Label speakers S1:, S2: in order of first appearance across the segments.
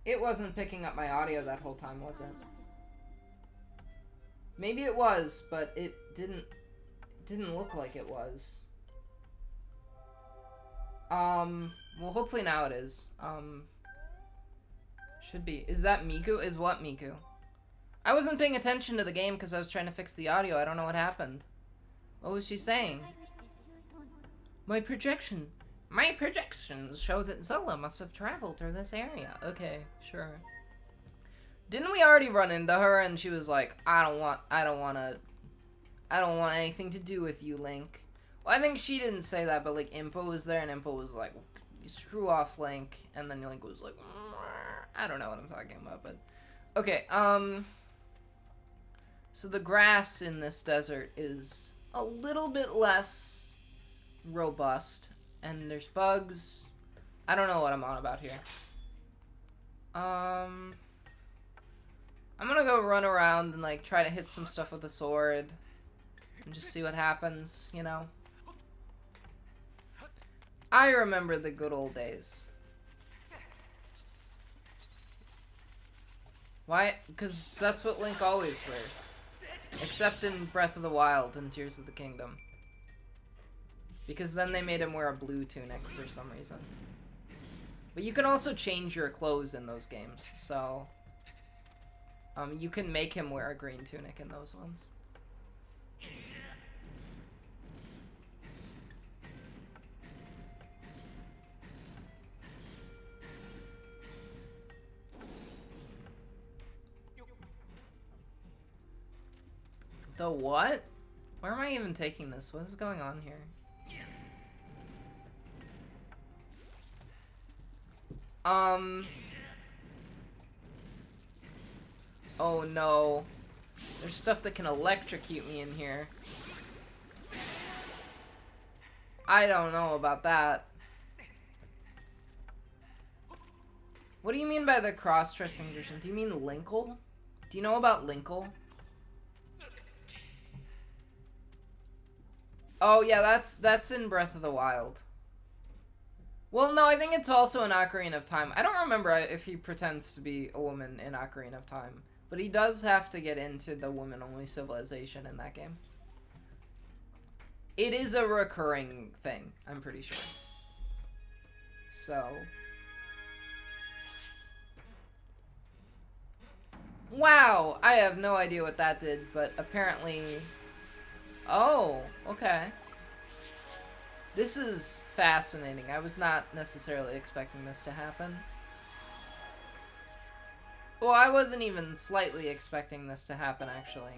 S1: It wasn't picking up my audio that whole time, was it? Maybe it was, but it didn't look like it was. Well, hopefully now it is. Should be. Is that Miku? Is what Miku? I wasn't paying attention to the game because I was trying to fix the audio. I don't know what happened. What was she saying? My projections show that Zelda must have traveled through this area. Okay, sure. Didn't we already run into her and she was like, I don't want anything to do with you, Link. Well, I think she didn't say that, but like Impa was there and Impa was like, screw off, Link. And then Link was like, I don't know what I'm talking about, but okay. So the grass in this desert is a little bit less robust, and there's bugs. I don't know what I'm on about here. I'm gonna go run around and like try to hit some stuff with a sword and just see what happens, you know? I remember the good old days. Why? Because that's what Link always wears. Except in Breath of the Wild and Tears of the Kingdom. Because then they made him wear a blue tunic for some reason. But you can also change your clothes in those games, so... you can make him wear a green tunic in those ones. The what? Where am I even taking this? What is going on here? Oh no. There's stuff that can electrocute me in here. I don't know about that. What do you mean by the cross-dressing version? Do you mean Linkle? Do you know about Linkle? Oh yeah, that's in Breath of the Wild. Well, no, I think it's also in Ocarina of Time. I don't remember if he pretends to be a woman in Ocarina of Time. But he does have to get into the women-only civilization in that game. It is a recurring thing, I'm pretty sure. So... Wow! I have no idea what that did, but apparently... Oh, okay. This is fascinating. I was not necessarily expecting this to happen. Well, I wasn't even slightly expecting this to happen, actually.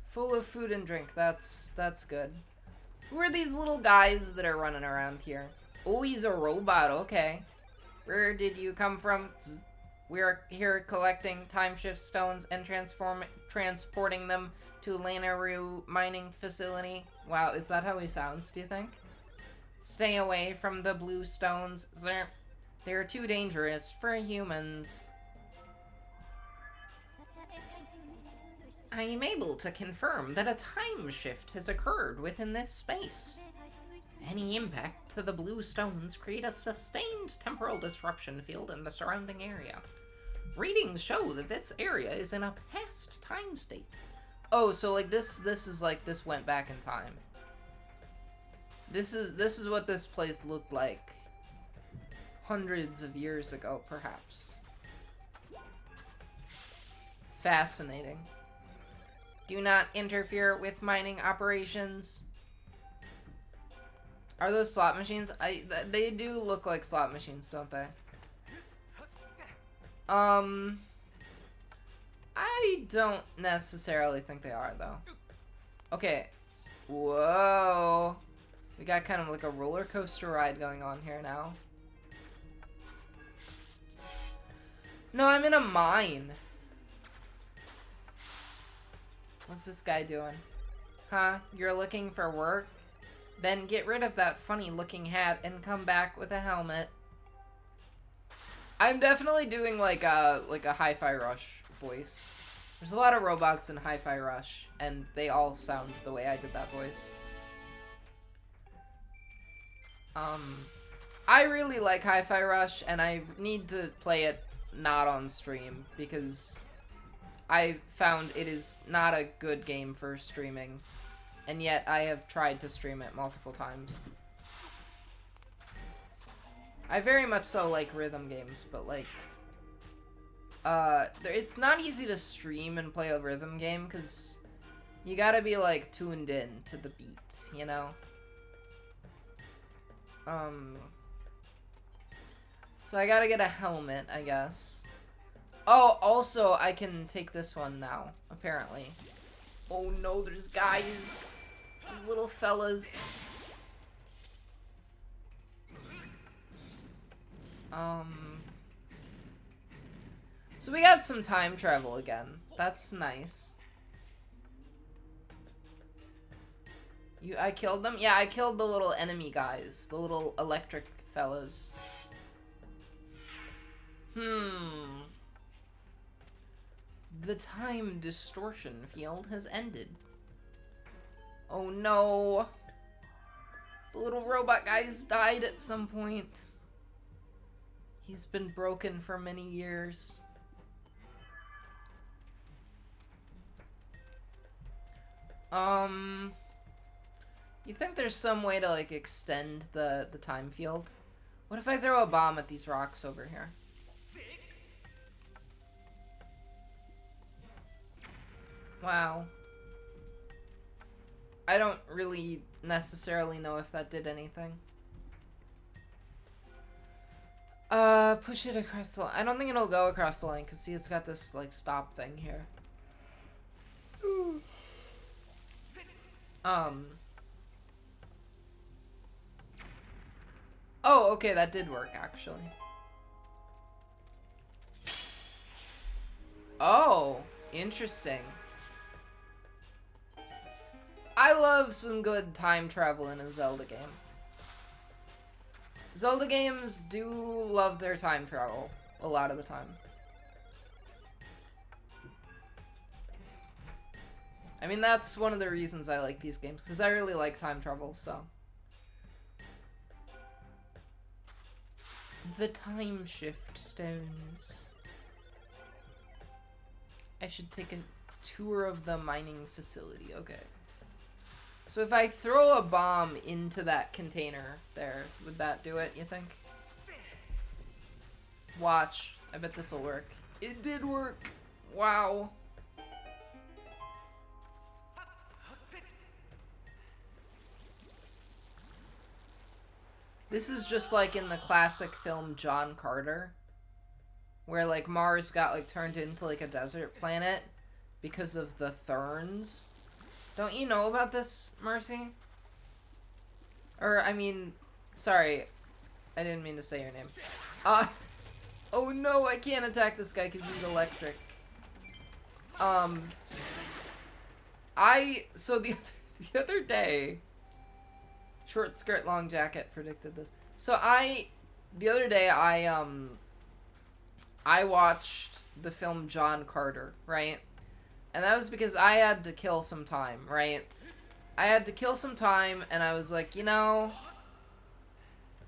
S1: Full of food and drink. That's good. Who are these little guys that are running around here? Oh, he's a robot. Okay. Where did you come from? We're here collecting time shift stones and transporting them to Lanayru mining facility. Wow, is that how he sounds, do you think? Stay away from the blue stones. They're too dangerous for humans. I am able to confirm that a time shift has occurred within this space. Any impact to the blue stones create a sustained temporal disruption field in the surrounding area. Readings show that this area is in a past time state. Oh, so like this is like this went back in time. This is what this place looked like hundreds of years ago, perhaps. Fascinating. Do not interfere with mining operations. Are those slot machines? They do look like slot machines, don't they? I don't necessarily think they are, though. Okay. Whoa. We got kind of like a roller coaster ride going on here now. No, I'm in a mine. What's this guy doing? Huh? You're looking for work? then get rid of that funny looking hat and come back with a helmet. I'm definitely doing like a Hi-Fi Rush voice. There's a lot of robots in Hi-Fi Rush, and they all sound the way I did that voice. I really like Hi-Fi Rush, and I need to play it not on stream, because I found it is not a good game for streaming, and yet I have tried to stream it multiple times. I very much so like rhythm games, but like, it's not easy to stream and play a rhythm game, because you gotta be like tuned in to the beats, you know? So I gotta get a helmet, I guess. Oh, also, I can take this one now, apparently. Oh no, there's guys! There's little fellas. So we got some time travel again. That's nice. I killed them? Yeah, I killed the little enemy guys. The little electric fellas. The time distortion field has ended. Oh no. The little robot guys died at some point. He's been broken for many years. You think there's some way to, like, extend the time field? What if I throw a bomb at these rocks over here? Wow. I don't really necessarily know if that did anything. Push it across the line. I don't think it'll go across the line, because see, it's got this, like, stop thing here. Oh, okay, that did work, actually. Oh, interesting. I love some good time travel in a Zelda game. Zelda games do love their time travel a lot of the time. I mean, that's one of the reasons I like these games, because I really like time travel, so. The time shift stones. I should take a tour of the mining facility, okay. So if I throw a bomb into that container there, would that do it, you think? Watch. I bet this'll work. It did work! Wow. This is just like in the classic film John Carter, where like Mars got like turned into like a desert planet because of the Therns. Don't you know about this, Mercy? Or, I mean, sorry, I didn't mean to say your name. Oh no, I can't attack this guy because he's electric. So the other day, short skirt, long jacket predicted this. So the other day I watched the film John Carter, right? And that was because I had to kill some time, right? I had to kill some time, and I was like, you know,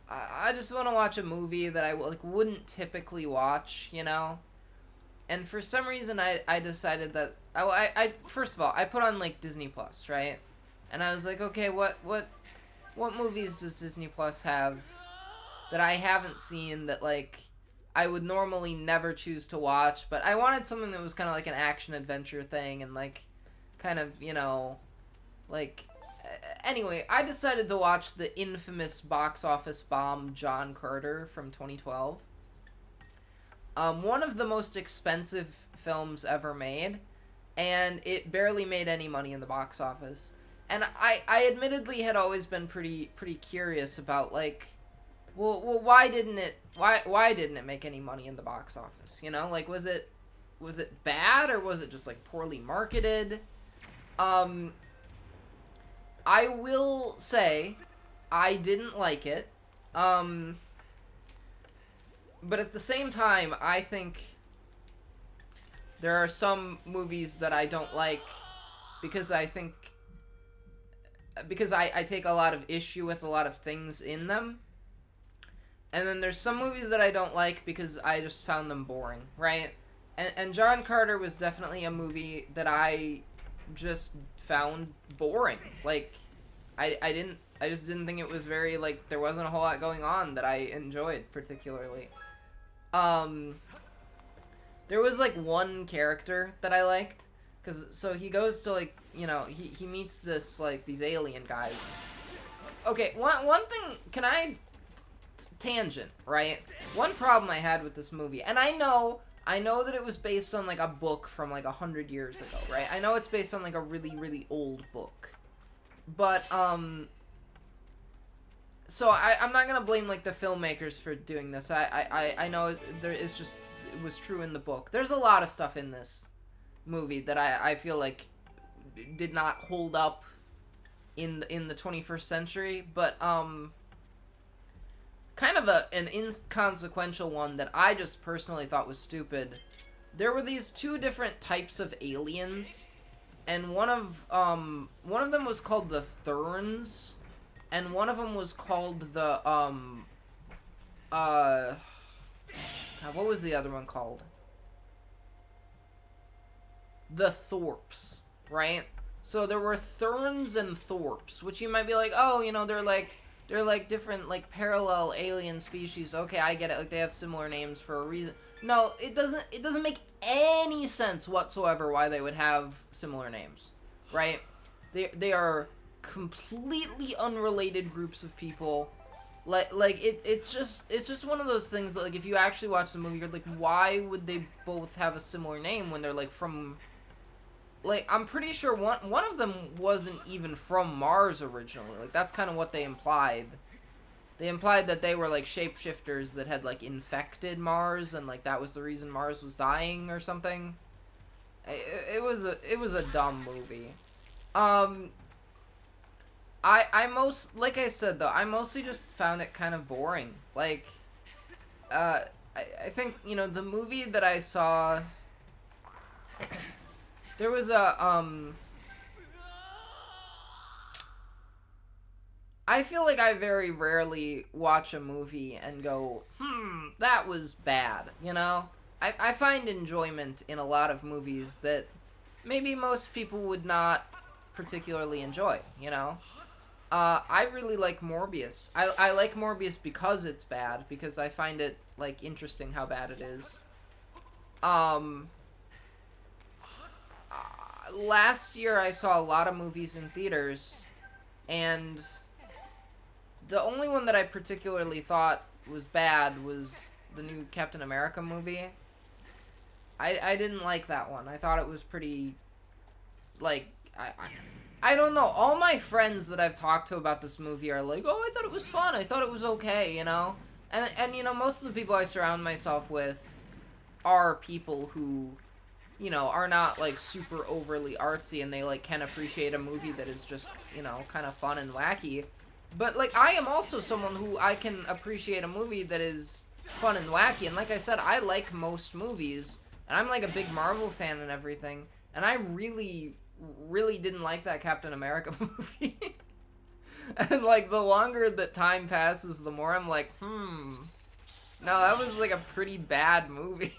S1: I just want to watch a movie that I like wouldn't typically watch, you know? And for some reason, I decided that I first of all, I put on like Disney Plus, right? And I was like, okay, what movies does Disney Plus have that I haven't seen that like I would normally never choose to watch, but I wanted something that was kind of like an action-adventure thing, and like, kind of, you know, like, anyway, I decided to watch the infamous box office bomb John Carter from 2012. One of the most expensive films ever made, and it barely made any money in the box office. And I admittedly had always been pretty curious about, like, well, why didn't it make any money in the box office? You know, like, was it bad, or was it just like poorly marketed? I will say I didn't like it. But at the same time, I think there are some movies that I don't like because I think I take a lot of issue with a lot of things in them. And then there's some movies that I don't like because I just found them boring, right? And John Carter was definitely a movie that I just found boring. Like, I just didn't think it was very, like, there wasn't a whole lot going on that I enjoyed particularly. There was, like, one character that I liked. So he goes to, like, you know, he meets this, like, these alien guys. Okay, one thing, can I... Tangent, right? One problem I had with this movie, and I know that it was based on, like, a book from, like, 100 years ago, right? I know it's based on, like, a really, really old book. But, so I'm not gonna blame, like, the filmmakers for doing this. I know there is just... It was true in the book. There's a lot of stuff in this movie that I feel like did not hold up in the 21st century, but kind of an inconsequential one that I just personally thought was stupid. There were these two different types of aliens, and one of them was called the Therns, and one of them was called the what was the other one called? The Thorps, right? So there were Therns and Thorps, which you might be like, oh, you know, they're like different, like, parallel alien species. Okay, I get it. Like, they have similar names for a reason. No, it doesn't make any sense whatsoever why they would have similar names, right? They are completely unrelated groups of people. It's just one of those things that, like, if you actually watch the movie, you're like, why would they both have a similar name when they're, like, from... Like, I'm pretty sure one of them wasn't even from Mars originally. Like, that's kind of what they implied. They implied that they were, like, shapeshifters that had, like, infected Mars, and, like, that was the reason Mars was dying or something. It was a dumb movie. Like I said, though, I mostly just found it kind of boring. Like, I think, you know, the movie that I saw... There was a, I feel like I very rarely watch a movie and go, that was bad, you know? I find enjoyment in a lot of movies that maybe most people would not particularly enjoy, you know? I really like Morbius. I like Morbius because it's bad, because I find it, like, interesting how bad it is. Last year I saw a lot of movies in theaters, and the only one that I particularly thought was bad was the new Captain America movie. I didn't like that one. I thought it was pretty, like, I don't know. All my friends that I've talked to about this movie are like, oh, I thought it was fun. I thought it was okay, you know? And you know, most of the people I surround myself with are people who... you know, are not, like, super overly artsy, and they, like, can appreciate a movie that is just, you know, kind of fun and wacky. But, like, I am also someone who I can appreciate a movie that is fun and wacky, and like I said, I like most movies, and I'm, like, a big Marvel fan and everything, and I really, really didn't like that Captain America movie. And, like, the longer that time passes, the more I'm like, no, that was, like, a pretty bad movie.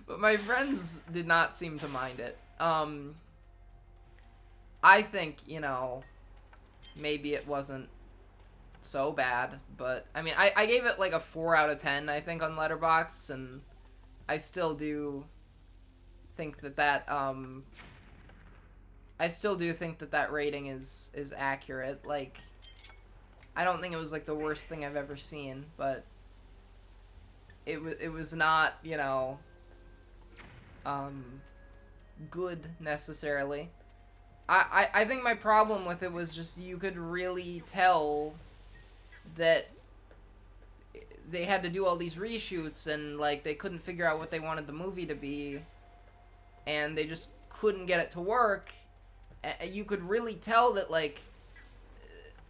S1: But my friends did not seem to mind it. I think, you know, maybe it wasn't so bad, but, I mean, I gave it, like, a 4 out of 10, I think, on Letterboxd, and I still do think that rating is accurate. Like, I don't think it was, like, the worst thing I've ever seen, but it was not, you know... good necessarily. I think my problem with it was just you could really tell that they had to do all these reshoots and, like, they couldn't figure out what they wanted the movie to be, and they just couldn't get it to work, You could really tell that, like,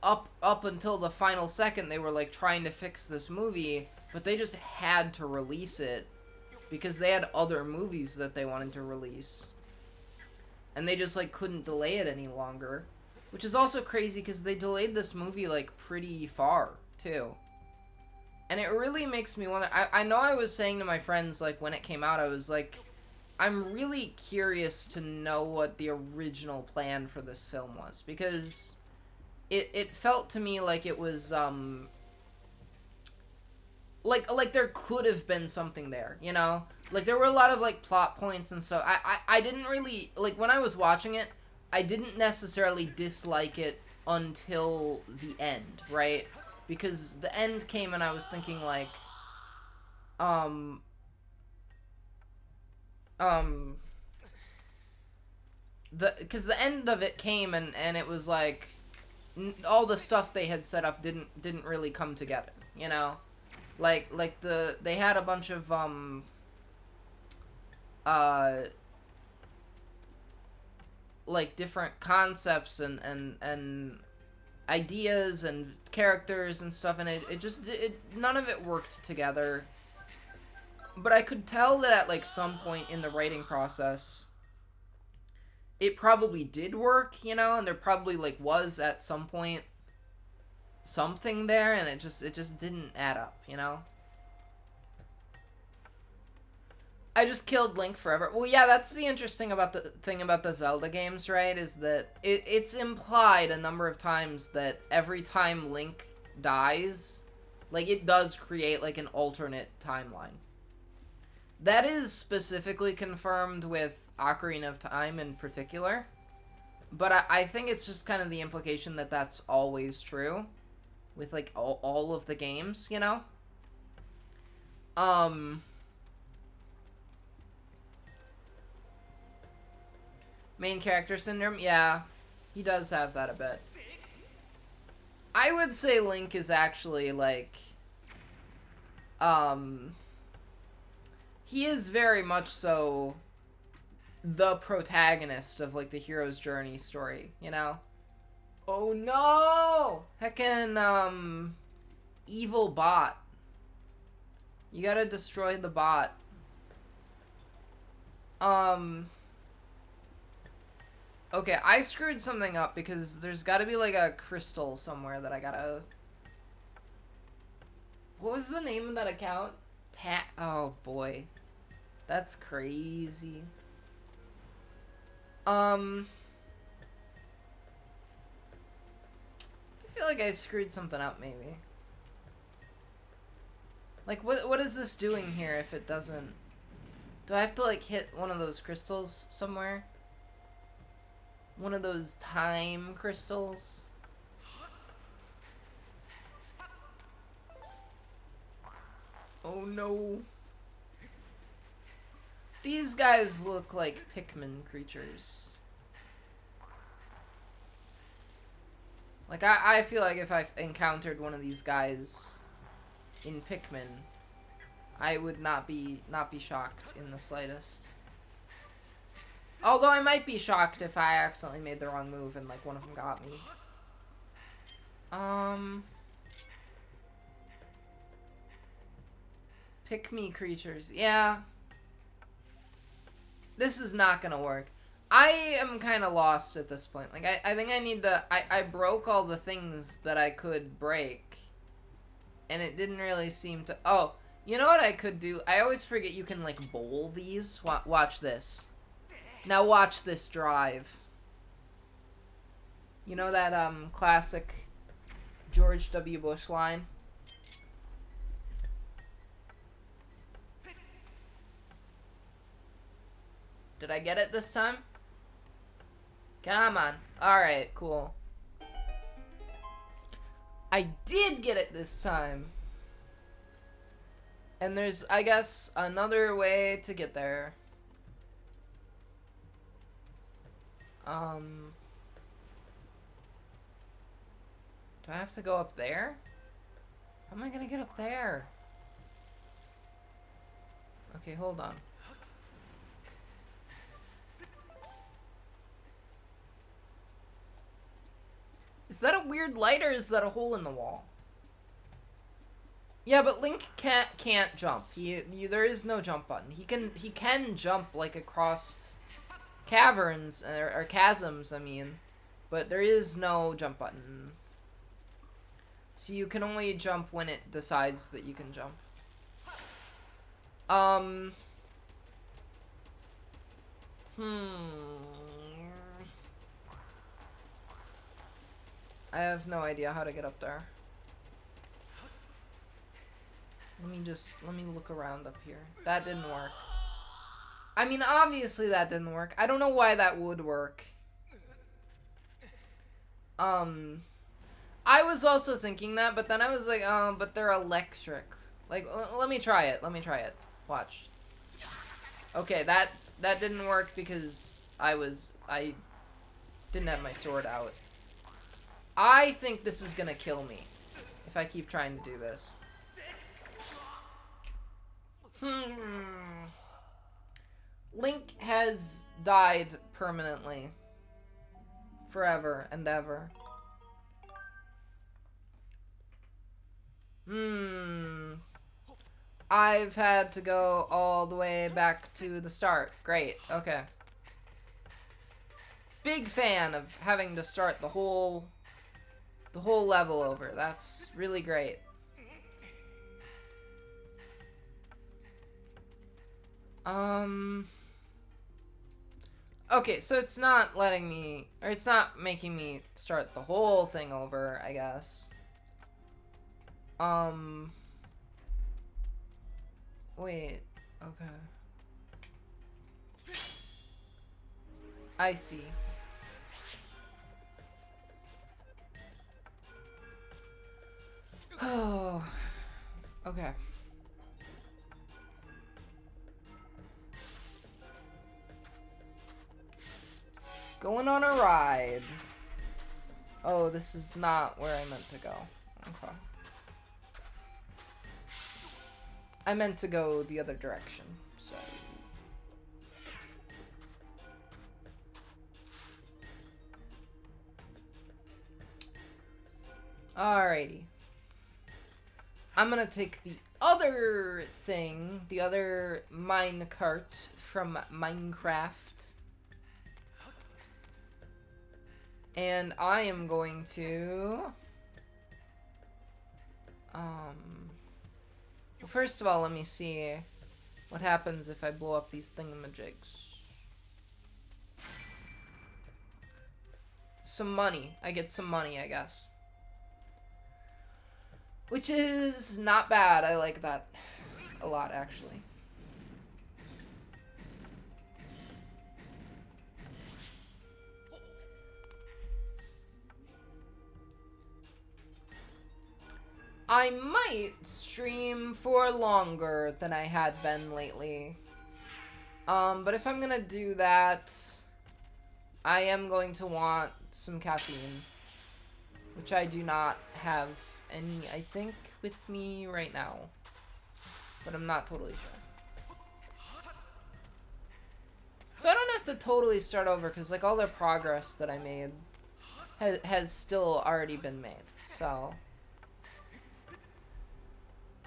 S1: up until the final second, they were, like, trying to fix this movie, but they just had to release it because they had other movies that they wanted to release. And they just, like, couldn't delay it any longer. Which is also crazy because they delayed this movie, like, pretty far, too. And it really makes me wonder... I know I was saying to my friends, like, when it came out, I was like, I'm really curious to know what the original plan for this film was. Because it felt to me like it was, like there could have been something there, you know? Like, there were a lot of, like, plot points and stuff. I didn't really... Like, when I was watching it, I didn't necessarily dislike it until the end, right? Because the end came and I was thinking, like, because the end of it came and it was like, all the stuff they had set up didn't really come together, you know? Like they had a bunch of, like, different concepts and ideas and characters and stuff, and it none of it worked together. But I could tell that at, like, some point in the writing process, it probably did work, you know, and there probably, like, was at some point something there, and it just didn't add up, you know? I just killed Link forever. Well, yeah, that's the interesting thing about the Zelda games, right? Is that it's implied a number of times that every time Link dies, like, it does create, like, an alternate timeline. That is specifically confirmed with Ocarina of Time in particular. But I think it's just kind of the implication that that's always true with, like, all of the games, you know? Main character syndrome? Yeah, he does have that a bit. I would say Link is actually, like, he is very much so the protagonist of, like, the hero's journey story, you know? Oh no! Heckin', evil bot. You gotta destroy the bot. Okay, I screwed something up because there's gotta be, like, a crystal somewhere that I gotta... What was the name of that account? Oh, boy. That's crazy. I feel like I screwed something up, maybe. Like, what is this doing here if it doesn't... Do I have to, like, hit one of those crystals somewhere? One of those time crystals? Oh no. These guys look like Pikmin creatures. Like, I feel like if I encountered one of these guys in Pikmin, I would not be shocked in the slightest. Although I might be shocked if I accidentally made the wrong move and, like, one of them got me. Pick me creatures. Yeah. This is not gonna work. I am kind of lost at this point. Like, I think I need to... I broke all the things that I could break. And it didn't really seem to... Oh, you know what I could do? I always forget you can, like, bowl these. Watch this. Now watch this drive. You know that, classic George W. Bush line? Did I get it this time? Come on. Alright, cool. I did get it this time. And there's, I guess, another way to get there. Do I have to go up there? How am I gonna get up there? Okay, hold on. Is that a weird light or is that a hole in the wall? Yeah, but Link can't jump. There is no jump button. He can jump like across caverns or chasms, I mean, but there is no jump button. So you can only jump when it decides that you can jump. I have no idea how to get up there. Let me look around up here. That didn't work. I mean, obviously that didn't work. I don't know why that would work. I was also thinking that, but then I was like, oh, but they're electric. Like, let me try it. Let me try it. Watch. Okay, that didn't work because I didn't have my sword out. I think this is gonna kill me if I keep trying to do this. Link has died permanently. Forever and ever. I've had to go all the way back to the start. Great, okay. Big fan of having to start the whole level over. That's really great. Okay, so it's not letting me, or it's not making me start the whole thing over, I guess. Wait, okay. I see. Oh, okay. Going on a ride. Oh, this is not where I meant to go. Okay. I meant to go the other direction, so. Alrighty. I'm gonna take the other thing, the other minecart from Minecraft. And I am going to... well, first of all, let me see what happens if I blow up these thingamajigs. Some money. I get some money, I guess. Which is not bad. I like that a lot, actually. I might stream for longer than I had been lately. But if I'm gonna do that, I am going to want some caffeine. Which I do not have any, I think, with me right now. But I'm not totally sure. So I don't have to totally start over, because like all the progress that I made has still already been made. So...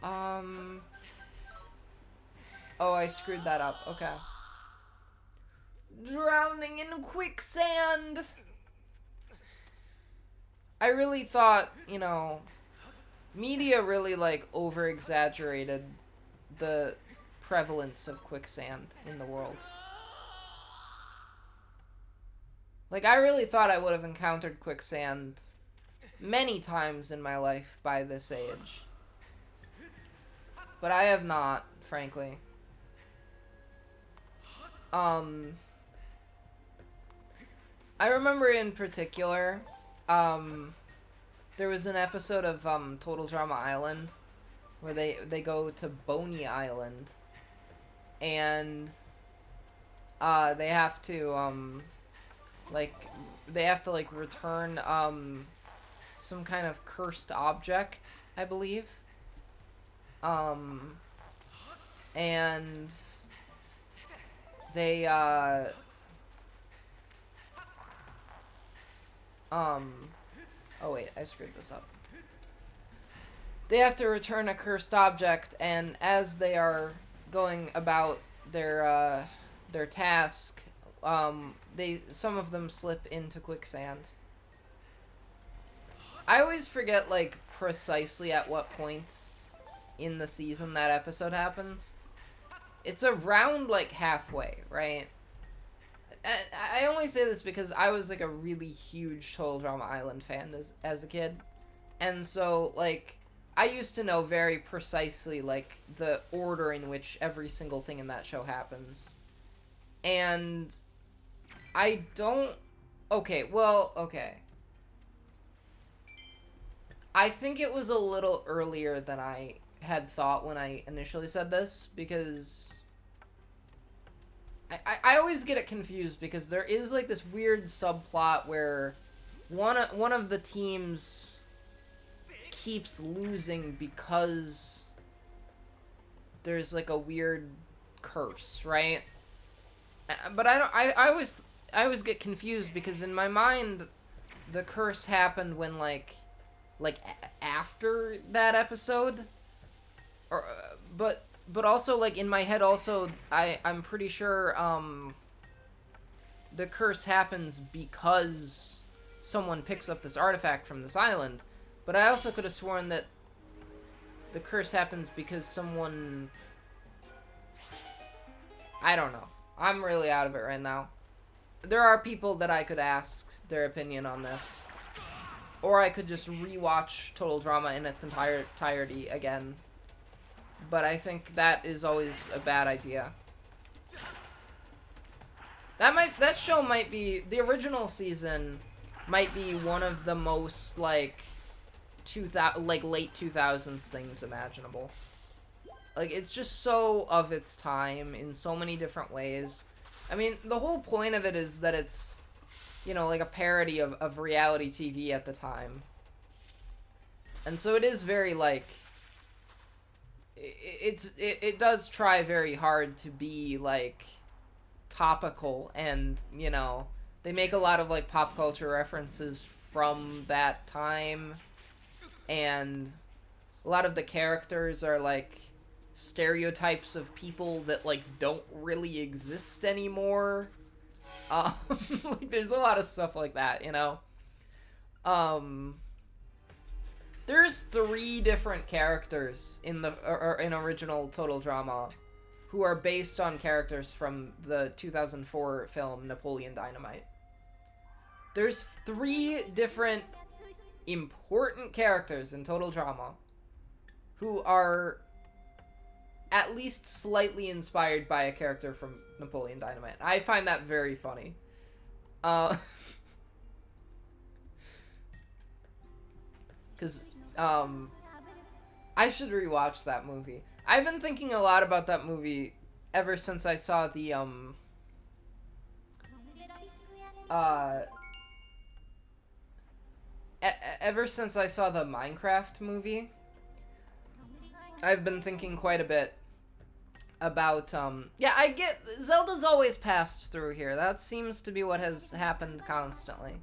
S1: oh, I screwed that up. Okay. Drowning in quicksand! I really thought, you know, media really, like, over-exaggerated the prevalence of quicksand in the world. Like, I really thought I would have encountered quicksand many times in my life by this age. But I have not, frankly. I remember in particular, there was an episode of Total Drama Island where they go to Boney Island and they have to return some kind of cursed object, I believe. And they, Oh wait, I screwed this up. They have to return a cursed object, and as they are going about their task, some of them slip into quicksand. I always forget, like, precisely at what point in the season that episode happens. It's around, like, halfway, right? I only say this because I was, like, a really huge Total Drama Island fan as a kid. And so, like, I used to know very precisely, like, the order in which every single thing in that show happens. And I don't... Okay, well, okay. I think it was a little earlier than I had thought when I initially said this, because I always get it confused, because there is, like, this weird subplot where one of the teams keeps losing because there's, like, a weird curse, right? But I always get confused, because in my mind the curse happened when, like after that episode, or but also, like, in my head also, I'm pretty sure the curse happens because someone picks up this artifact from this island. But I also could have sworn that the curse happens because someone... I don't know. I'm really out of it right now. There are people that I could ask their opinion on this. Or I could just rewatch Total Drama in its entirety again. But I think that is always a bad idea. That show might be... The original season might be one of the most, like... late 2000s things imaginable. Like, it's just so of its time in so many different ways. I mean, the whole point of it is that it's, you know, like a parody of reality TV at the time. And so it is very, like, it does try very hard to be, like, topical, and, you know, they make a lot of, like, pop culture references from that time. And a lot of the characters are, like, stereotypes of people that, like, don't really exist anymore. Like, there's a lot of stuff like that, you know? There's 3 different characters in in original Total Drama who are based on characters from the 2004 film Napoleon Dynamite. There's 3 different important characters in Total Drama who are at least slightly inspired by a character from Napoleon Dynamite. I find that very funny. Because, I should rewatch that movie. I've been thinking a lot about that movie ever since I saw the, ever since I saw the Minecraft movie. I've been thinking quite a bit about, yeah, I get, Zelda's always passed through here. That seems to be what has happened constantly.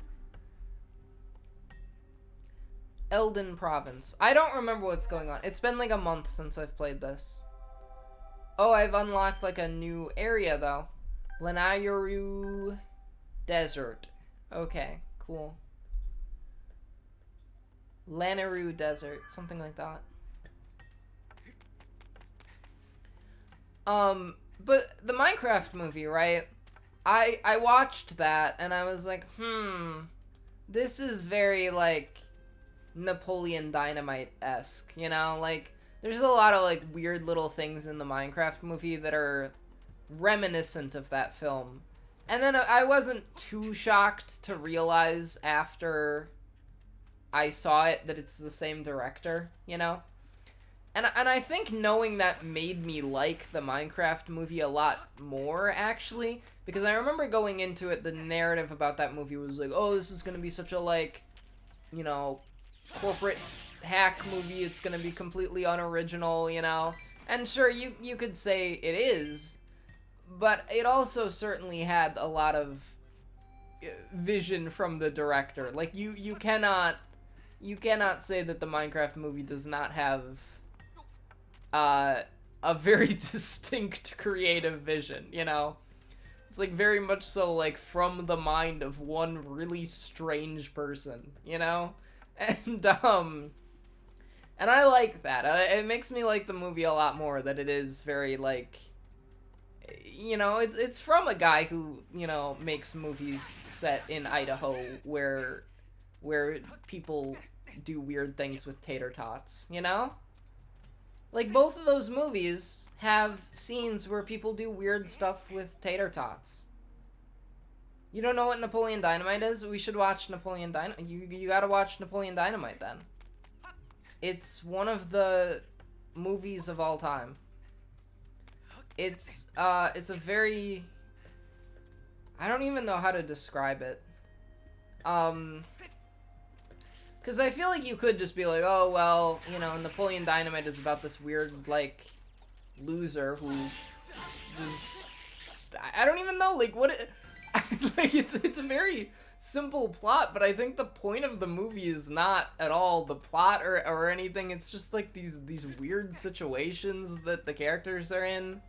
S1: Elden Province. I don't remember what's going on. It's been like a month since I've played this. Oh, I've unlocked, like, a new area, though. Lanayru Desert. Okay, cool. Lanayru Desert, something like that. But the Minecraft movie, right? I watched that, and I was like, this is very, like, Napoleon Dynamite-esque, you know? Like, there's a lot of, like, weird little things in the Minecraft movie that are reminiscent of that film. And then I wasn't too shocked to realize after I saw it that it's the same director, you know? And I think knowing that made me like the Minecraft movie a lot more, actually. Because I remember going into it, the narrative about that movie was like, oh, this is gonna be such a, like, you know, corporate hack movie. It's gonna be completely unoriginal, you know? And sure, you could say it is. But it also certainly had a lot of vision from the director. Like, you cannot You cannot say that the Minecraft movie does not have a very distinct creative vision, you know? It's like very much so like from the mind of one really strange person, you know? And I like that. It makes me like the movie a lot more, that it is very like, you know, it's from a guy who, you know, makes movies set in Idaho where people do weird things with tater tots, you know? Like, both of those movies have scenes where people do weird stuff with tater tots. You don't know what Napoleon Dynamite is? We should watch Napoleon Dynamite. You gotta watch Napoleon Dynamite, then. It's one of the movies of all time. It's a very... I don't even know how to describe it. Because I feel like you could just be like, oh, well, you know, Napoleon Dynamite is about this weird, like, loser who just... I don't even know, like, what... like, it's a very simple plot, but I think the point of the movie is not at all the plot or anything. It's just, like, these weird situations that the characters are in.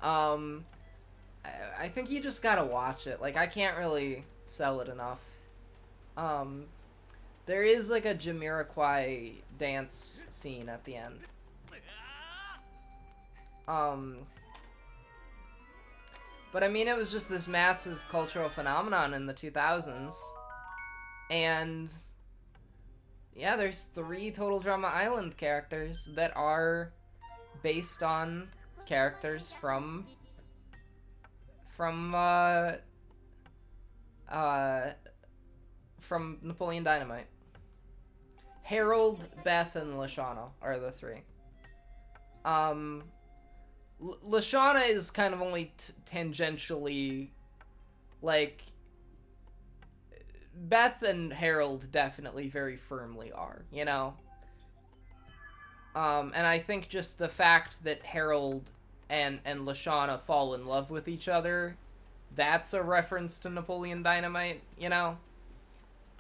S1: I think you just gotta watch it. Like, I can't really sell it enough. There is, like, a Jamiroquai dance scene at the end. But I mean, it was just this massive cultural phenomenon in the 2000s. And yeah, there's 3 Total Drama Island characters that are based on characters from Napoleon Dynamite. Harold, Beth, and Lashana are the 3. Lashana is kind of only tangentially, like, Beth and Harold definitely very firmly are, you know? And I think just the fact that Harold and Lashana fall in love with each other, that's a reference to Napoleon Dynamite, you know?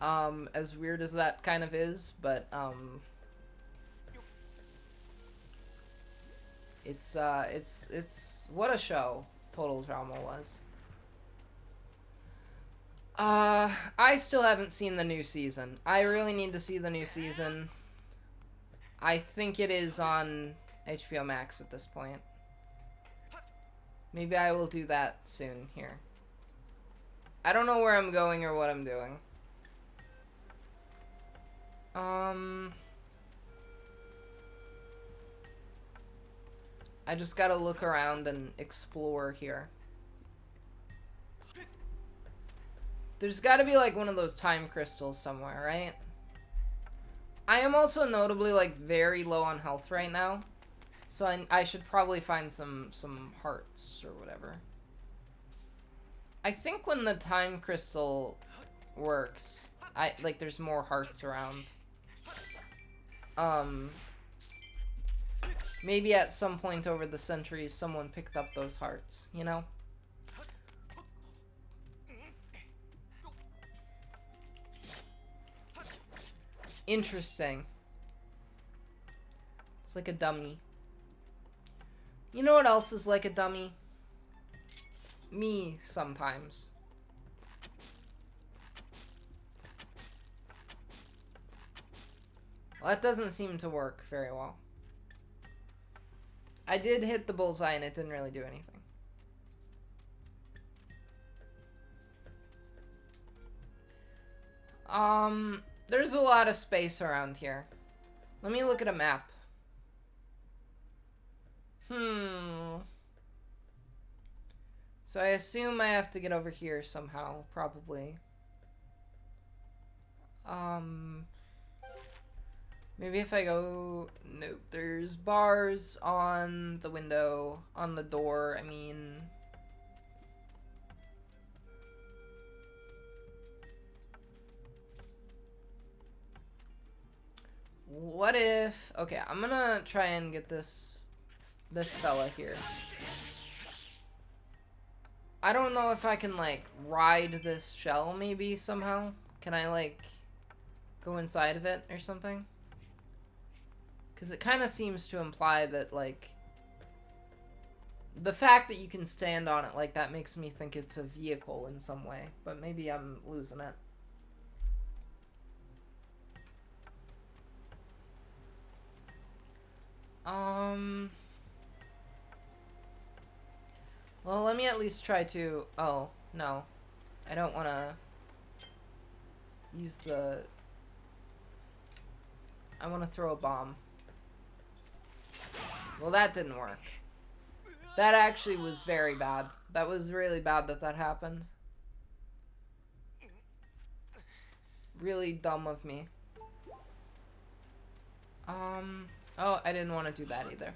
S1: As weird as that kind of is, but, it's what a show Total Drama was. I still haven't seen the new season. I really need to see the new season. I think it is on HBO Max at this point. Maybe I will do that soon here. I don't know where I'm going or what I'm doing. I just gotta look around and explore here. There's gotta be, like, one of those time crystals somewhere, right? I am also notably, like, very low on health right now. So I should probably find some hearts or whatever. I think when the time crystal works, like, there's more hearts around. Maybe at some point over the centuries, someone picked up those hearts, you know? Interesting. It's like a dummy. You know what else is like a dummy? Me, sometimes. Well, that doesn't seem to work very well. I did hit the bullseye and it didn't really do anything. There's a lot of space around here. Let me look at a map. So I assume I have to get over here somehow, probably. Maybe if I go... Nope, there's bars on the window, on the door, I mean... What if... Okay, I'm gonna try and get this fella here. I don't know if I can, like, ride this shell, maybe, somehow. Can I, like... go inside of it or something? Because it kind of seems to imply that, like, the fact that you can stand on it like that makes me think it's a vehicle in some way. But maybe I'm losing it. Well, let me at least try to... Oh, no. I don't want to use the... I want to throw a bomb. Well, that didn't work. That actually was very bad. That was really bad that that happened. Really dumb of me. Oh, I didn't want to do that either.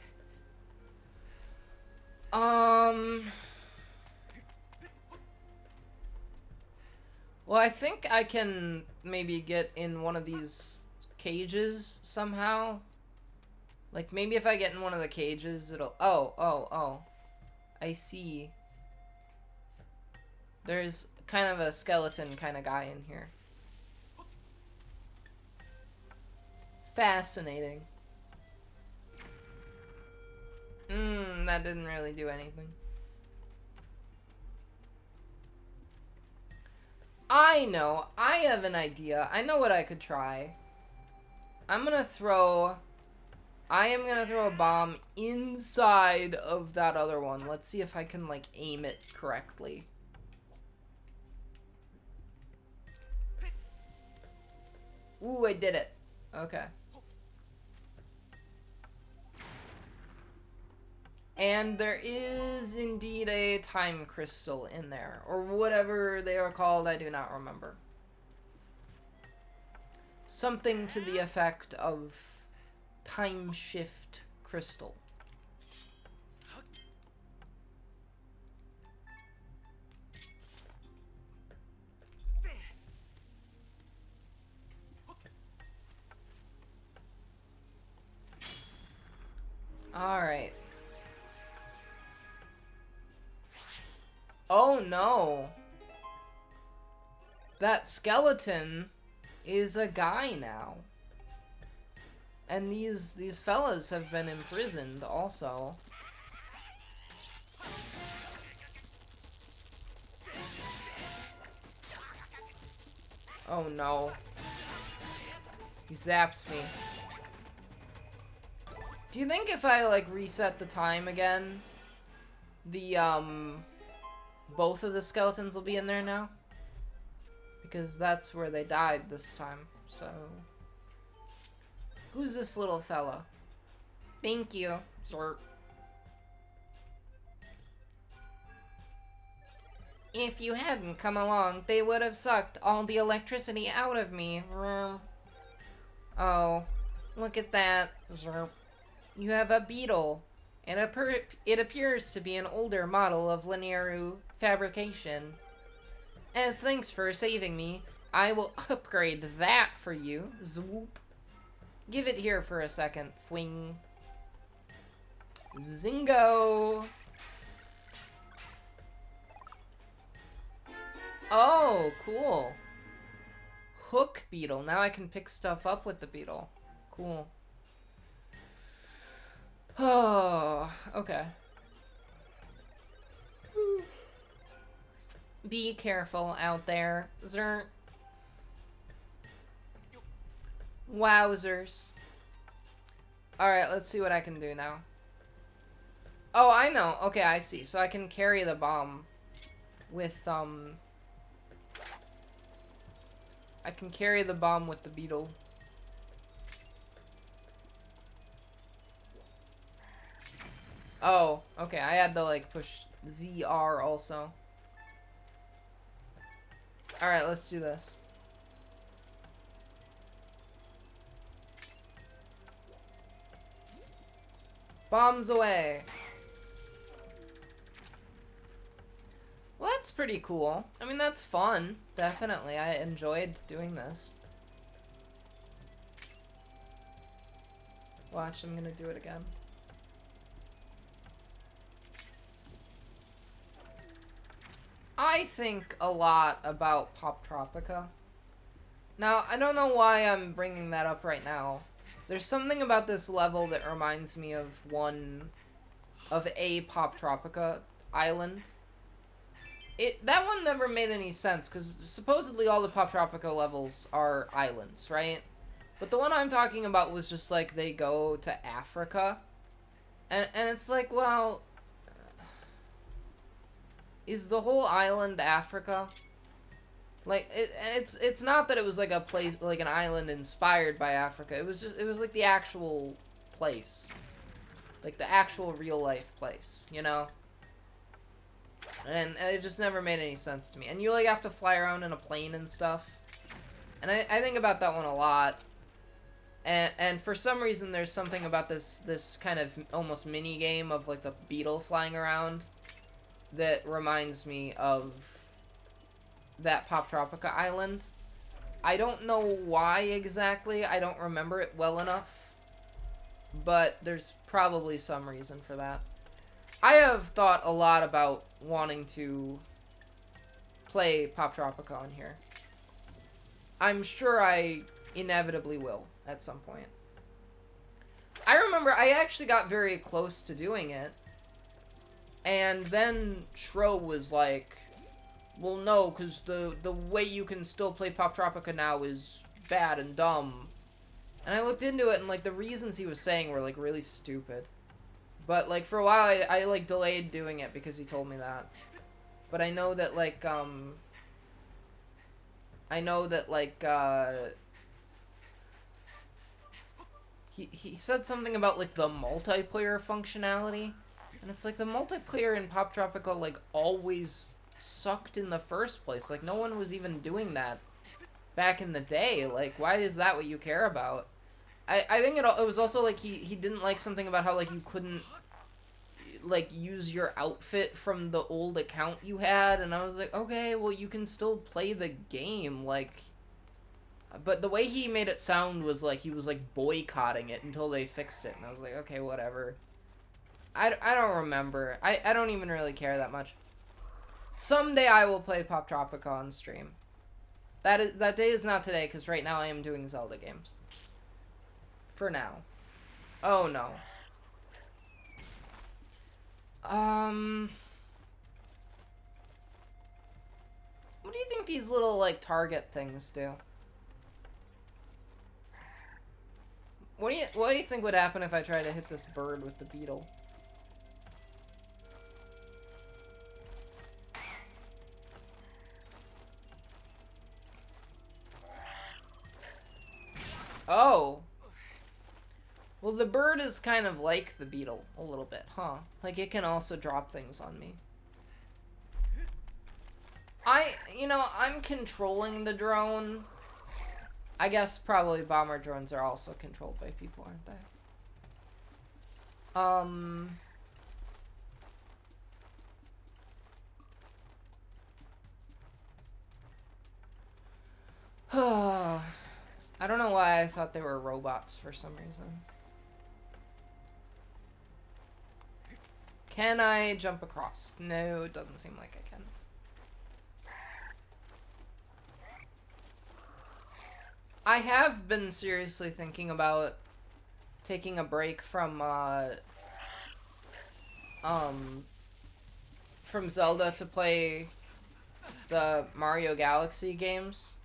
S1: Well, I think I can maybe get in one of these cages somehow. Like, maybe if I get in one of the cages, it'll... Oh. I see. There's kind of a skeleton kind of guy in here. Fascinating. That didn't really do anything. I know. I have an idea. I know what I could try. I am gonna throw a bomb inside of that other one. Let's see if I can, like, aim it correctly. Ooh, I did it. Okay. And there is indeed a time crystal in there, or whatever they are called, I do not remember. Something to the effect of time shift crystal. All right. Oh no. That skeleton is a guy now. And these fellas have been imprisoned also. Oh no. He zapped me. Do you think if I, like, reset the time again, the, both of the skeletons will be in there now? Because that's where they died this time, so... Who's this little fella? Thank you, sir. If you hadn't come along, they would have sucked all the electricity out of me. Oh, look at that. You have a beetle. It appears to be an older model of linear fabrication. As thanks for saving me, I will upgrade that for you. Swoop. Give it here for a second. Fwing. Zingo! Oh, cool. Hook beetle. Now I can pick stuff up with the beetle. Cool. Oh, okay. Be careful out there. Zer. Wowzers. Alright, let's see what I can do now. Oh, I know. Okay, I see. So I can carry the bomb with, I can carry the bomb with the beetle. Oh, okay. I had to, like, push ZR also. Alright, let's do this. Bombs away. Well, that's pretty cool. I mean, that's fun. Definitely. I enjoyed doing this. Watch, I'm gonna do it again. I think a lot about Pop Tropica. Now, I don't know why I'm bringing that up right now. There's something about this level that reminds me of a Pop Tropica island. That one never made any sense, because supposedly all the Pop Tropica levels are islands, right? But the one I'm talking about was just like they go to Africa. And it's like, well, is the whole island Africa? Like, it's not that it was like a place, like an island inspired by Africa. It was like the actual place. Like the actual real life place, you know? And it just never made any sense to me. And you like have to fly around in a plane and stuff. And I think about that one a lot. And for some reason there's something about this kind of almost mini game of like the beetle flying around that reminds me of that Pop Tropica island. I don't know why exactly. I don't remember it well enough. But there's probably some reason for that. I have thought a lot about wanting to play Pop Tropica on here. I'm sure I inevitably will at some point. I remember I actually got very close to doing it. And then Shro was like, well, no, because the way you can still play Pop Tropica now is bad and dumb. And I looked into it, and, like, the reasons he was saying were, like, really stupid. But, like, for a while, I like, delayed doing it because he told me that. But I know that, like, he said something about, like, the multiplayer functionality. And it's like, the multiplayer in Pop Tropica, like, always sucked in the first place. Like, no one was even doing that back in the day. Like, why is that what you care about? I think it was also, like, he didn't like something about how, like, you couldn't, like, use your outfit from the old account you had, and I was like, okay, well, you can still play the game, like, but the way he made it sound was like he was, like, boycotting it until they fixed it, and I was like, okay, whatever. I don't remember. I don't even really care that much. Someday I will play Pop Tropica on stream. That day is not today, because right now I am doing Zelda games. For now. Oh, no. What do you think these little, like, target things do? What do you think would happen if I tried to hit this bird with the beetle? Oh. Well, the bird is kind of like the beetle a little bit, huh? Like, it can also drop things on me. I'm controlling the drone. I guess probably bomber drones are also controlled by people, aren't they? I don't know why I thought they were robots for some reason. Can I jump across? No, it doesn't seem like I can. I have been seriously thinking about taking a break from Zelda to play the Mario Galaxy games.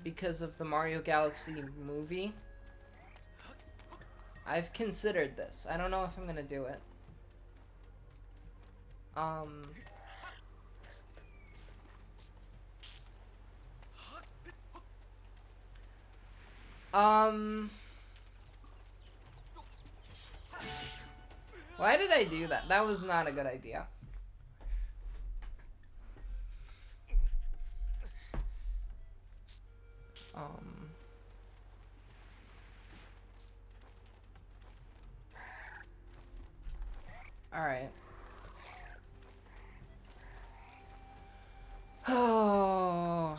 S1: Because of the Mario Galaxy movie. I've considered this. I don't know if I'm gonna do it. Why did I do that? That was not a good idea. Alright. Oh,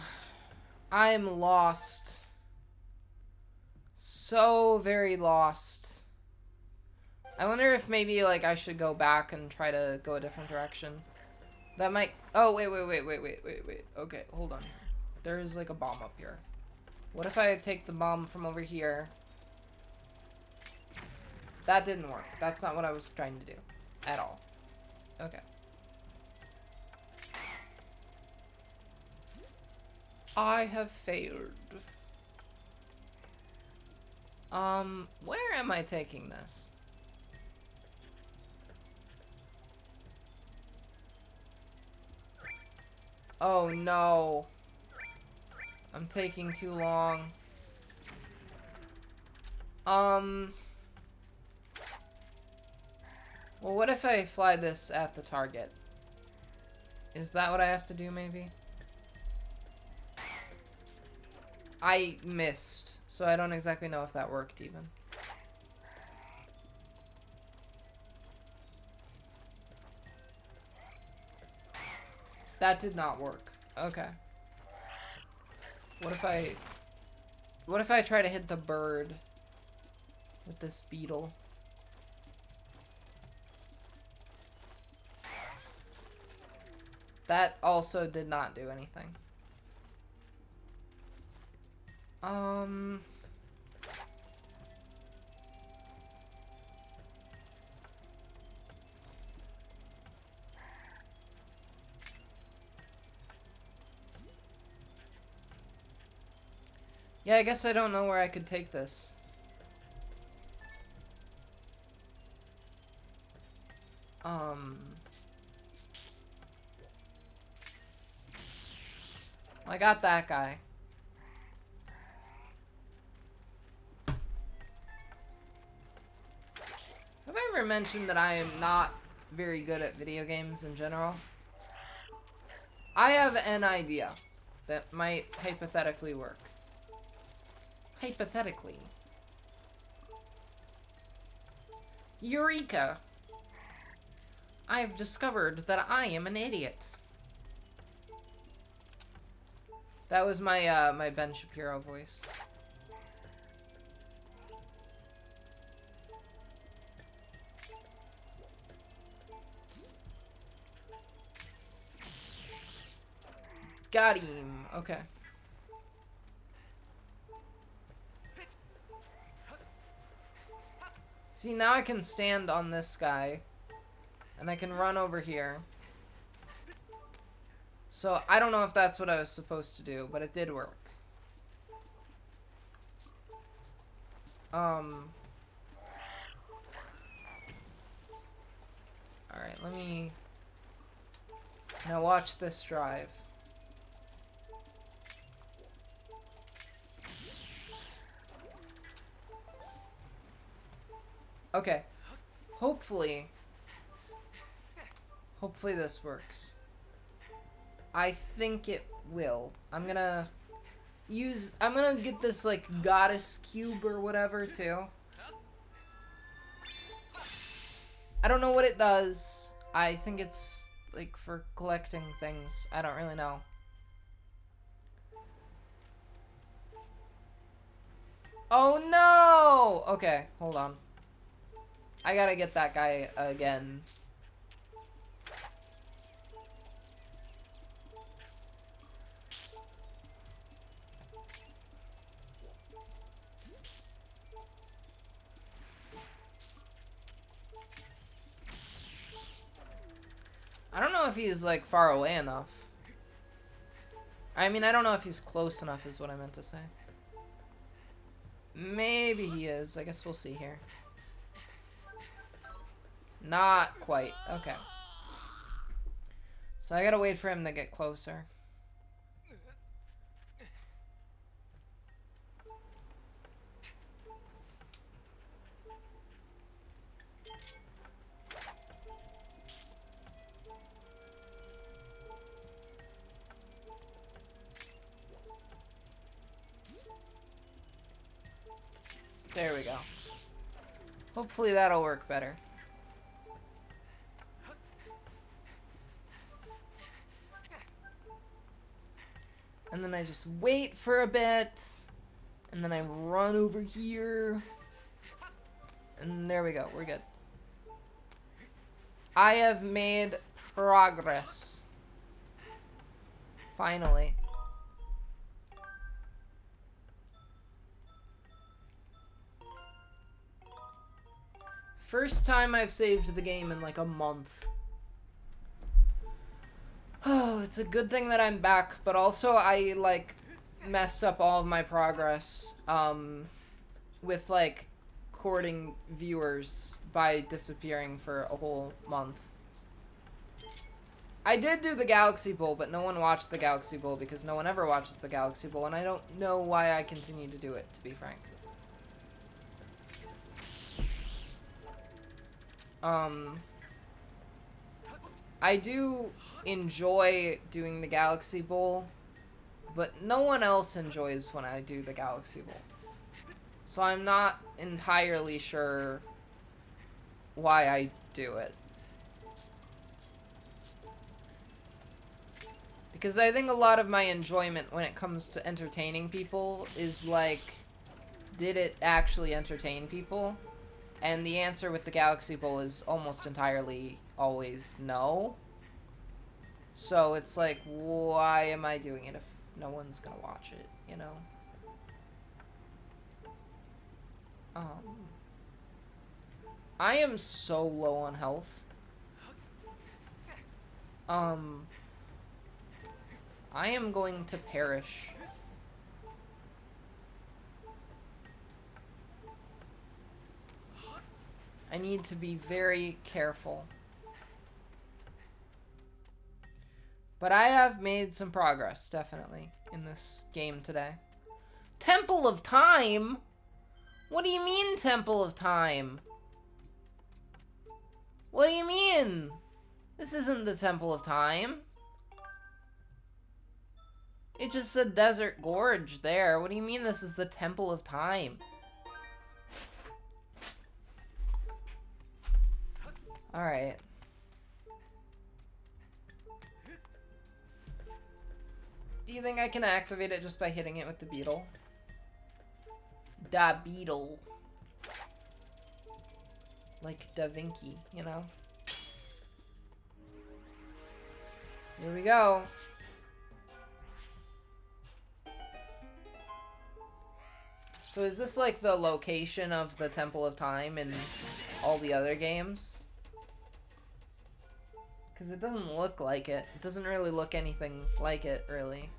S1: I'm lost. So very lost. I wonder if maybe, like, I should go back and try to go a different direction. That might... Oh, wait. Okay, hold on. There is like a bomb up here. What if I take the bomb from over here? That didn't work. That's not what I was trying to do. At all. Okay. I have failed. Where am I taking this? Oh no. I'm taking too long. Well, what if I fly this at the target? Is that what I have to do, maybe? I missed, so I don't exactly know if that worked, even. That did not work. Okay. What if I try to hit the bird with this beetle? That also did not do anything. Yeah, I guess I don't know where I could take this. I got that guy. Have I ever mentioned that I am not very good at video games in general? I have an idea that might hypothetically work. Hypothetically. Eureka! I've discovered that I am an idiot. That was my my Ben Shapiro voice. Got him. Okay. See, now I can stand on this guy, and I can run over here. So, I don't know if that's what I was supposed to do, but it did work. Alright, let me... Now watch this drive. Okay. Hopefully this works. I think it will. I'm gonna get this, like, goddess cube or whatever, too. I don't know what it does. I think it's, like, for collecting things. I don't really know. Oh, no! Okay, hold on. I gotta get that guy again. I don't know if he's, like, far away enough. I mean, I don't know if he's close enough is what I meant to say. Maybe he is. I guess we'll see here. Not quite. Okay. So I gotta wait for him to get closer. There we go. Hopefully that'll work better. And then I just wait for a bit. And then I run over here. And there we go. We're good. I have made progress. Finally. First time I've saved the game in like a month. Oh, it's a good thing that I'm back, but also I, like, messed up all of my progress, with, like, courting viewers by disappearing for a whole month. I did do the Galaxy Bowl, but no one watched the Galaxy Bowl because no one ever watches the Galaxy Bowl, and I don't know why I continue to do it, to be frank. I do enjoy doing the Galaxy Bowl, but no one else enjoys when I do the Galaxy Bowl. So I'm not entirely sure why I do it. Because I think a lot of my enjoyment when it comes to entertaining people is like, did it actually entertain people? And the answer with the Galaxy Bowl is almost entirely always no. So it's like, why am I doing it if no one's gonna watch it, you know? I am so low on health. I am going to perish. I need to be very careful. But I have made some progress, definitely, in this game today. Temple of Time? What do you mean, Temple of Time? What do you mean? This isn't the Temple of Time. It just said Desert Gorge there. What do you mean this is the Temple of Time? Alright. Do you think I can activate it just by hitting it with the beetle? Da beetle. Like Da Vinci, you know? Here we go. So is this like the location of the Temple of Time in all the other games? Because it doesn't look like it. It doesn't really look anything like it, really.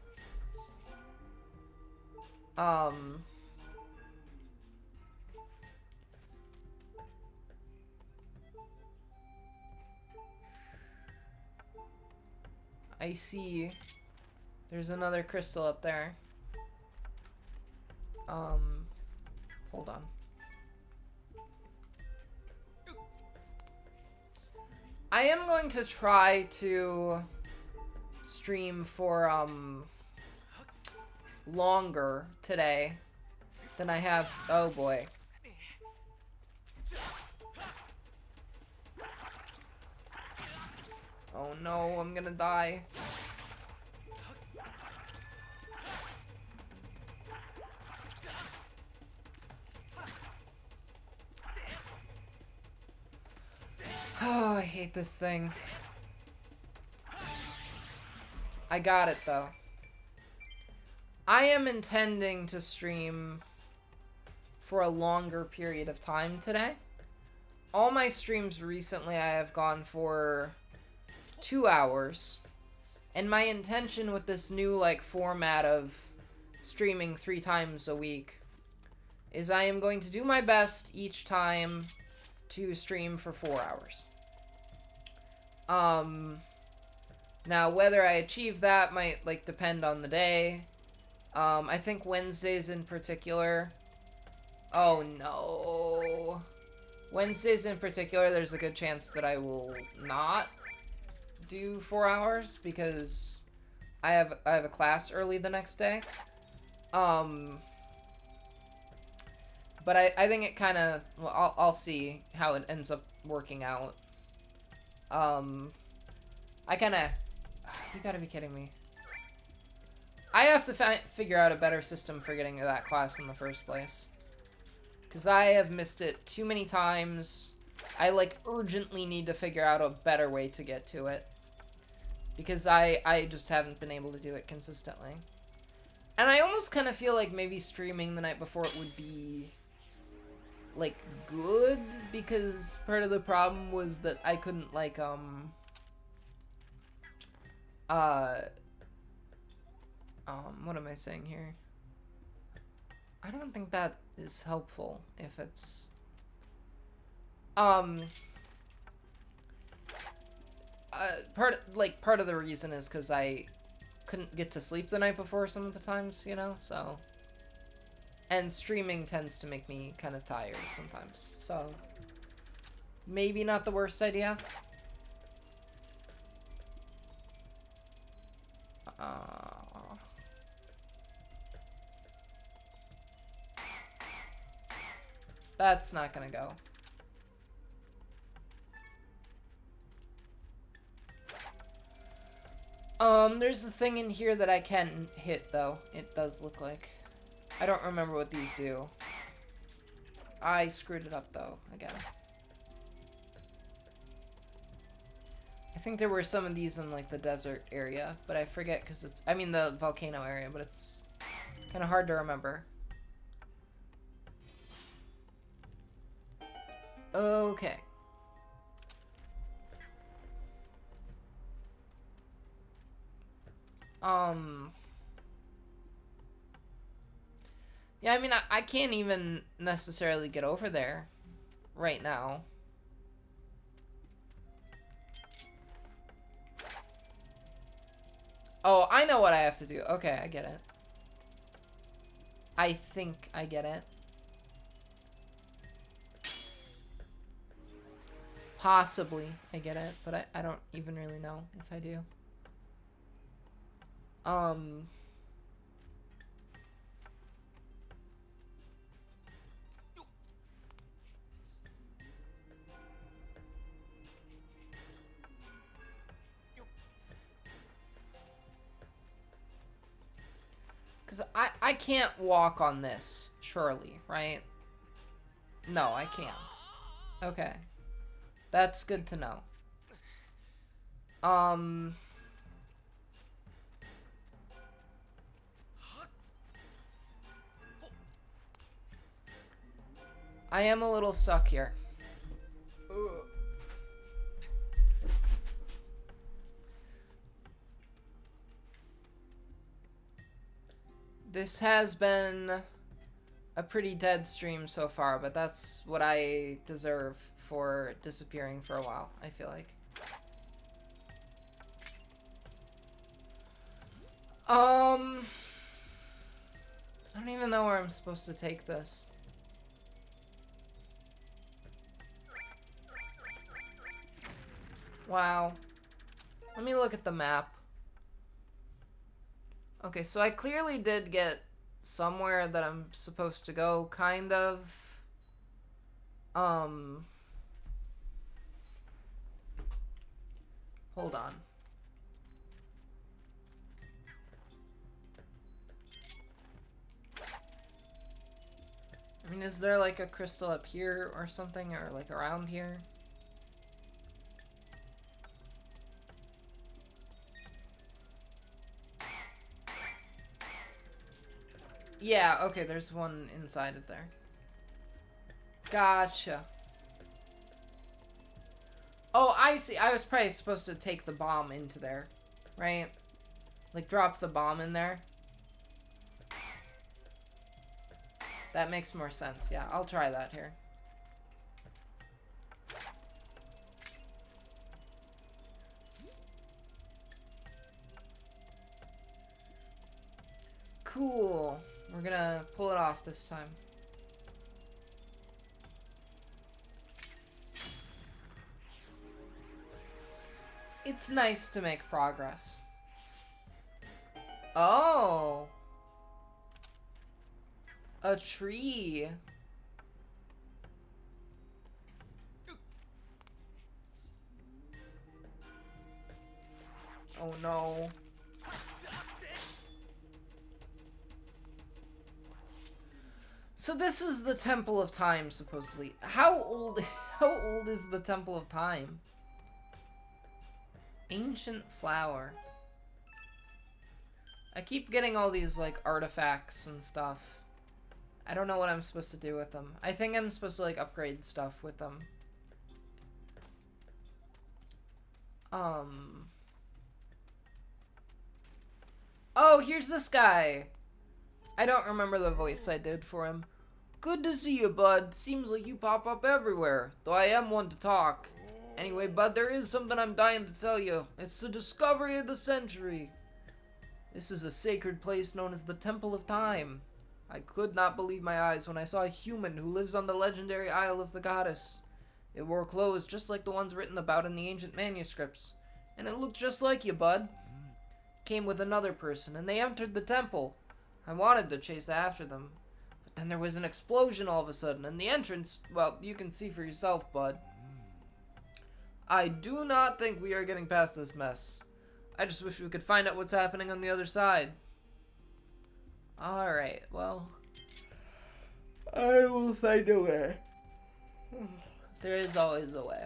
S1: I see. There's another crystal up there. Hold on. I am going to try to stream for, longer today than I have. Oh boy. Oh no, I'm gonna die. Oh, I hate this thing. I got it though. I am intending to stream for a longer period of time today. All my streams recently I have gone for 2 hours. And my intention with this new like format of streaming 3 times a week is I am going to do my best each time to stream for 4 hours. Now whether I achieve that might like depend on the day. I think Wednesdays in particular. Oh no. Wednesdays in particular, there's a good chance that I will not do 4 hours because I have a class early the next day. But I think it kind of, well, I'll see how it ends up working out. I kind of, you gotta be kidding me. I have to figure out a better system for getting to that class in the first place. Because I have missed it too many times. I, like, urgently need to figure out a better way to get to it. Because I just haven't been able to do it consistently. And I almost kind of feel like maybe streaming the night before it would be like, good, because part of the problem was that I couldn't, like, what am I saying here? I don't think that is helpful if it's, part of the reason is because I couldn't get to sleep the night before some of the times, you know, so. And streaming tends to make me kind of tired sometimes, so. Maybe not the worst idea. That's not gonna go. There's a thing in here that I can hit, though. It does look like. I don't remember what these do. I screwed it up, though, again. I think there were some of these in, like, the desert area, but I forget because it's... I mean, the volcano area, but it's kind of hard to remember. Okay. Yeah, I mean, I can't even necessarily get over there right now. Oh, I know what I have to do. Okay, I get it. I think I get it. Possibly I get it, but I don't even really know if I do. Because I can't walk on this, surely, right? No, I can't. Okay. That's good to know. I am a little stuck here. This has been a pretty dead stream so far, but that's what I deserve for disappearing for a while, I feel like. I don't even know where I'm supposed to take this. Wow. Let me look at the map. Okay, so I clearly did get somewhere that I'm supposed to go, kind of. Hold on. I mean, is there like a crystal up here or something, or like around here? Yeah, okay, there's one inside of there. Gotcha. Oh, I see. I was probably supposed to take the bomb into there, right? Like, drop the bomb in there. That makes more sense. Yeah, I'll try that here. Cool. We're gonna pull it off this time. It's nice to make progress. Oh! A tree. Oh no. So this is the Temple of Time, supposedly. How old is the Temple of Time? Ancient flower. I keep getting all these, like, artifacts and stuff. I don't know what I'm supposed to do with them. I think I'm supposed to, like, upgrade stuff with them. Oh, here's this guy. I don't remember the voice I did for him. Good to see you, bud. Seems like you pop up everywhere, though I am one to talk. Anyway, bud, there is something I'm dying to tell you. It's the discovery of the century. This is a sacred place known as the Temple of Time. I could not believe my eyes when I saw a human who lives on the legendary Isle of the Goddess. It wore clothes just like the ones written about in the ancient manuscripts. And it looked just like you, bud. Came with another person, and they entered the temple. I wanted to chase after them. But then there was an explosion all of a sudden, and the entrance, well, you can see for yourself, bud. I do not think we are getting past this mess. I just wish we could find out what's happening on the other side. Alright, well, I will find a way. There is always a way.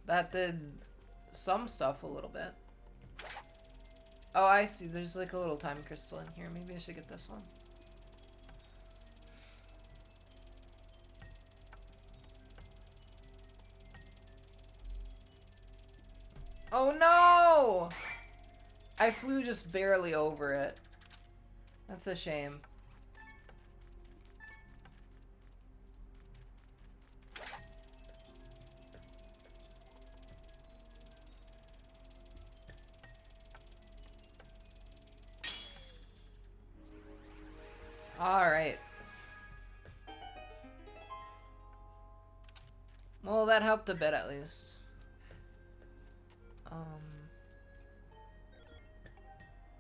S1: That did some stuff a little bit. Oh, I see. There's like a little time crystal in here. Maybe I should get this one. Oh no! I flew just barely over it. That's a shame. Alright. Well, that helped a bit at least.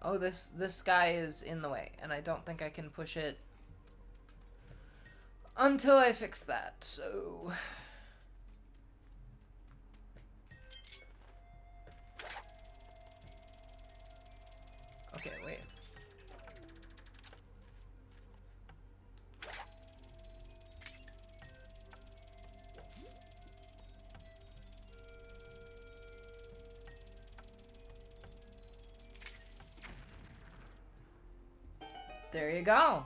S1: Oh, this guy is in the way, and I don't think I can push it until I fix that, so... Okay, wait. There you go.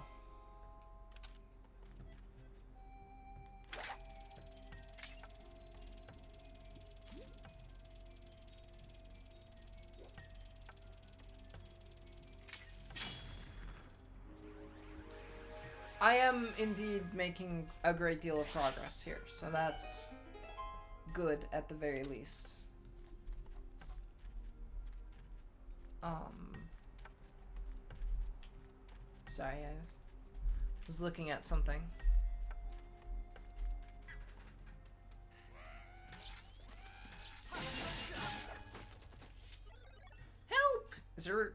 S1: I am indeed making a great deal of progress here, so that's good at the very least. Sorry, I was looking at something. Help! Is there...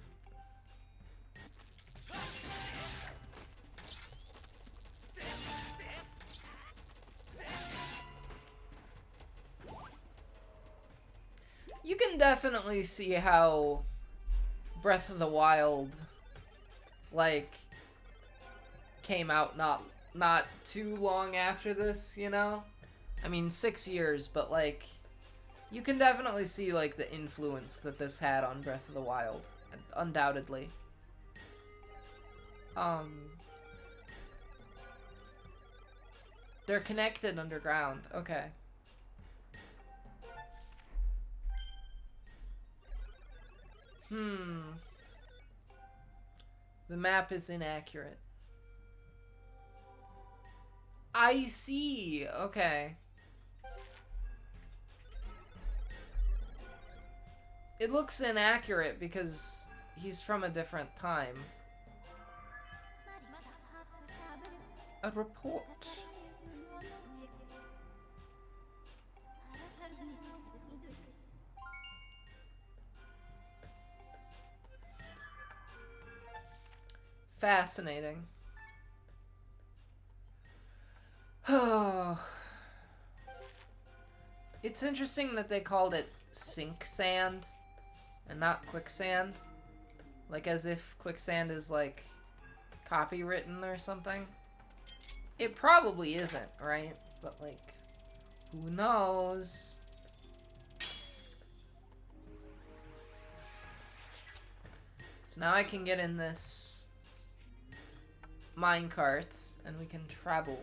S1: You can definitely see how Breath of the Wild, like, came out not too long after this, you know? I mean, 6 years, but, like, you can definitely see, like, the influence that this had on Breath of the Wild, undoubtedly. They're connected underground, okay. The map is inaccurate. I see. Okay. It looks inaccurate because he's from a different time. A report. Fascinating. Oh. It's interesting that they called it sink sand and not quicksand. Like as if quicksand is like copywritten or something. It probably isn't, right? But like, who knows? So now I can get in this minecart and we can travel.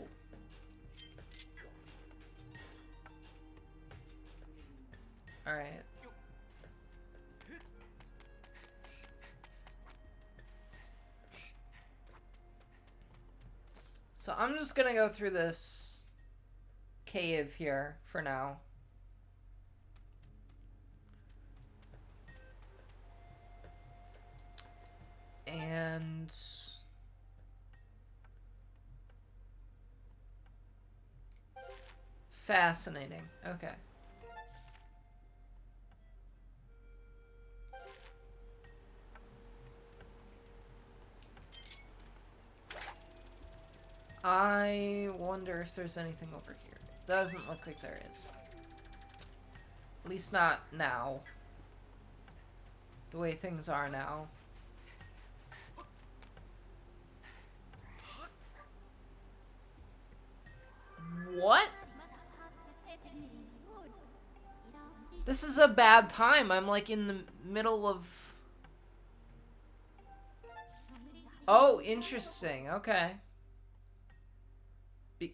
S1: Alright. So I'm just gonna go through this cave here for now. And fascinating. Okay. I wonder if there's anything over here. Doesn't look like there is. At least not now. The way things are now. What? This is a bad time. I'm like in the middle of... Oh, interesting. Okay.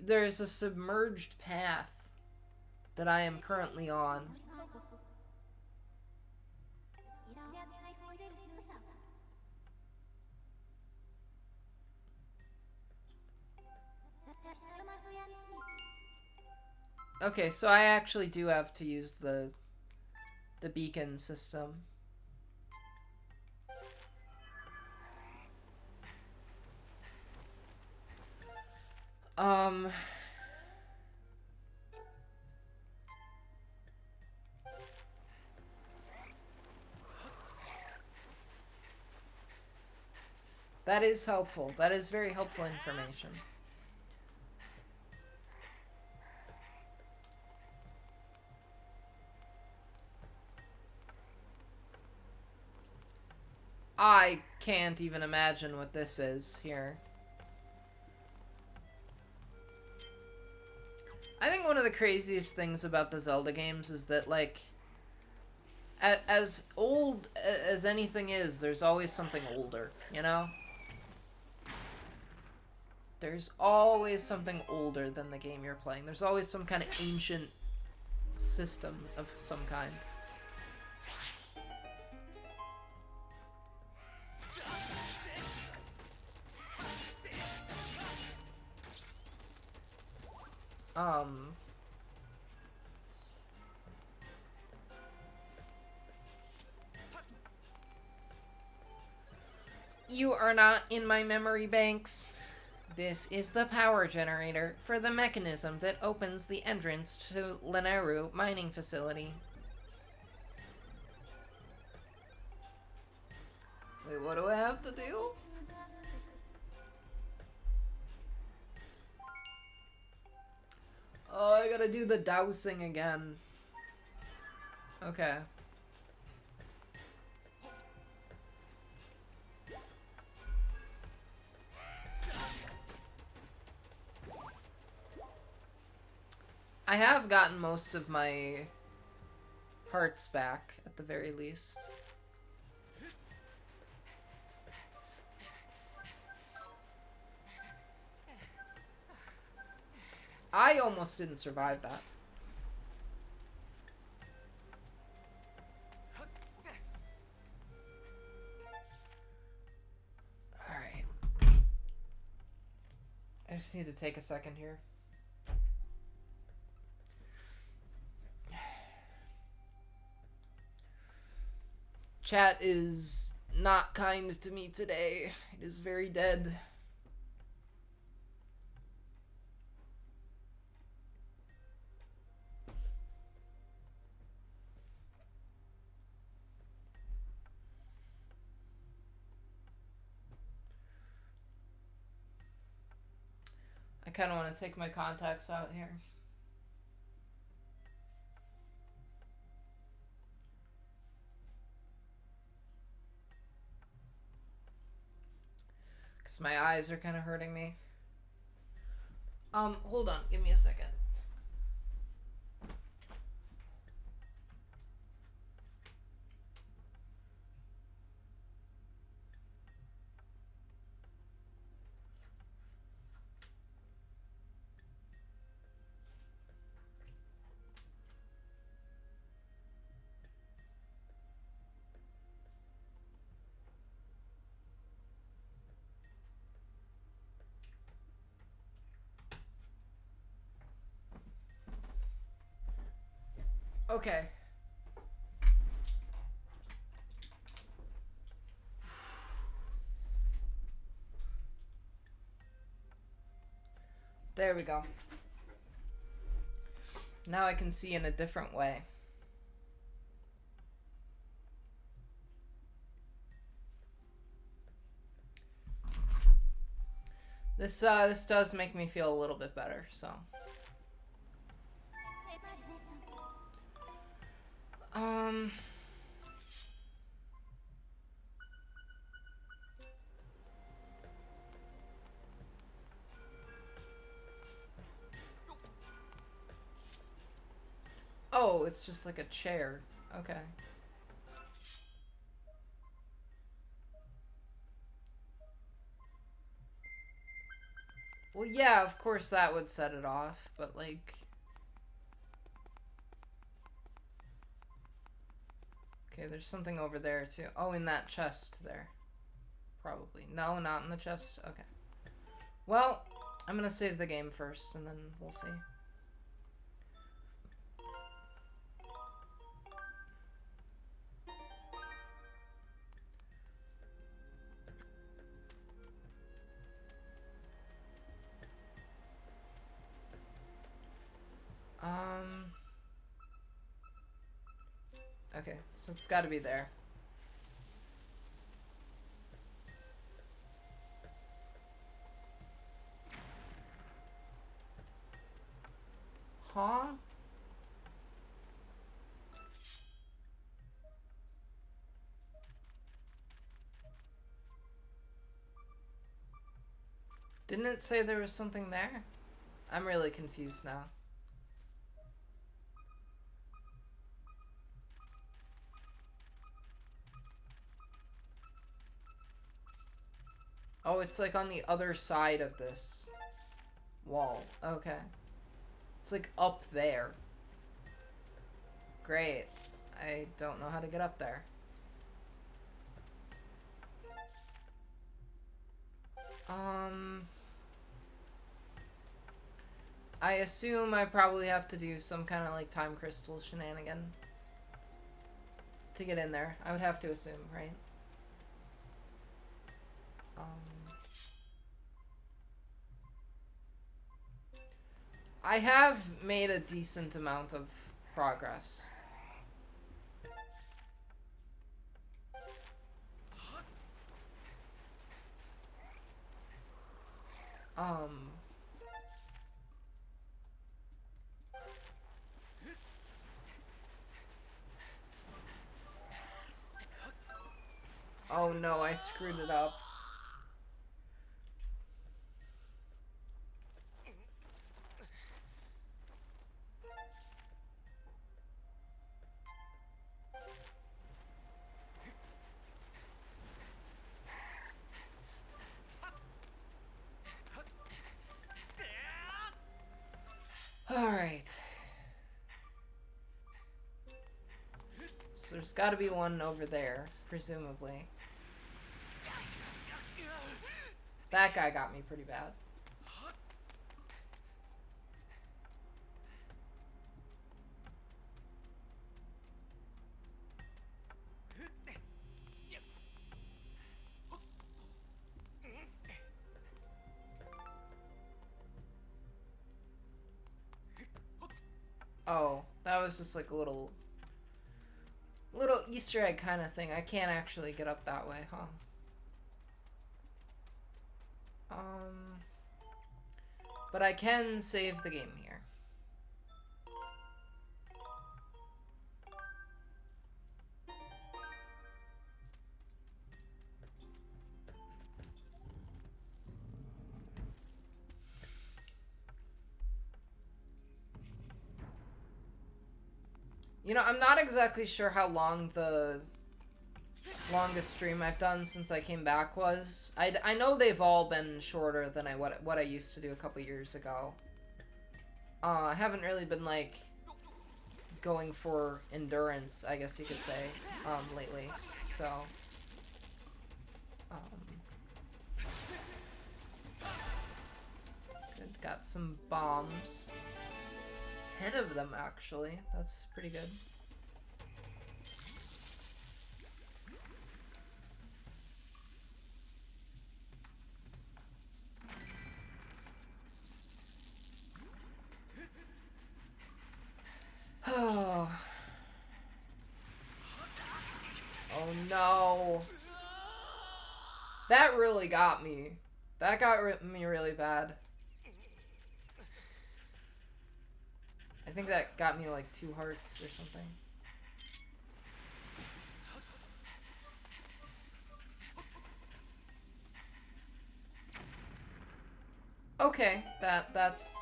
S1: There's a submerged path that I am currently on. Okay, so I actually do have to use the beacon system. That is helpful. That is very helpful information. I can't even imagine what this is here. I think one of the craziest things about the Zelda games is that, like, as old as anything is, there's always something older, you know? There's always something older than the game you're playing. There's always some kind of ancient system of some kind. You are not in my memory banks. This is the power generator for the mechanism that opens the entrance to Lenaru mining facility. Wait, what do I have to do? Oh, I gotta do the dousing again. Okay. I have gotten most of my hearts back, at the very least. I almost didn't survive that. Alright. I just need to take a second here. Chat is not kind to me today. It is very dead. I kind of want to take my contacts out here. Because my eyes are kind of hurting me. Hold on. Give me a second. Okay. There we go. Now I can see in a different way. This does make me feel a little bit better, so. Oh, it's just like a chair. Okay. Well, yeah, of course that would set it off, but like... Okay, there's something over there too. Oh, in that chest there. Probably. No, not in the chest? Okay. Well, I'm gonna save the game first, and then we'll see. Okay, so it's gotta be there. Huh? Didn't it say there was something there? I'm really confused now. Oh, it's like on the other side of this wall. Okay. It's like up there. Great. I don't know how to get up there. I assume I probably have to do some kind of like time crystal shenanigan to get in there. I would have to assume, right? I have made a decent amount of progress. Oh no, I screwed it up. Alright. So there's gotta be one over there, presumably. That guy got me pretty bad. Oh, that was just like a little Easter egg kind of thing. I can't actually get up that way, huh? But I can save the game here. You know, I'm not exactly sure how long the longest stream I've done since I came back was. I know they've all been shorter than what I used to do a couple years ago. I haven't really been, like, going for endurance, I guess you could say, lately, so... Good, got some bombs. 10 of them, actually. That's pretty good. Oh. Oh no. That really got me. That got me really bad. I think that got me like 2 hearts or something. Okay, that's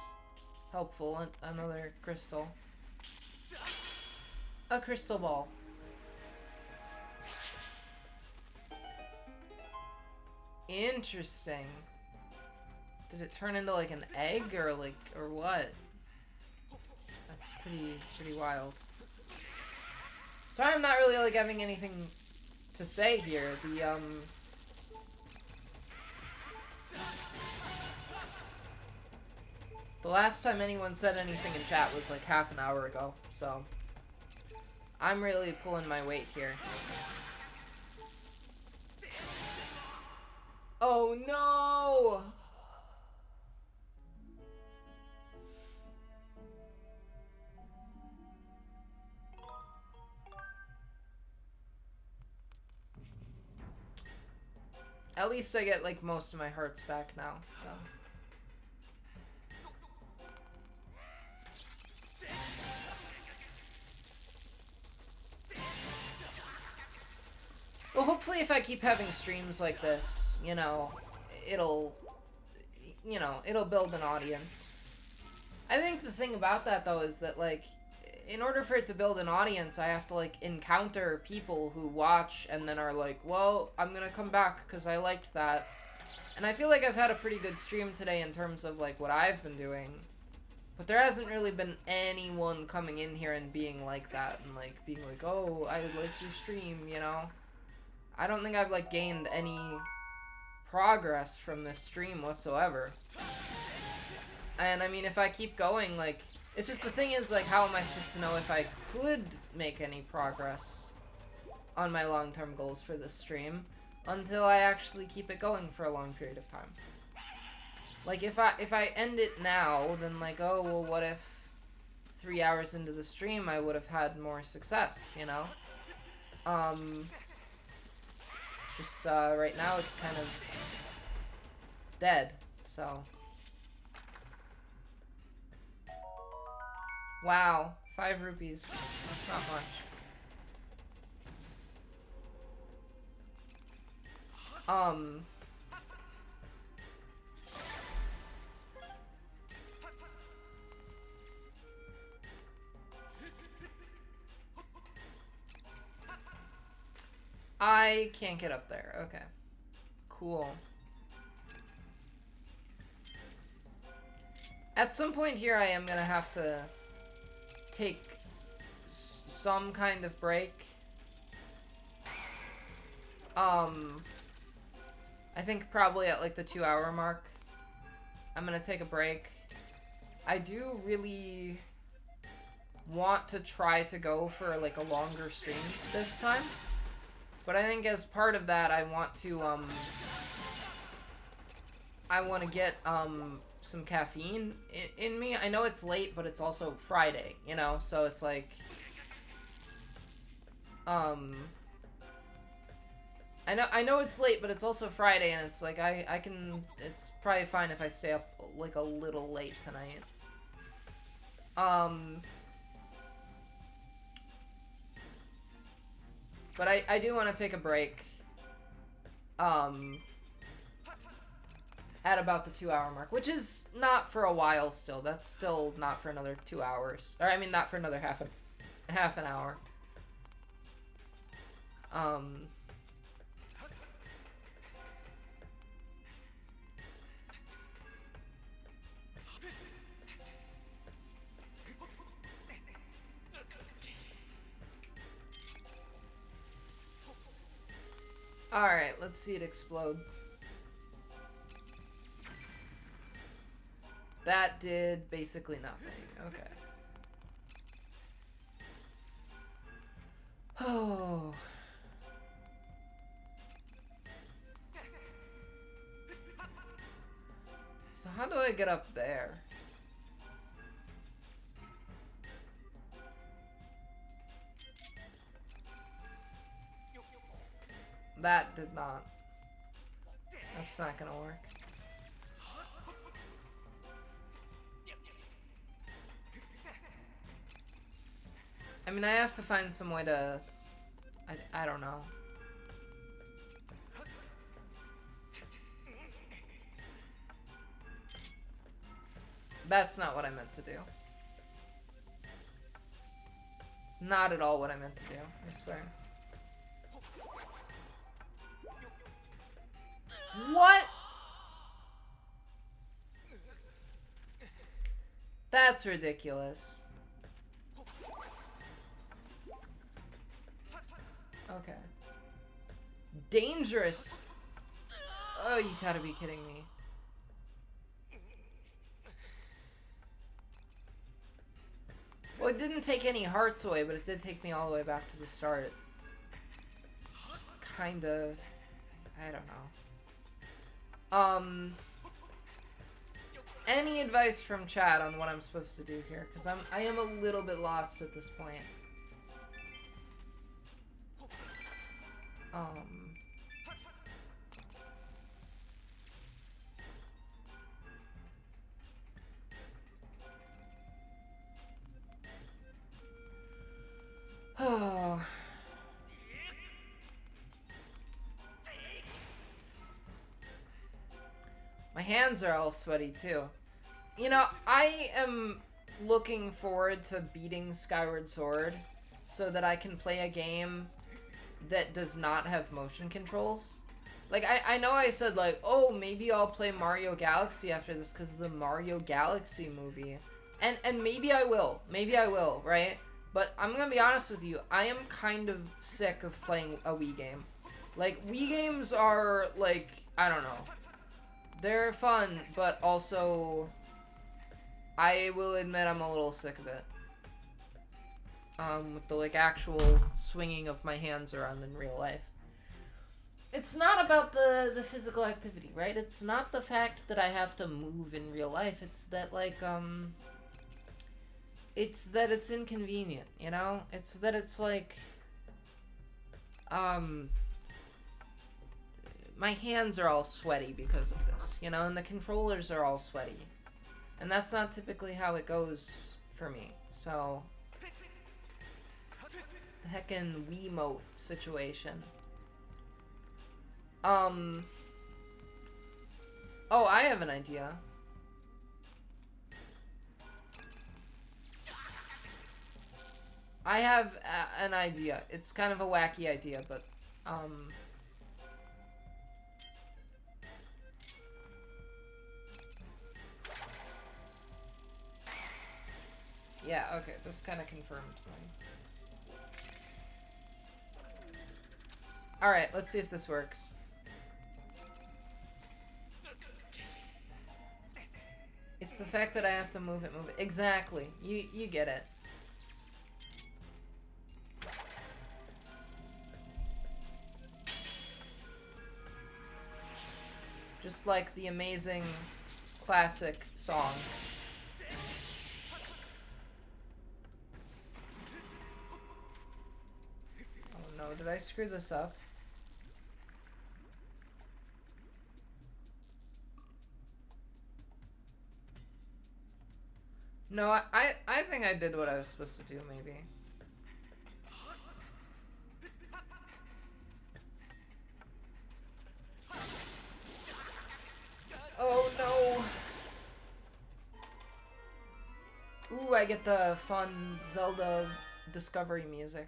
S1: helpful. Another crystal. A crystal ball. Interesting. Did it turn into like an egg or what? That's pretty wild. Sorry, I'm not really like having anything to say here. The last time anyone said anything in chat was like half an hour ago, so I'm really pulling my weight here. Oh no! At least I get like most of my hearts back now, so. Well, hopefully if I keep having streams like this, you know, it'll build an audience. I think the thing about that, though, is that, like, in order for it to build an audience, I have to, like, encounter people who watch and then are like, well, I'm gonna come back because I liked that. And I feel like I've had a pretty good stream today in terms of, like, what I've been doing. But there hasn't really been anyone coming in here and being like that and, like, being like, oh, I liked your stream, you know? I don't think I've, like, gained any progress from this stream whatsoever. And, I mean, if I keep going, like, it's just the thing is, like, how am I supposed to know if I could make any progress on my long-term goals for this stream until I actually keep it going for a long period of time? Like, if I end it now, then, like, oh, well, what if 3 hours into the stream I would have had more success, you know? Just, right now it's kind of dead, so. Wow, 5 rupees. That's not much. I can't get up there. Okay. Cool. At some point here, I am gonna have to take some kind of break. I think probably at like the 2-hour mark, I'm gonna take a break. I do really want to try to go for like a longer stream this time. But I think as part of that, I want to get, some caffeine in me. I know it's late, but it's also Friday, you know? So it's like, I know it's late, but it's also Friday, and it's like, it's probably fine if I stay up, like, a little late tonight. But I do want to take a break, at about the 2-hour mark, which is not for a while still. That's still not for another 2 hours. Or, I mean, not for another half an hour. Alright, let's see it explode. That did basically nothing. Okay. Oh. So how do I get up there? That did not. That's not gonna work. I mean, I have to find some way to... I don't know. That's not what I meant to do. It's not at all what I meant to do, I swear. What? That's ridiculous. Okay. Dangerous. Oh, you gotta be kidding me. Well, it didn't take any hearts away, but it did take me all the way back to the start. Just kind of... I don't know. Any advice from chat on what I'm supposed to do here? Because I am a little bit lost at this point. Oh. My hands are all sweaty too. You know, I am looking forward to beating Skyward Sword so that I can play a game that does not have motion controls. Like, I know I said, like, oh, maybe I'll play Mario Galaxy after this because of the Mario Galaxy movie. And maybe I will. Maybe I will, right? But I'm gonna be honest with you, I am kind of sick of playing a Wii game. Like, Wii games are, like, I don't know. They're fun, but also, I will admit I'm a little sick of it. With the, like, actual swinging of my hands around in real life. It's not about the physical activity, right? It's not the fact that I have to move in real life. It's that, like, it's that it's inconvenient, you know? It's that it's, like, my hands are all sweaty because of this, you know? And the controllers are all sweaty. And that's not typically how it goes for me, so... The heckin' Wiimote situation. Oh, I have an idea. I have an idea. It's kind of a wacky idea, but, yeah, okay, this kind of confirmed me. Alright, let's see if this works. It's the fact that I have to move it. Exactly. You get it. Just like the amazing classic song. Oh no, did I screw this up? No, I think I did what I was supposed to do, maybe. Oh no! Ooh, I get the fun Zelda discovery music.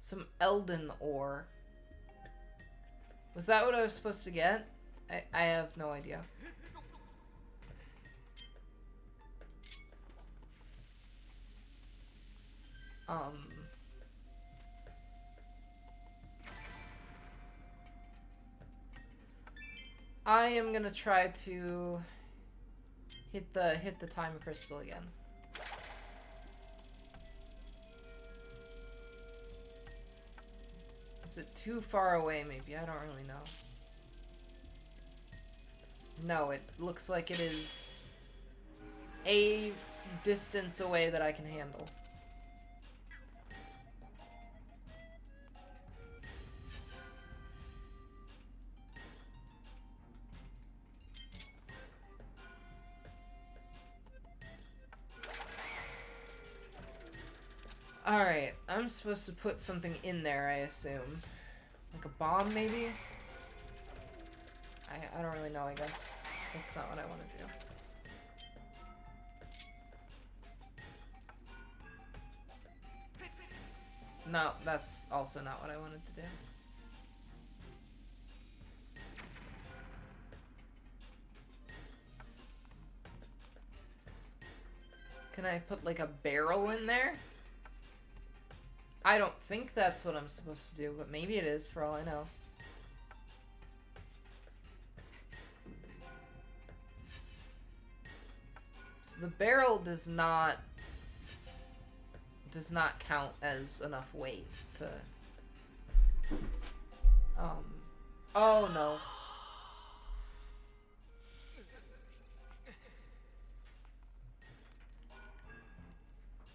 S1: Some Elden ore. Was that what I was supposed to get? I have no idea. I am gonna try to hit the time crystal again. Is it too far away, maybe? I don't really know. No, it looks like it is a distance away that I can handle. Alright, I'm supposed to put something in there, I assume. Like a bomb, maybe? I don't really know, I guess. That's not what I want to do. No, that's also not what I wanted to do. Can I put, like, a barrel in there? I don't think that's what I'm supposed to do, but maybe it is, for all I know. So the barrel does not count as enough weight to... Oh no.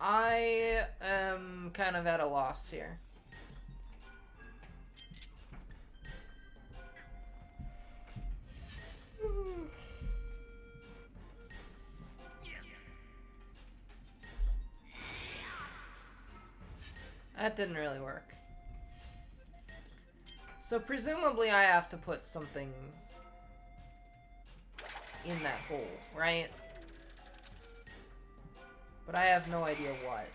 S1: I am kind of at a loss here. That didn't really work. So presumably I have to put something in that hole, right? But I have no idea what.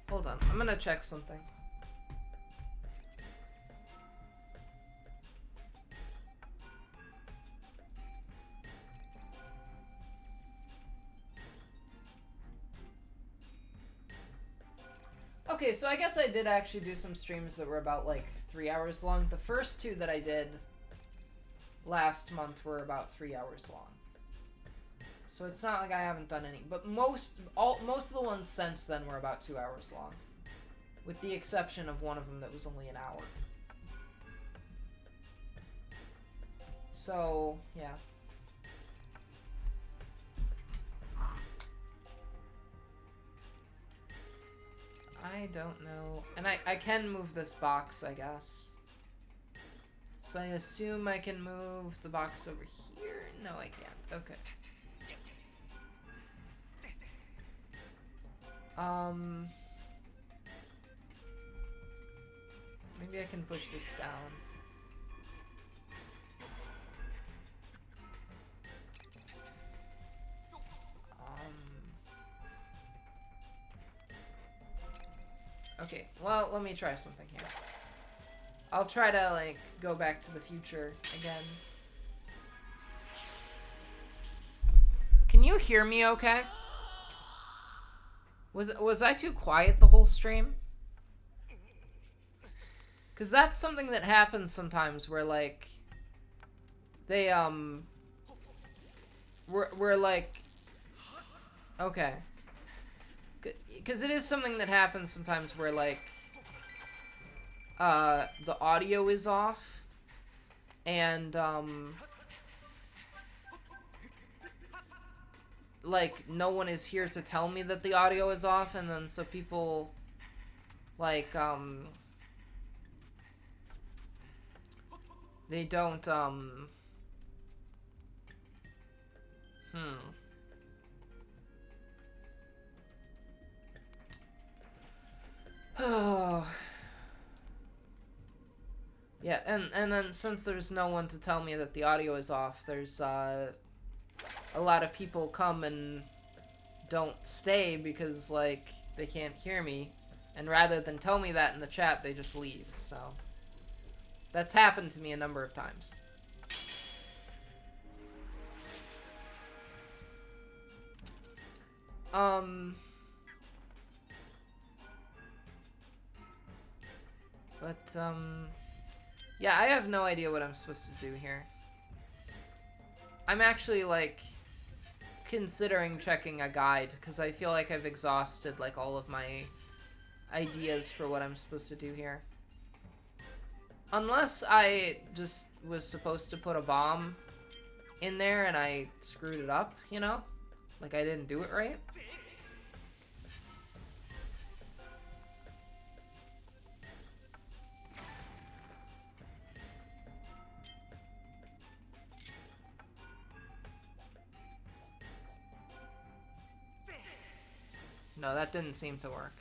S1: Hold on, I'm gonna check something. Okay, so I guess I did actually do some streams that were about like 3 hours long. The first two that I did last month were about 3 hours long. So it's not like I haven't done any, but most of the ones since then were about 2 hours long, with the exception of one of them that was only an hour. So, yeah. I don't know. And I can move this box, I guess. So I assume I can move the box over here? No, I can't. Okay. Maybe I can push this down. Okay, well, let me try something here. I'll try to, like, go back to the future again. Can you hear me okay? Was I too quiet the whole stream? Because that's something that happens sometimes where, like, they, we're like... Okay. Because it is something that happens sometimes where, like, the audio is off, and, like, no one is here to tell me that the audio is off, and then so people, like, they don't, Oh. Yeah, and then since there's no one to tell me that the audio is off, there's a lot of people come and don't stay because, like, they can't hear me, and rather than tell me that in the chat, they just leave. So that's happened to me a number of times. But, yeah, I have no idea what I'm supposed to do here. I'm actually, like, considering checking a guide, because I feel like I've exhausted, like, all of my ideas for what I'm supposed to do here. Unless I just was supposed to put a bomb in there and I screwed it up, you know? Like, I didn't do it right. No, that didn't seem to work.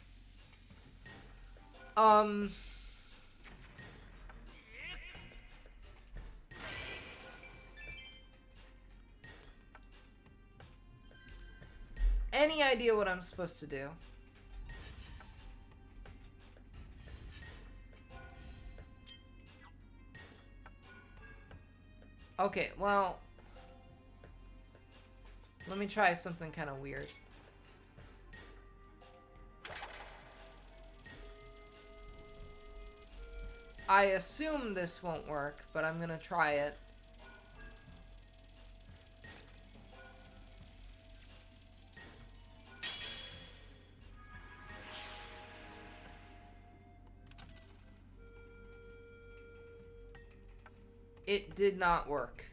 S1: Any idea what I'm supposed to do? Okay, well, let me try something kind of weird. I assume this won't work, but I'm gonna try it. It did not work.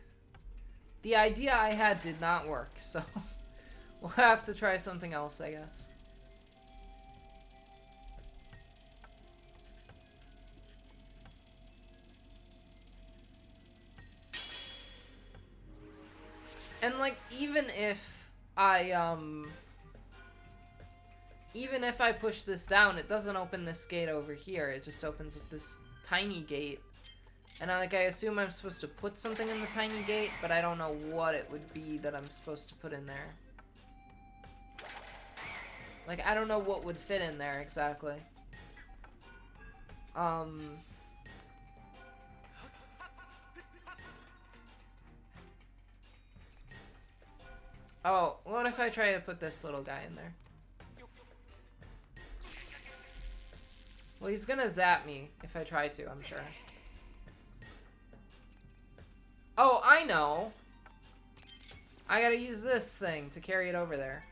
S1: The idea I had did not work, so we'll have to try something else, I guess. And, like, even if I push this down, it doesn't open this gate over here. It just opens up this tiny gate. And I assume I'm supposed to put something in the tiny gate, but I don't know what it would be that I'm supposed to put in there. Like, I don't know what would fit in there exactly. Oh, what if I try to put this little guy in there? Well, he's gonna zap me if I try to, I'm sure. Oh, I know! I gotta use this thing to carry it over there.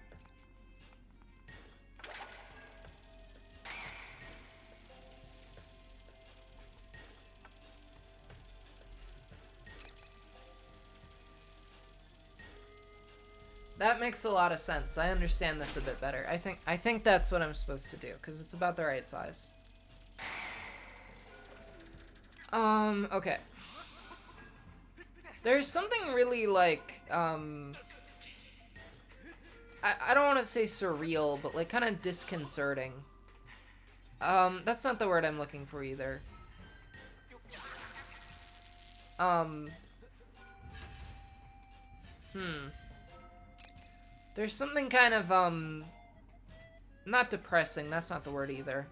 S1: That makes a lot of sense. I understand this a bit better. I think that's what I'm supposed to do, because it's about the right size. Okay. There's something really, like, I don't want to say surreal, but, like, kind of disconcerting. That's not the word I'm looking for either. There's something kind of, not depressing, that's not the word either.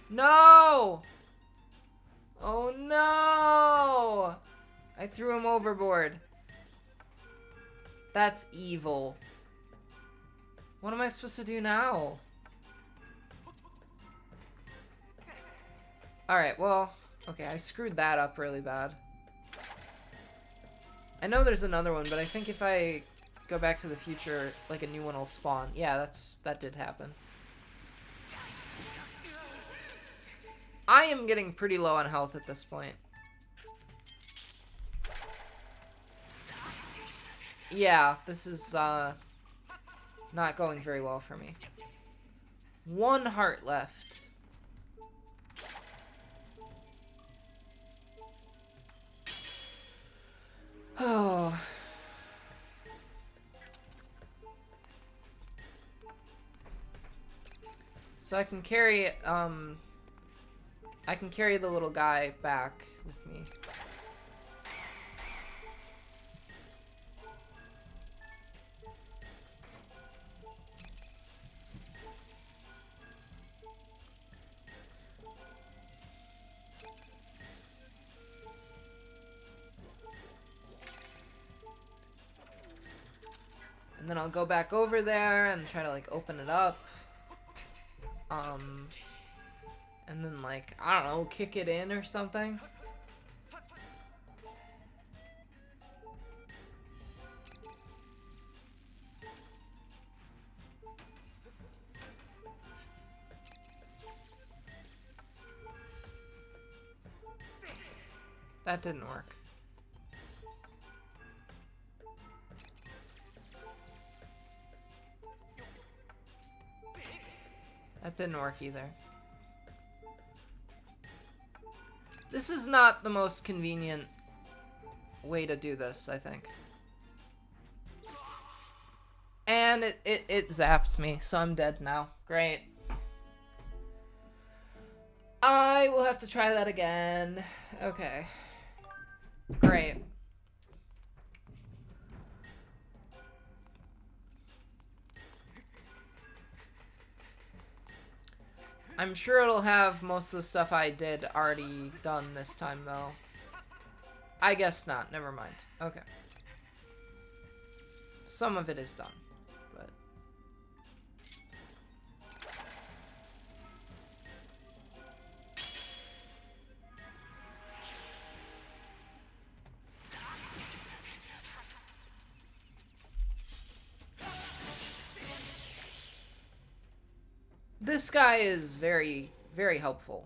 S1: No! Oh no! I threw him overboard. That's evil. What am I supposed to do now? Alright, well, okay, I screwed that up really bad. I know there's another one, but I think if I go back to the future, like, a new one will spawn. Yeah, that did happen. I am getting pretty low on health at this point. Yeah, this is, not going very well for me. 1 heart left. Oh. So I can carry, I can carry the little guy back with me. And then I'll go back over there and try to, like, open it up. And then, like, I don't know, kick it in or something. That didn't work. That didn't work either. This is not the most convenient way to do this, I think. And it zapped me, so I'm dead now. Great. I will have to try that again. Okay. Great. I'm sure it'll have most of the stuff I did already done this time, though. I guess not. Never mind. Okay. Some of it is done, but... This guy is very, very helpful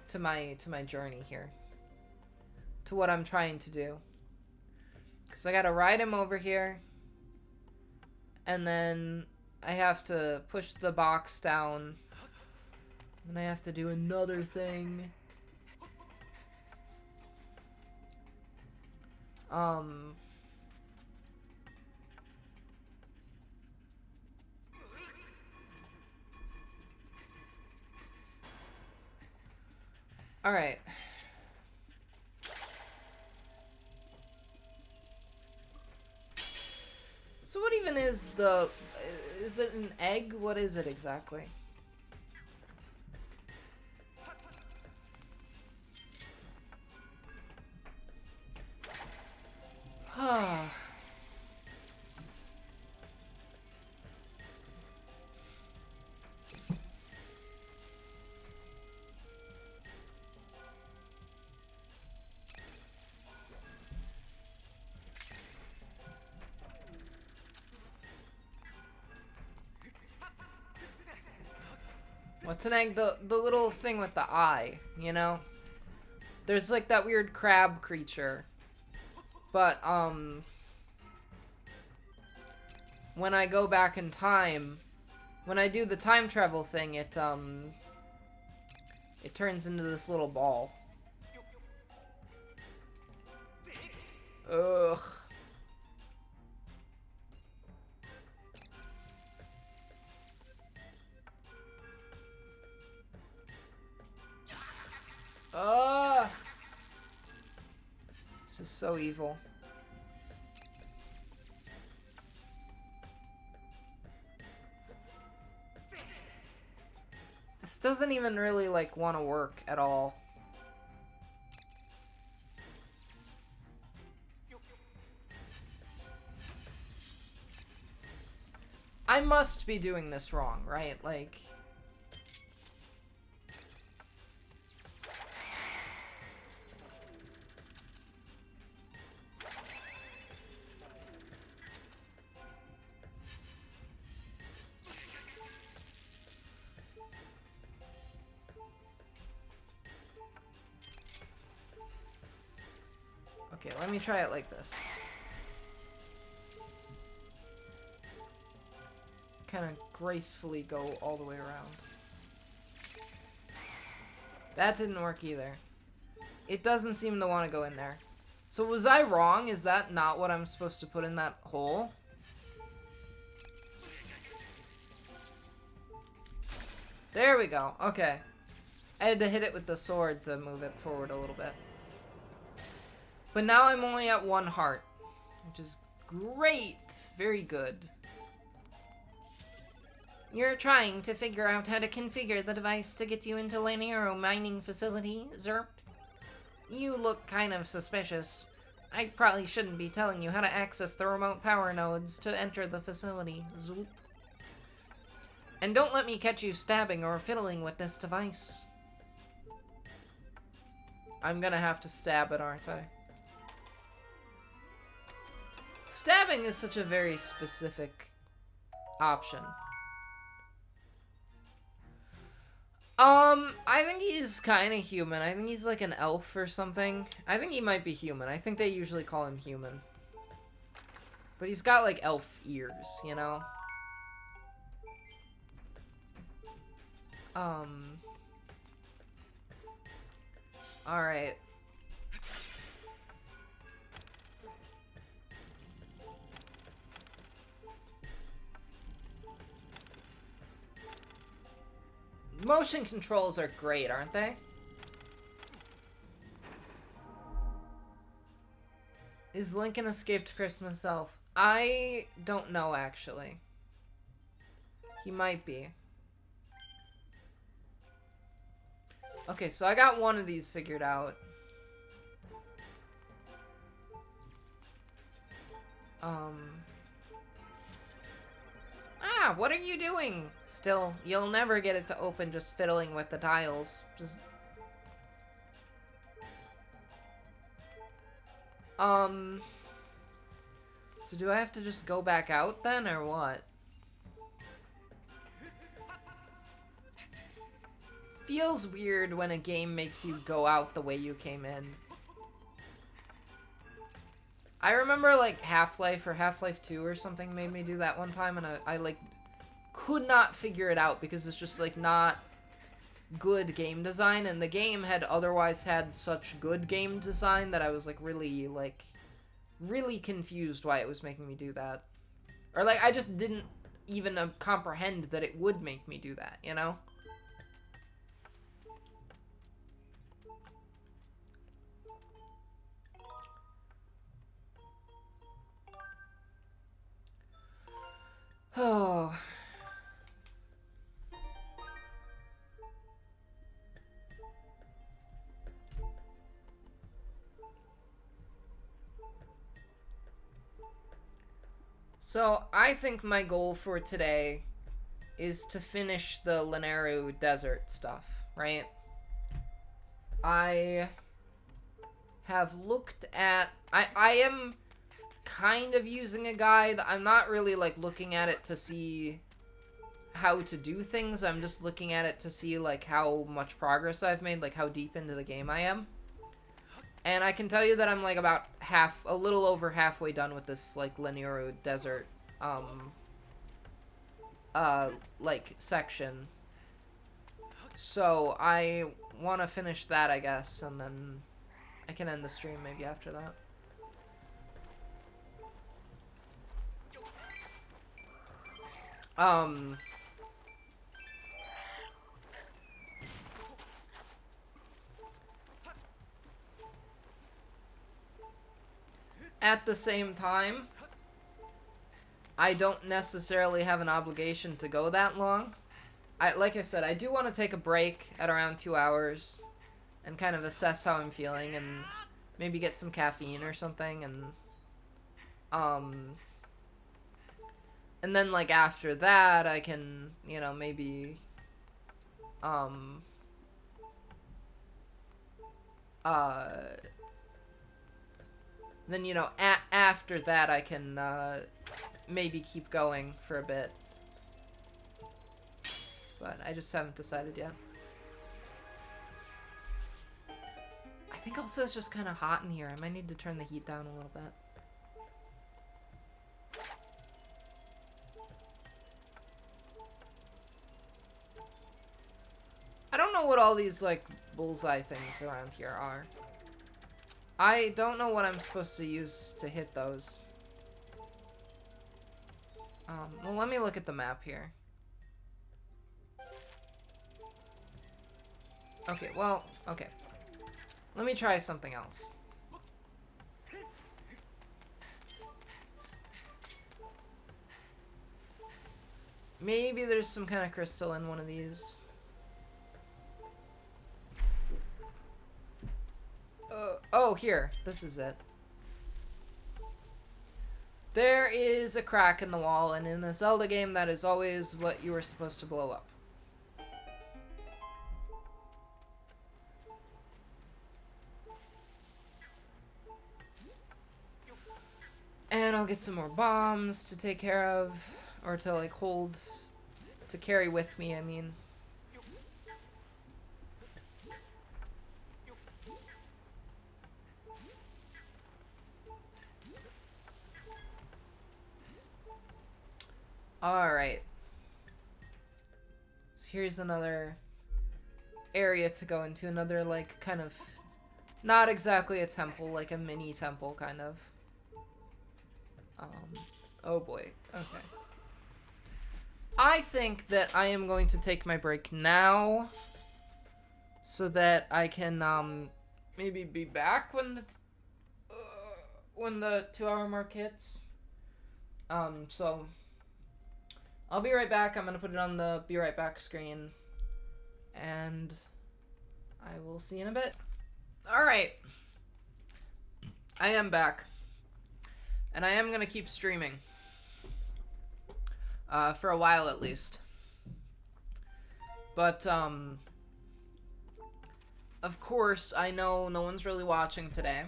S1: to my journey here. To what I'm trying to do. Because I gotta ride him over here. And then I have to push the box down. And I have to do another thing. Alright. So what even is the... Is it an egg? What is it exactly? What's an egg? The little thing with the eye, you know? There's like that weird crab creature. But, when I go back in time, when I do the time travel thing, it turns into this little ball. Ugh. This is so evil. This doesn't even really, like, want to work at all. I must be doing this wrong, right? Like... Okay, let me try it like this. Kind of gracefully go all the way around. That didn't work either. It doesn't seem to want to go in there. So was I wrong? Is that not what I'm supposed to put in that hole? There we go. Okay. I had to hit it with the sword to move it forward a little bit. But now I'm only at 1 heart, which is great. Very good. You're trying to figure out how to configure the device to get you into Lanero mining facility, Zerp? You look kind of suspicious. I probably shouldn't be telling you how to access the remote power nodes to enter the facility, Zoop. And don't let me catch you stabbing or fiddling with this device. I'm gonna have to stab it, aren't I? Stabbing is such a very specific option. I think he's kind of human. I think he's like an elf or something. I think he might be human. I think they usually call him human. But he's got like elf ears, you know? Alright. Motion controls are great, aren't they? Is Link an escaped Christmas elf? I don't know, actually. He might be. Okay, so I got one of these figured out. Ah, what are you doing? Still, you'll never get it to open just fiddling with the dials. Just... So do I have to just go back out then, or what? Feels weird when a game makes you go out the way you came in. I remember, like, Half-Life or Half-Life 2 or something made me do that one time, and I like, could not figure it out because it's just, like, not good game design, and the game had otherwise had such good game design that I was, like, really confused why it was making me do that. Or, like, I just didn't even comprehend that it would make me do that, you know? Oh. So, I think my goal for today is to finish the Lanayru desert stuff, right? I have looked at... I am kind of using a guide. I'm not really, like, looking at it to see how to do things. I'm just looking at it to see, like, how much progress I've made, like, how deep into the game I am. And I can tell you that I'm, like, about a little over halfway done with this, like, Lanayru desert, like, section. So, I want to finish that, I guess, and then I can end the stream maybe after that. At the same time, I don't necessarily have an obligation to go that long. Like I said, I do want to take a break at around 2 hours and kind of assess how I'm feeling and maybe get some caffeine or something, and then, like, after that, I can, you know, maybe, then, you know, after that, I can, maybe keep going for a bit. But I just haven't decided yet. I think also it's just kind of hot in here. I might need to turn the heat down a little bit. I don't know what all these, like, bullseye things around here are. I don't know what I'm supposed to use to hit those. Well, let me look at the map here. Okay, well, okay. Let me try something else. Maybe there's some kind of crystal in one of these. Oh, here. This is it. There is a crack in the wall, and in a Zelda game, that is always what you are supposed to blow up. . then I'll get some more bombs to take care of. Or to, like, hold... to carry with me, I mean. Alright. So here's another area to go into. Another, like, kind of... not exactly a temple, like a mini temple, kind of. Oh boy. Okay. I think that I am going to take my break now. So that I can, maybe be back when the 2-hour mark hits. So... I'll be right back. I'm gonna put it on the be right back screen. And I will see you in a bit. Alright. I am back. And I am gonna keep streaming. For a while at least. But, of course, I know no one's really watching today.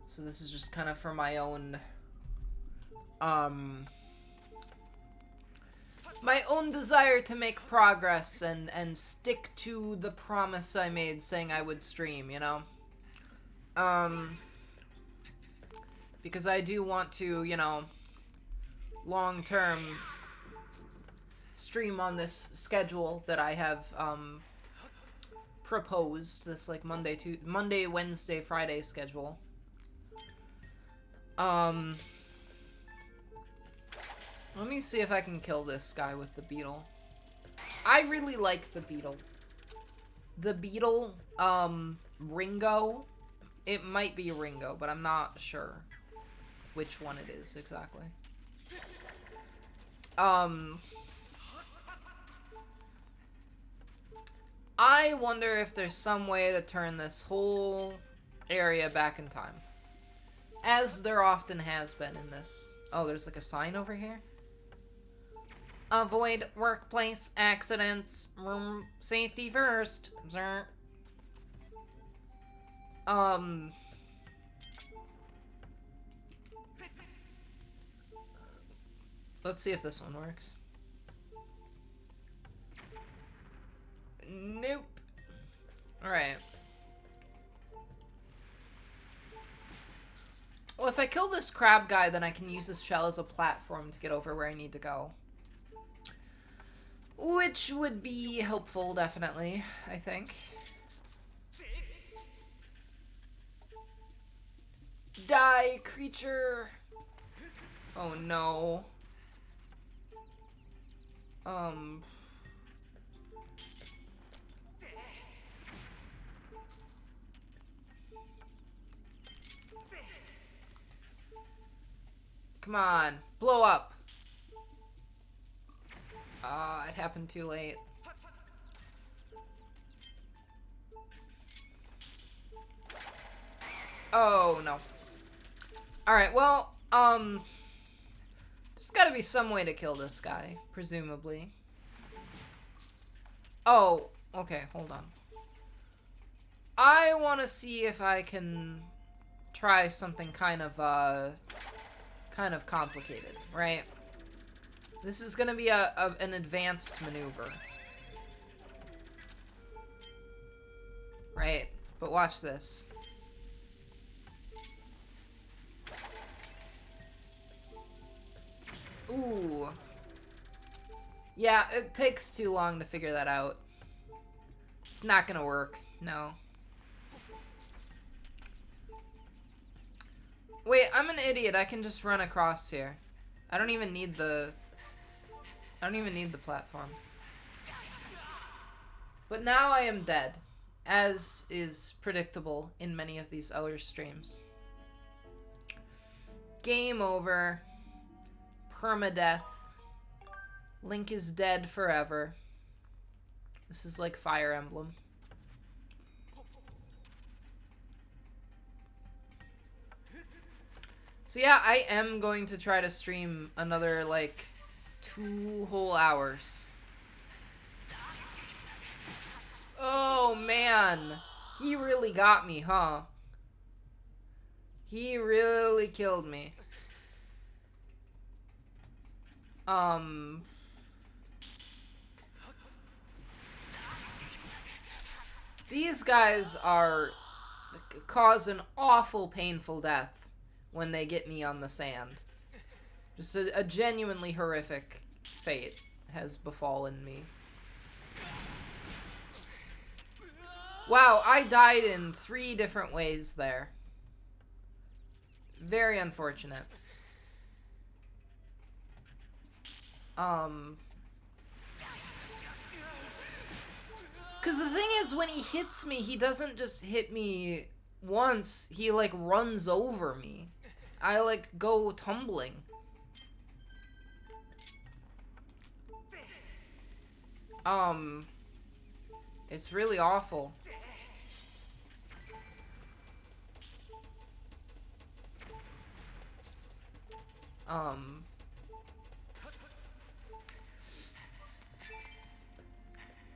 S1: So this is just kind of for my own, my own desire to make progress and stick to the promise I made saying I would stream, you know? Because I do want to, you know, long-term stream on this schedule that I have, proposed. This, like, Monday, Wednesday, Friday schedule. Let me see if I can kill this guy with the beetle. I really like the beetle. The beetle, Ringo. It might be Ringo, but I'm not sure which one it is exactly. I wonder if there's some way to turn this whole area back in time. As there often has been in this. Oh, there's like a sign over here? Avoid workplace accidents. Room safety first. Sir. Let's see if this one works. Nope. Alright. Well, if I kill this crab guy, then I can use this shell as a platform to get over where I need to go. Which would be helpful, definitely, I think. Die, creature! Oh, no. Come on, blow up. It happened too late. Oh, no. Alright, well, there's gotta be some way to kill this guy, presumably. Oh, okay, hold on. I want to see if I can try something kind of complicated, right? This is gonna be an advanced maneuver. Right, but watch this. Ooh. Yeah, it takes too long to figure that out. It's not gonna work, no. Wait, I'm an idiot. I can just run across here. I don't even need the platform. But now I am dead, as is predictable in many of these other streams. Game over. Permadeath. Link is dead forever. This is like Fire Emblem. So yeah, I am going to try to stream another, like, 2 whole hours. Oh, man. He really got me, huh? He really killed me. These guys cause an awful painful death when they get me on the sand. Just a genuinely horrific fate has befallen me. Wow, I died in 3 different ways there. Very unfortunate. Because the thing is, when he hits me, he doesn't just hit me once, he, like, runs over me. I, like, go tumbling. It's really awful.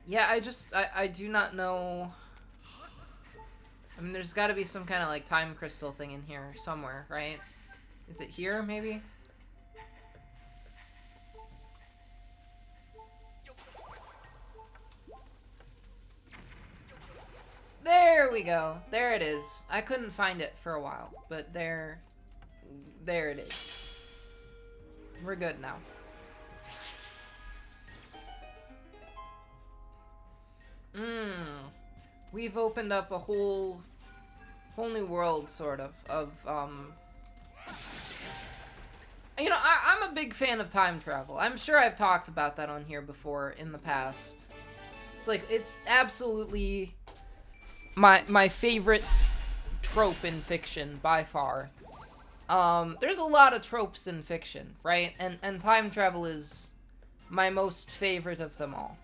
S1: Yeah, I do not know. I mean, there's gotta be some kind of, like, time crystal thing in here somewhere, right? Is it here, maybe? There we go. There it is. I couldn't find it for a while, but there it is. We're good now. We've opened up a whole new world, sort of you know, I'm a big fan of time travel. I'm sure I've talked about that on here before in the past. It's like, it's absolutely my favorite trope in fiction, by far. There's a lot of tropes in fiction, right? And time travel is my most favorite of them all.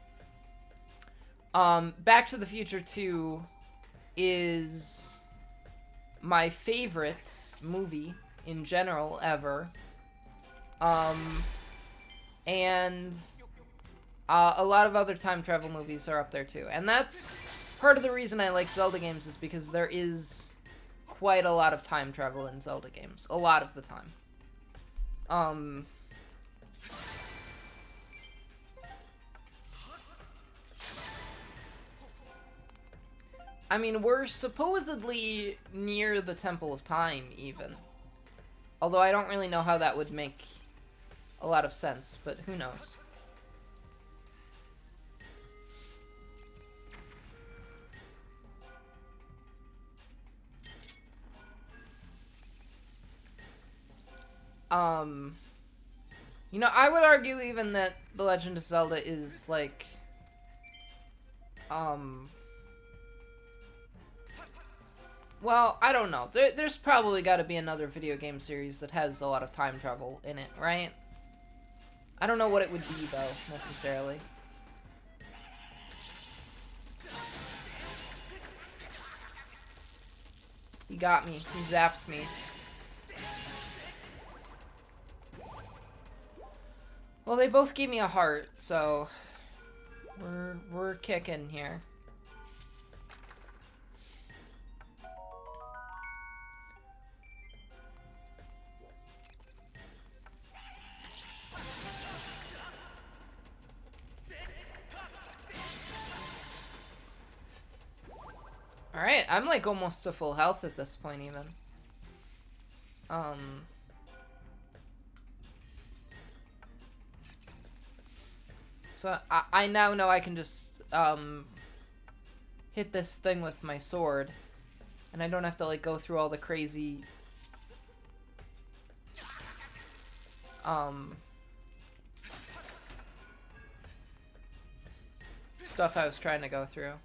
S1: Back to the Future 2 is my favorite movie in general ever. And a lot of other time travel movies are up there too. And that's part of the reason I like Zelda games, is because there is quite a lot of time travel in Zelda games. A lot of the time. I mean, we're supposedly near the Temple of Time, even. Although I don't really know how that would make a lot of sense, but who knows. You know, I would argue even that The Legend of Zelda is, like, well, I don't know. There's probably got to be another video game series that has a lot of time travel in it, right? I don't know what it would be, though, necessarily. He got me. He zapped me. Well, they both gave me a heart, so we're kicking here. Alright, I'm like almost to full health at this point, even. So I now know I can just hit this thing with my sword, and I don't have to like go through all the crazy stuff I was trying to go through.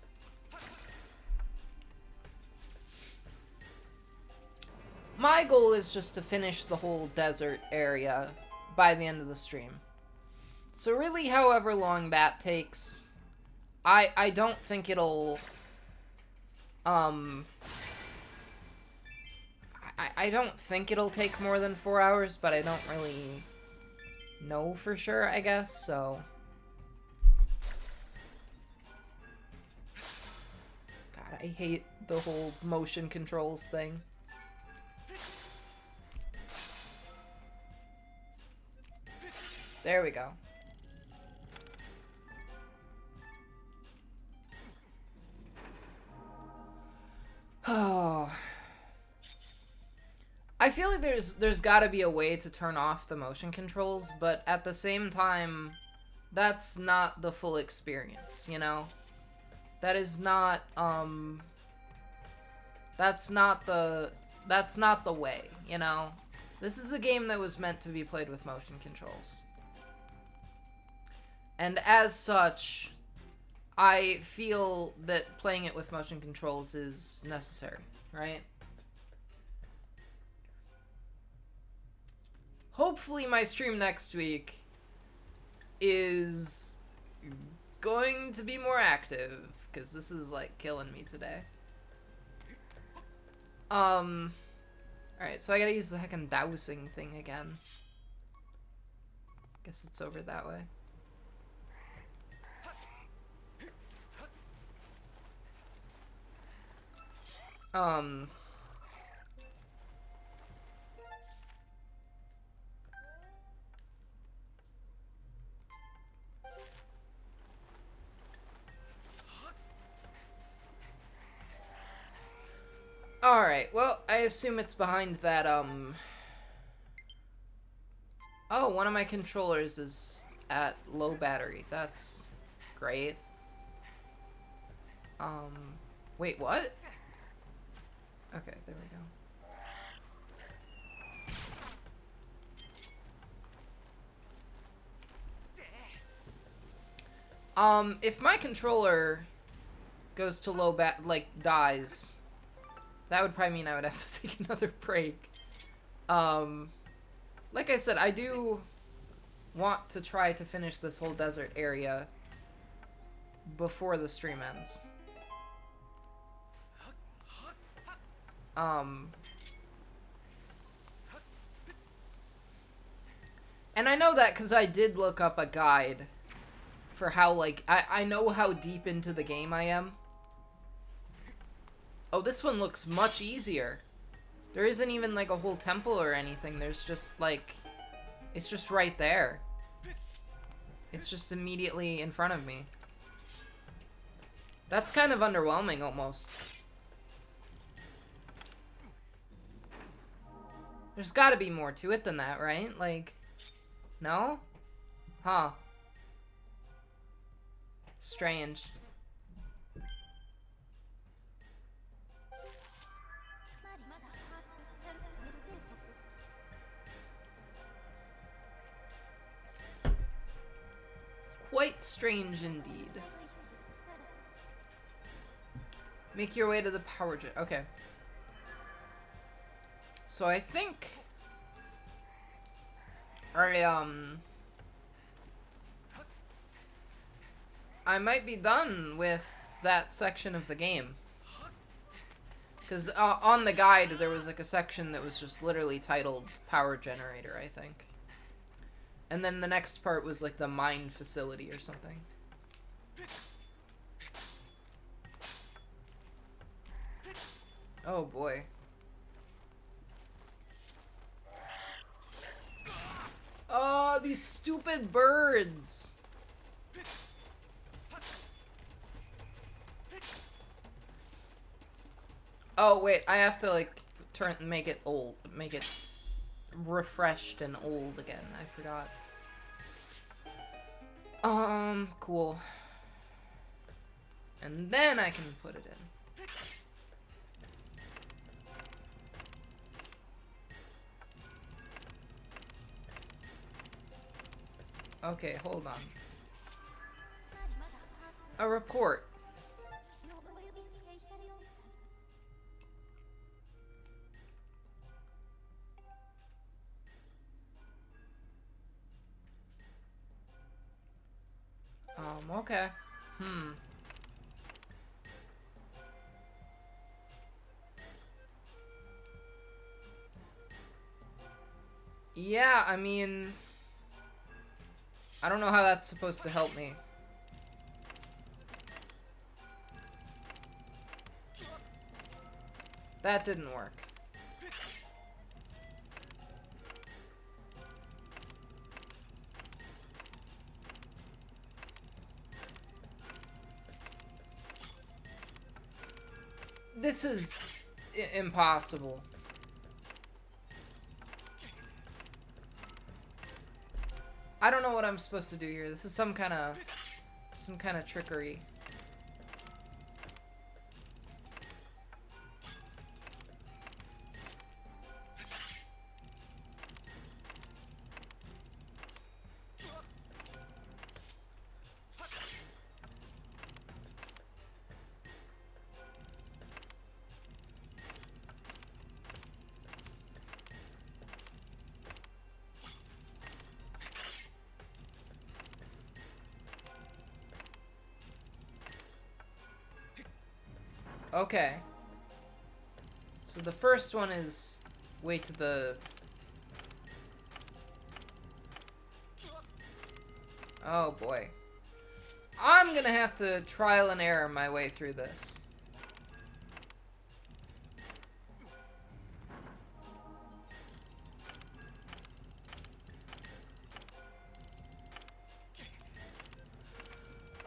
S1: My goal is just to finish the whole desert area by the end of the stream. So really, however long that takes, I don't think it'll, I don't think it'll take more than 4 hours, but I don't really know for sure, I guess, so. God, I hate the whole motion controls thing. There we go. Oh. I feel like there's gotta be a way to turn off the motion controls, but at the same time, that's not the full experience, you know? That is not, that's not the way, you know? This is a game that was meant to be played with motion controls. And as such, I feel that playing it with motion controls is necessary, right? Hopefully my stream next week is going to be more active, because this is, like, killing me today. Alright, so I gotta use the heckin' dowsing thing again. Guess it's over that way. Alright, well, I assume it's behind that, Oh, one of my controllers is at low battery. That's great. Wait, what? Okay, there we go. If my controller goes to low dies, that would probably mean I would have to take another break. Like I said, I do want to try to finish this whole desert area before the stream ends. And I know that because I did look up a guide for how, like, I know how deep into the game I am. Oh, this one looks much easier. There isn't even, like, a whole temple or anything. There's just, like, it's just right there. It's just immediately in front of me. That's kind of underwhelming, almost. There's gotta be more to it than that, right? Like, no? Huh. Strange. Quite strange indeed. Make your way to the power jet. Okay. So I think I might be done with that section of the game. Because on the guide there was like a section that was just literally titled Power Generator, I think. And then the next part was like the mine facility or something. Oh boy. Oh, these stupid birds! Oh wait, I have to like make it old, make it refreshed and old again. I forgot. Cool. And then I can put it in. Okay, hold on. A report. Okay. Yeah, I mean, I don't know how that's supposed to help me. That didn't work. This is impossible. I don't know what I'm supposed to do here. This is some kind of trickery. Okay. So the first one is wait to the... Oh boy. I'm gonna have to trial and error my way through this.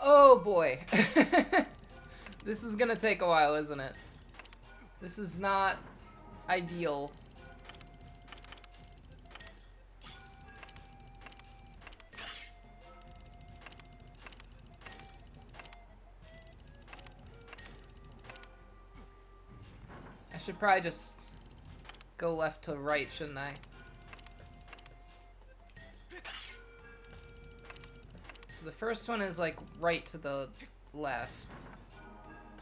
S1: Oh boy. This is gonna take a while, isn't it? This is not ideal. I should probably just go left to right, shouldn't I? So the first one is like right to the left.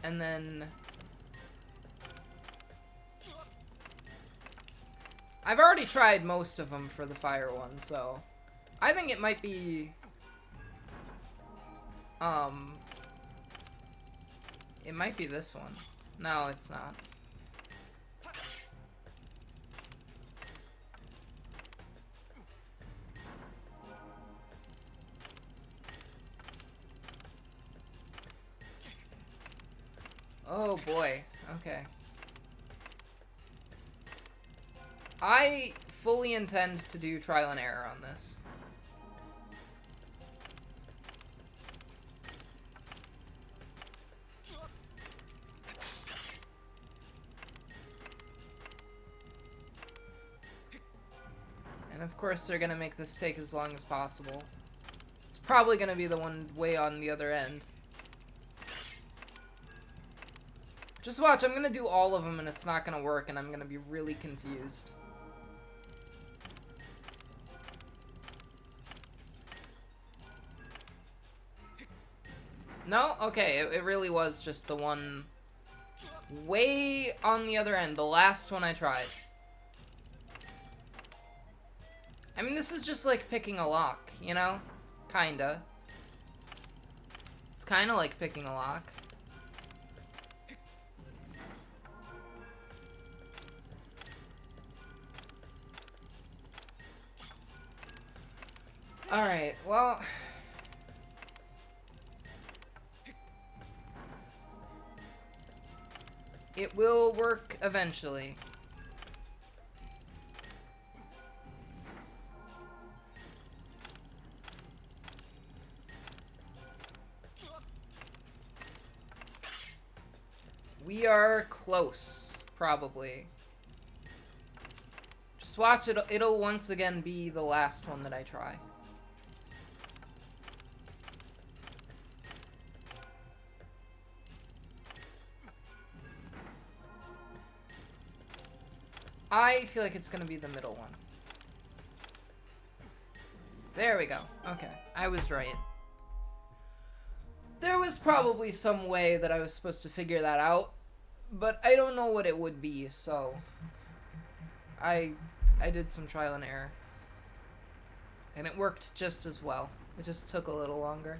S1: And then... I've already tried most of them for the fire one, so... I think it might be... It might be this one. No, it's not. Oh boy, okay. I fully intend to do trial and error on this. And of course they're gonna make this take as long as possible. It's probably gonna be the one way on the other end. Just watch, I'm gonna do all of them and it's not gonna work and I'm gonna be really confused. No? Okay, it really was just the one way on the other end, the last one I tried. I mean, this is just like picking a lock, you know? Kinda. It's kinda like picking a lock. Alright, well... It will work eventually. We are close, probably. Just watch, it'll once again be the last one that I try. I feel like it's gonna be the middle one. There we go. Okay, I was right. There was probably some way that I was supposed to figure that out, but I don't know what it would be, so... I did some trial and error. And it worked just as well. It just took a little longer.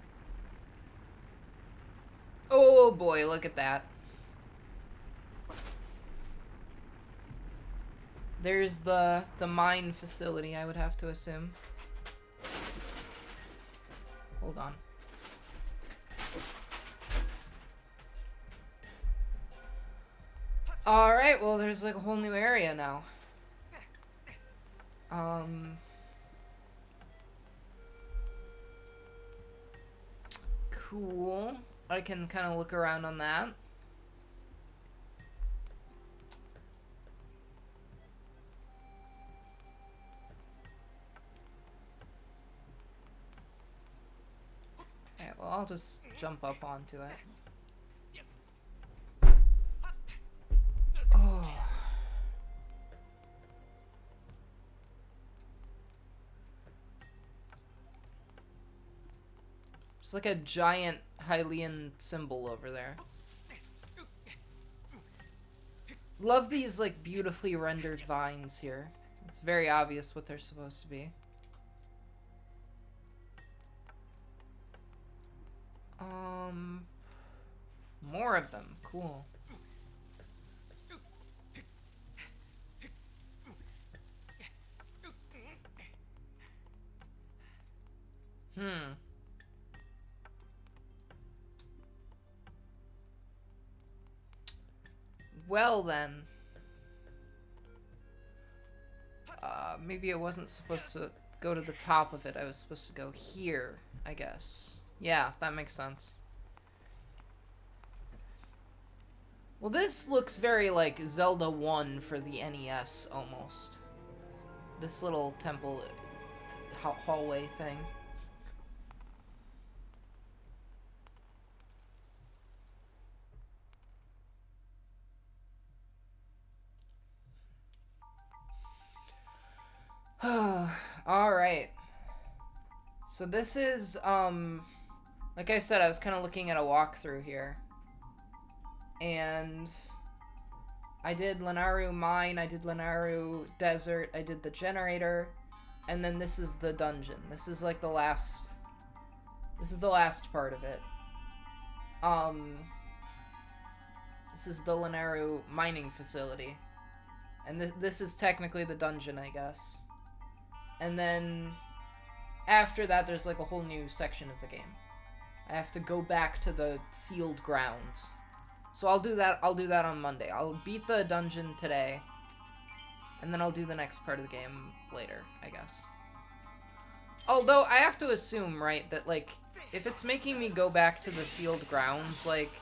S1: Oh boy, look at that. There's the mine facility, I would have to assume. Hold on. Alright, well there's like a whole new area now. Cool. I can kind of look around on that. Okay, well, I'll just jump up onto it. Oh. It's like a giant Hylian symbol over there. Love these, like, beautifully rendered vines here. It's very obvious what they're supposed to be. More of them. Cool. Well then. Maybe I wasn't supposed to go to the top of it. I was supposed to go here, I guess. Yeah, that makes sense. Well, this looks very like Zelda 1 for the NES, almost. This little temple hallway thing. Alright. So this is, like I said, I was kind of looking at a walkthrough here. And I did Lenaru Mine, I did Lenaru Desert, I did the generator, and then this is the dungeon. This is like the last... This is the last part of it. This is the Lenaru mining facility. And this is technically the dungeon, I guess. And then after that, there's like a whole new section of the game. I have to go back to the sealed grounds. So I'll do that on Monday. I'll beat the dungeon today. And then I'll do the next part of the game later, I guess. Although, I have to assume, right, that, like, if it's making me go back to the sealed grounds, like,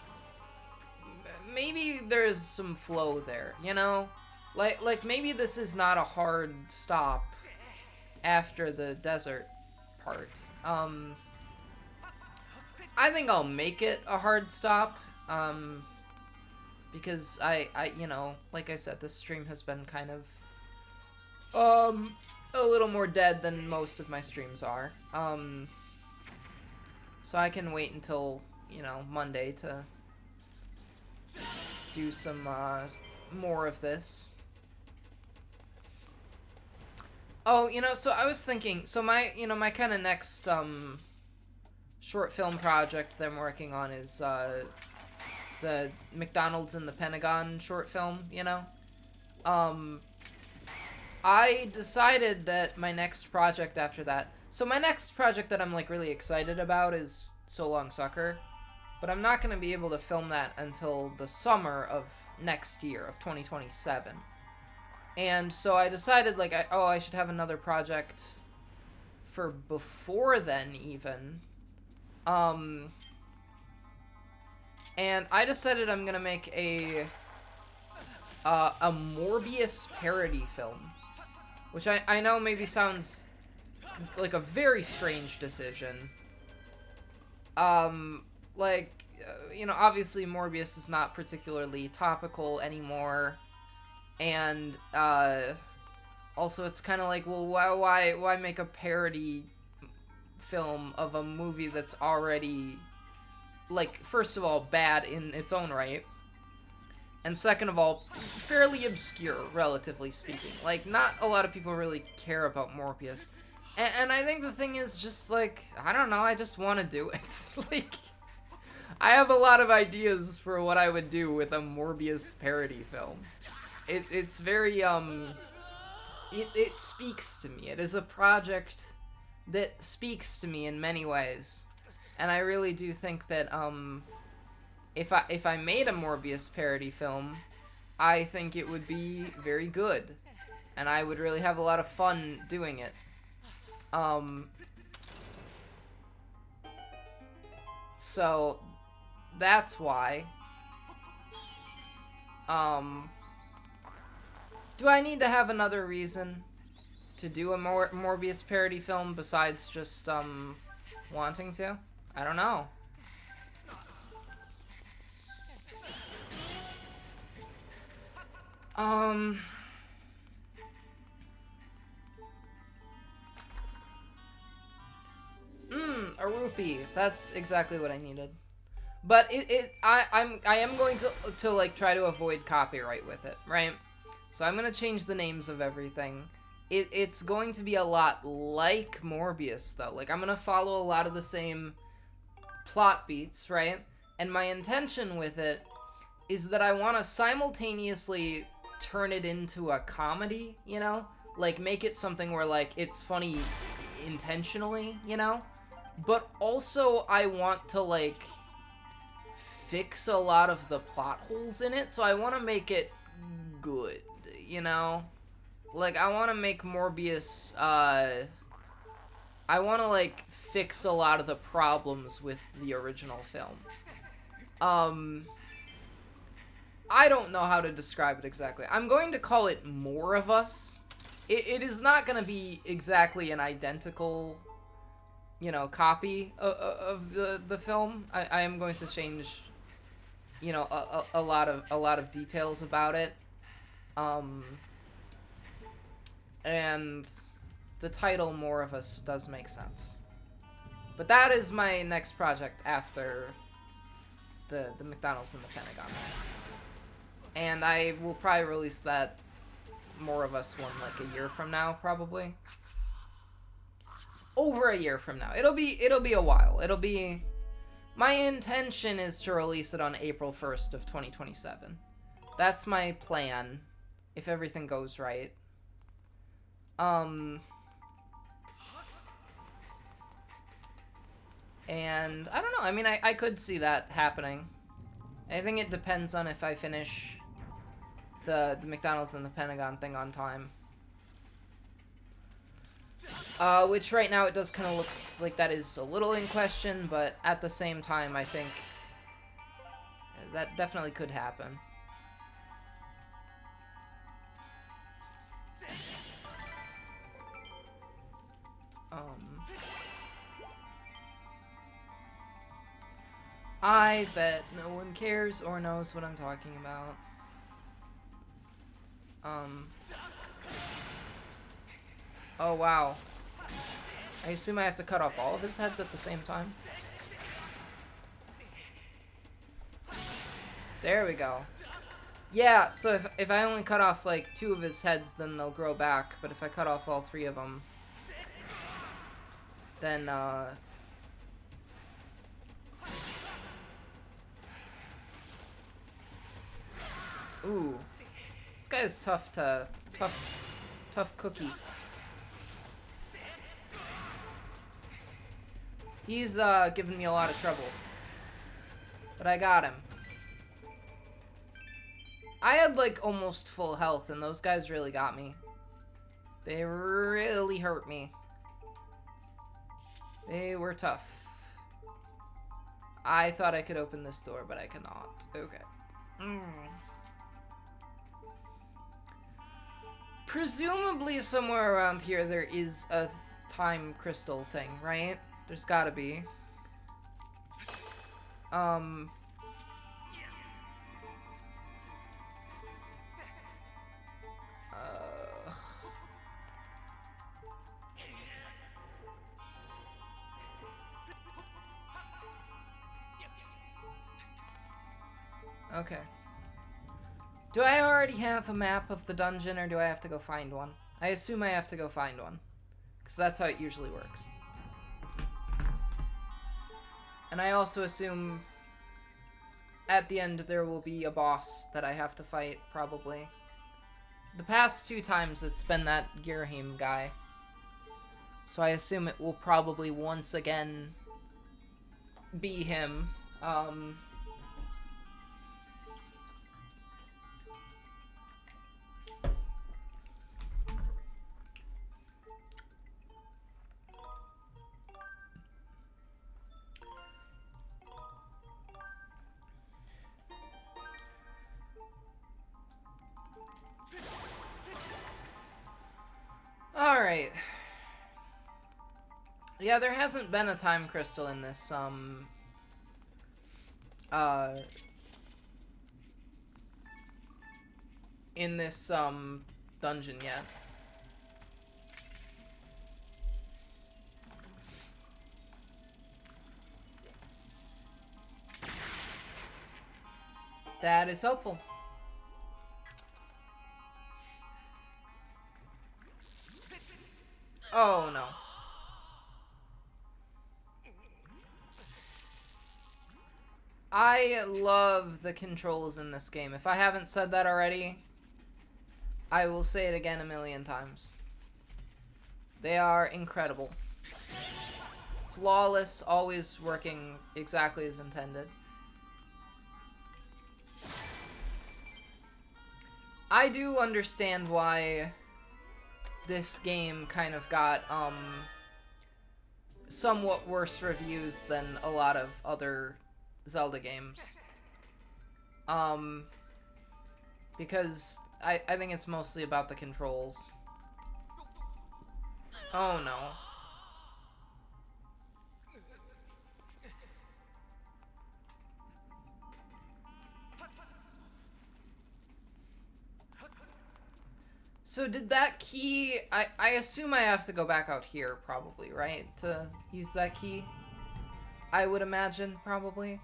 S1: maybe there's some flow there, you know? Like maybe this is not a hard stop after the desert part. I think I'll make it a hard stop, because I, you know, like I said, this stream has been kind of, a little more dead than most of my streams are. So I can wait until, you know, Monday to do some, more of this. Oh, you know, so I was thinking, so my, you know, my kind of next, short film project that I'm working on is, the McDonald's in the Pentagon short film, you know? I decided that my next project after that, so my next project that I'm, like, really excited about is So Long Sucker, but I'm not going to be able to film that until the summer of next year, of 2027. And so I decided, like, I should have another project for before then, even. And I decided I'm gonna make a Morbius parody film. Which I know maybe sounds like a very strange decision. Like, you know, obviously Morbius is not particularly topical anymore. And, also it's kind of like, well, why make a parody film of a movie that's already, like, first of all, bad in its own right, and second of all, fairly obscure, relatively speaking. Like, not a lot of people really care about Morbius. And I think the thing is just, like, I don't know, I just want to do it. Like, I have a lot of ideas for what I would do with a Morbius parody film. It's very, it speaks to me. It is a project that speaks to me in many ways. And I really do think that, if I made a Morbius parody film, I think it would be very good. And I would really have a lot of fun doing it. So, that's why. Do I need to have another reason to do a Morbius parody film besides just, wanting to? I don't know. A rupee. That's exactly what I needed. But I am going to like try to avoid copyright with it, right? So I'm gonna change the names of everything. It's going to be a lot like Morbius though. Like I'm gonna follow a lot of the same plot beats, right? And my intention with it is that I want to simultaneously turn it into a comedy, you know? Like make it something where like it's funny intentionally, you know? But also I want to like fix a lot of the plot holes in it, so I want to make it good, you know? Like, I want to make Morbius, I want to, like, fix a lot of the problems with the original film. I don't know how to describe it exactly. I'm going to call it More of Us. It is not going to be exactly an identical, you know, copy of the film. I am going to change, you know, a lot of details about it. And the title More of Us does make sense. But that is my next project after the McDonald's and the Pentagon. And I will probably release that More of Us one like a year from now, probably. Over a year from now. It'll be a while. It'll be... My intention is to release it on April 1st of 2027. That's my plan, if everything goes right. And I don't know. I mean, I could see that happening. I think it depends on if I finish the McDonald's and the Pentagon thing on time. Which right now it does kind of look like that is a little in question, but at the same time, I think that definitely could happen. I bet no one cares or knows what I'm talking about. Oh wow. I assume I have to cut off all of his heads at the same time? There we go. Yeah, so if I only cut off like 2 of his heads, then they'll grow back. But if I cut off all 3 of them, then ooh. This guy is tough cookie. He's giving me a lot of trouble. But I got him. I had like almost full health and those guys really got me. They really hurt me. They were tough. I thought I could open this door, but I cannot. Okay. Presumably somewhere around here there is a time crystal thing, right? There's gotta be. Okay. Do I already have a map of the dungeon, or do I have to go find one? I assume I have to go find one, because that's how it usually works. And I also assume at the end there will be a boss that I have to fight, probably. The past 2 times it's been that Girahim guy. So I assume it will probably once again be him. Alright. Yeah, there hasn't been a time crystal in this, dungeon yet. That is hopeful. Oh, no. I love the controls in this game. If I haven't said that already, I will say it again a million times. They are incredible. Flawless, always working exactly as intended. I do understand why this game kind of got, somewhat worse reviews than a lot of other Zelda games. Because I think it's mostly about the controls. Oh no. So did that key... I assume I have to go back out here, probably, right? To use that key? I would imagine, probably.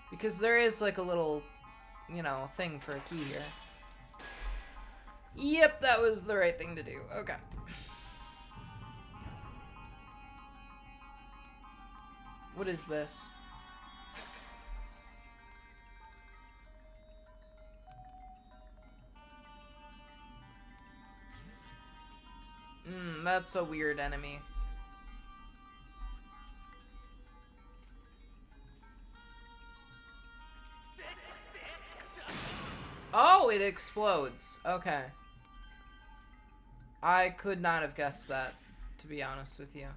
S1: Because there is, like, a little, you know, thing for a key here. Yep, that was the right thing to do. Okay. What is this? That's a weird enemy. Oh, it explodes. Okay. I could not have guessed that, to be honest with you.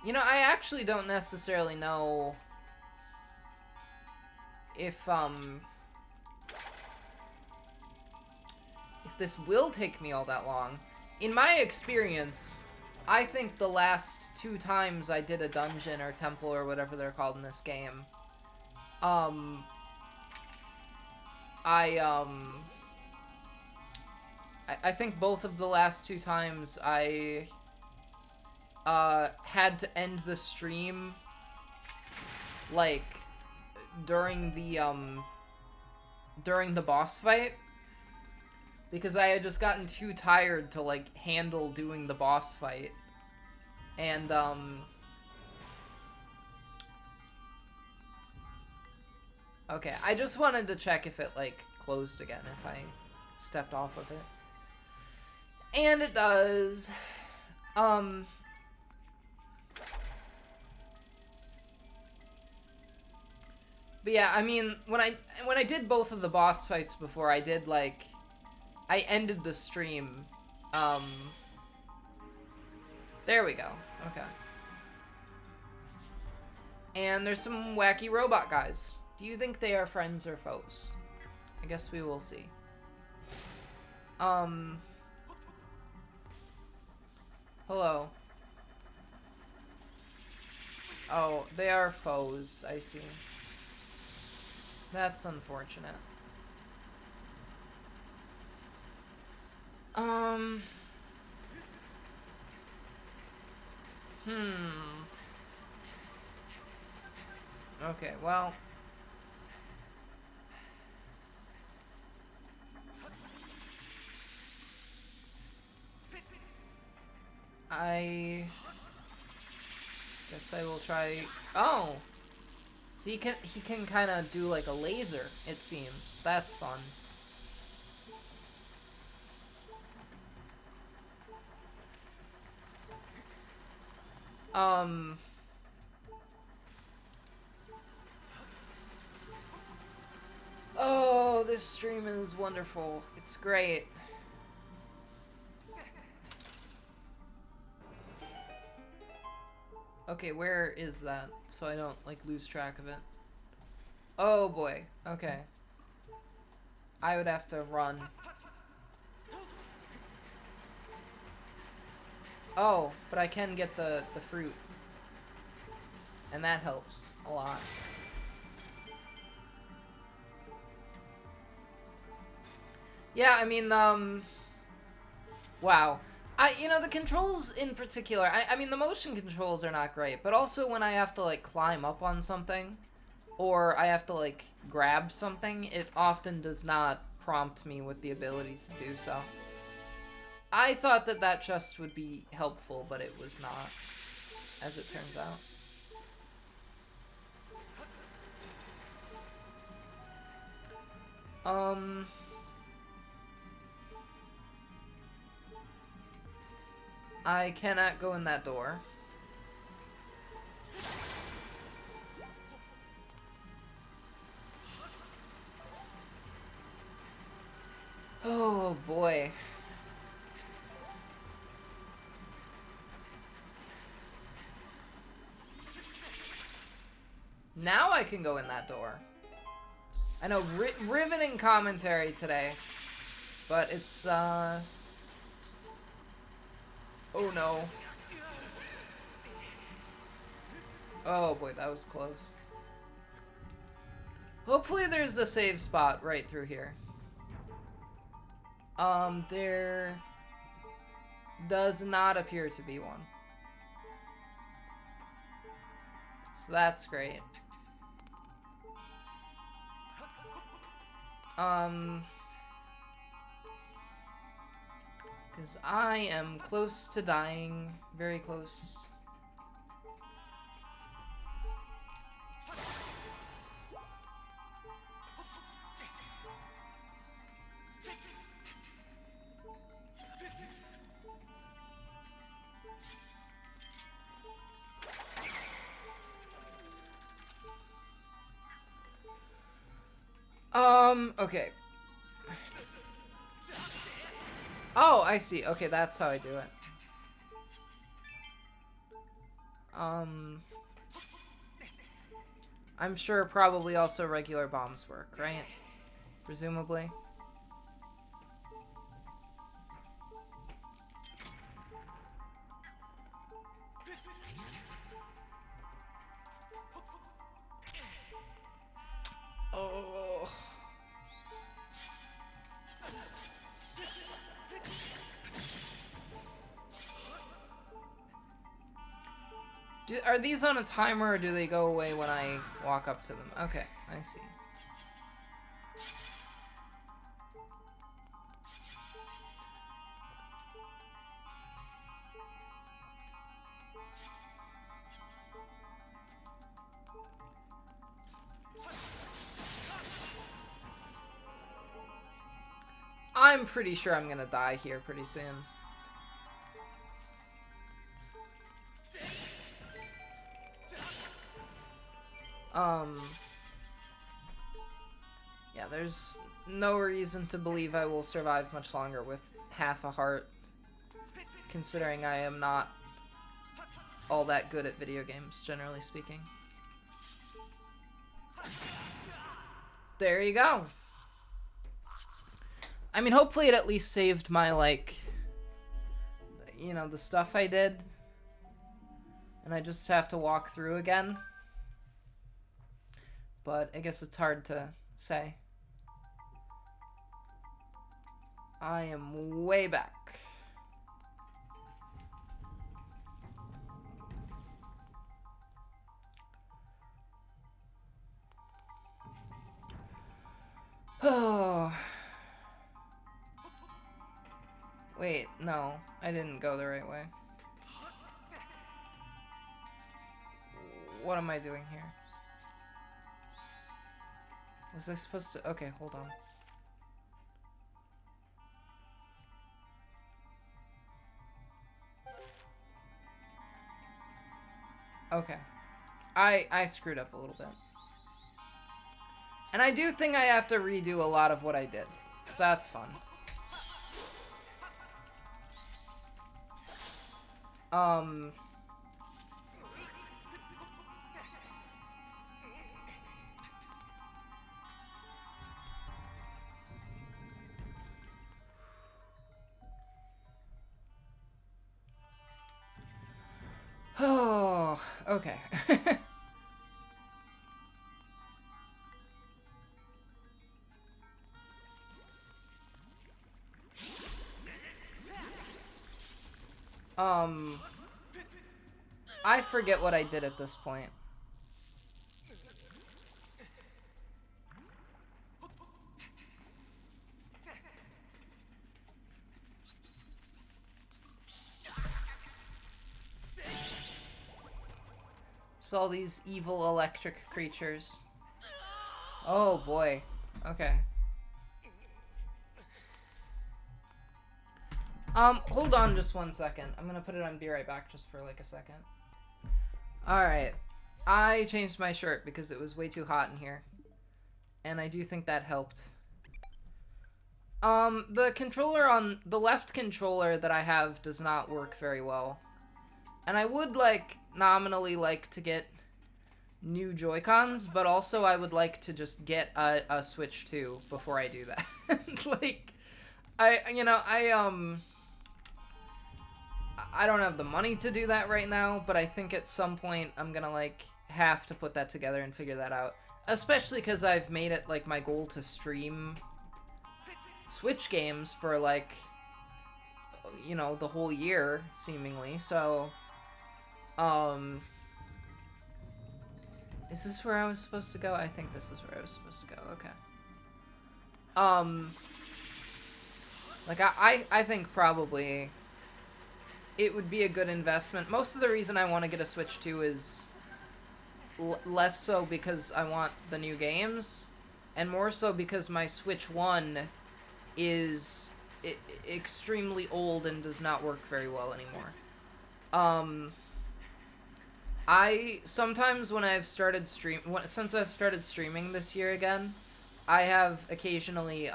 S1: You know, I actually don't necessarily know if this will take me all that long. In my experience, I think the last 2 times I did a dungeon or temple or whatever they're called in this game, I think both of the last 2 times I had to end the stream, like, during the boss fight, because I had just gotten too tired to, like, handle doing the boss fight, and, okay, I just wanted to check if it, like, closed again, if I stepped off of it. And it does. But yeah, I mean, when I did both of the boss fights before, I did, like, I ended the stream. There we go. Okay. And there's some wacky robot guys. Do you think they are friends or foes? I guess we will see. Hello. Oh, they are foes, I see. That's unfortunate. Okay, well. I guess I will try. Oh! So he can kind of do like a laser, it seems. That's fun. this stream is wonderful. It's great. Okay, where is that? So I don't, like, lose track of it. Oh boy, okay. I would have to run. Oh, but I can get the fruit. And that helps a lot. Yeah, I mean, wow. You know, the controls in particular, I mean, the motion controls are not great, but also when I have to, like, climb up on something, or I have to, like, grab something, it often does not prompt me with the ability to do so. I thought that that chest would be helpful, but it was not, as it turns out. I cannot go in that door. Oh boy. Now I can go in that door. I know, riveting commentary today, but it's, oh no. Oh boy, that was close. Hopefully there's a save spot right through here. There does not appear to be one. So that's great. Because I am close to dying. Very close. Okay. Oh, I see. Okay, that's how I do it. I'm sure probably also regular bombs work, right? Presumably. Oh. Are these on a timer or do they go away when I walk up to them? Okay, I see. I'm pretty sure I'm gonna die here pretty soon. Yeah, there's no reason to believe I will survive much longer with half a heart, considering I am not all that good at video games, generally speaking. There you go. I mean, hopefully it at least saved my, like, you know, the stuff I did. And I just have to walk through again. But I guess it's hard to say. I am way back. Oh. Wait, no. I didn't go the right way. What am I doing here? Was I supposed to... Okay, hold on. Okay. I screwed up a little bit. And I do think I have to redo a lot of what I did. So that's fun. Oh, okay. I forget what I did at this point. So all these evil electric creatures. Oh boy. Okay. Hold on just one second. I'm gonna put it on Be Right Back just for like a second. Alright. I changed my shirt because it was way too hot in here. And I do think that helped. The controller on the left controller that I have does not work very well. And I would like nominally like to get new Joy-Cons, but also I would like to just get a Switch 2 before I do that. Like, I don't have the money to do that right now, but I think at some point I'm gonna like have to put that together and figure that out. Especially because I've made it like my goal to stream Switch games for like, you know, the whole year, seemingly. So, is this where I was supposed to go? I think this is where I was supposed to go. Okay. Like, I think probably it would be a good investment. Most of the reason I want to get a Switch 2 is less so because I want the new games, and more so because my Switch 1 is extremely old and does not work very well anymore. I sometimes when I've started since I've started streaming this year again, I have occasionally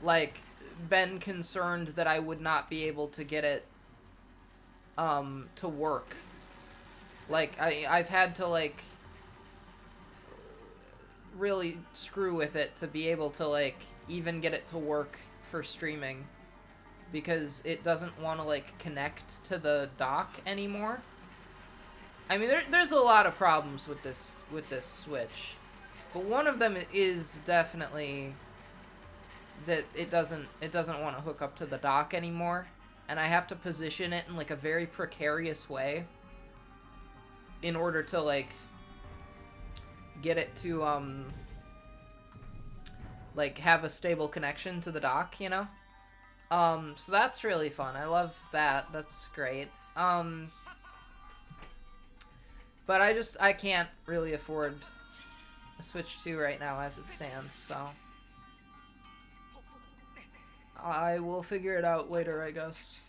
S1: like been concerned that I would not be able to get it to work. Like I've had to like really screw with it to be able to like even get it to work for streaming, because it doesn't want to like connect to the dock anymore. I mean, there's a lot of problems with this Switch, but one of them is definitely that it doesn't want to hook up to the dock anymore, and I have to position it in like a very precarious way in order to like get it to like have a stable connection to the dock, you know? So that's really fun. I love that. That's great. But I can't really afford a Switch 2 right now as it stands, so I will figure it out later, I guess.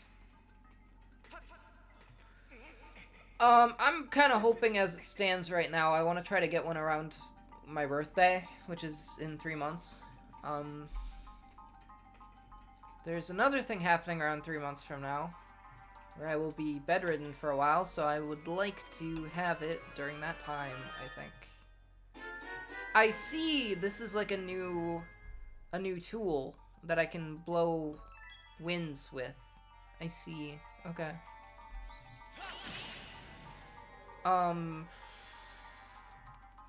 S1: I'm kind of hoping as it stands right now, I want to try to get one around my birthday, which is in 3 months. There's another thing happening around 3 months from now, where I will be bedridden for a while, so I would like to have it during that time, I think. I see! This is like a new tool that I can blow winds with. I see. Okay.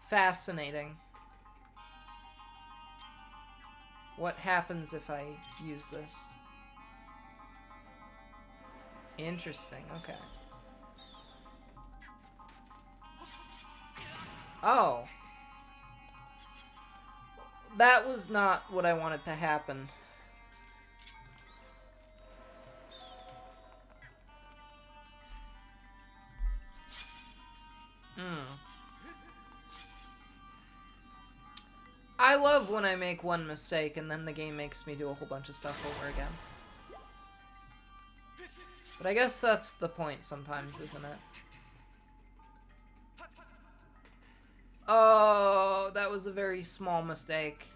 S1: Fascinating. What happens if I use this? Interesting, okay. Oh. That was not what I wanted to happen. I love when I make one mistake and then the game makes me do a whole bunch of stuff over again. But I guess that's the point sometimes, isn't it? Oh, that was a very small mistake.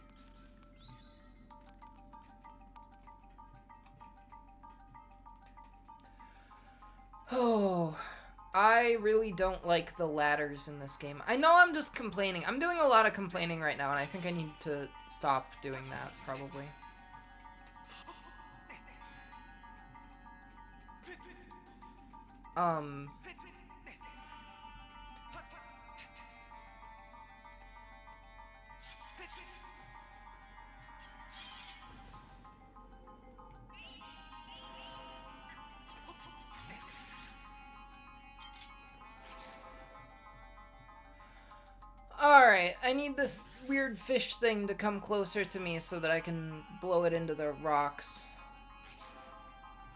S1: Oh, I really don't like the ladders in this game. I know I'm just complaining. I'm doing a lot of complaining right now, and I think I need to stop doing that, probably. Alright, I need this weird fish thing to come closer to me so that I can blow it into the rocks.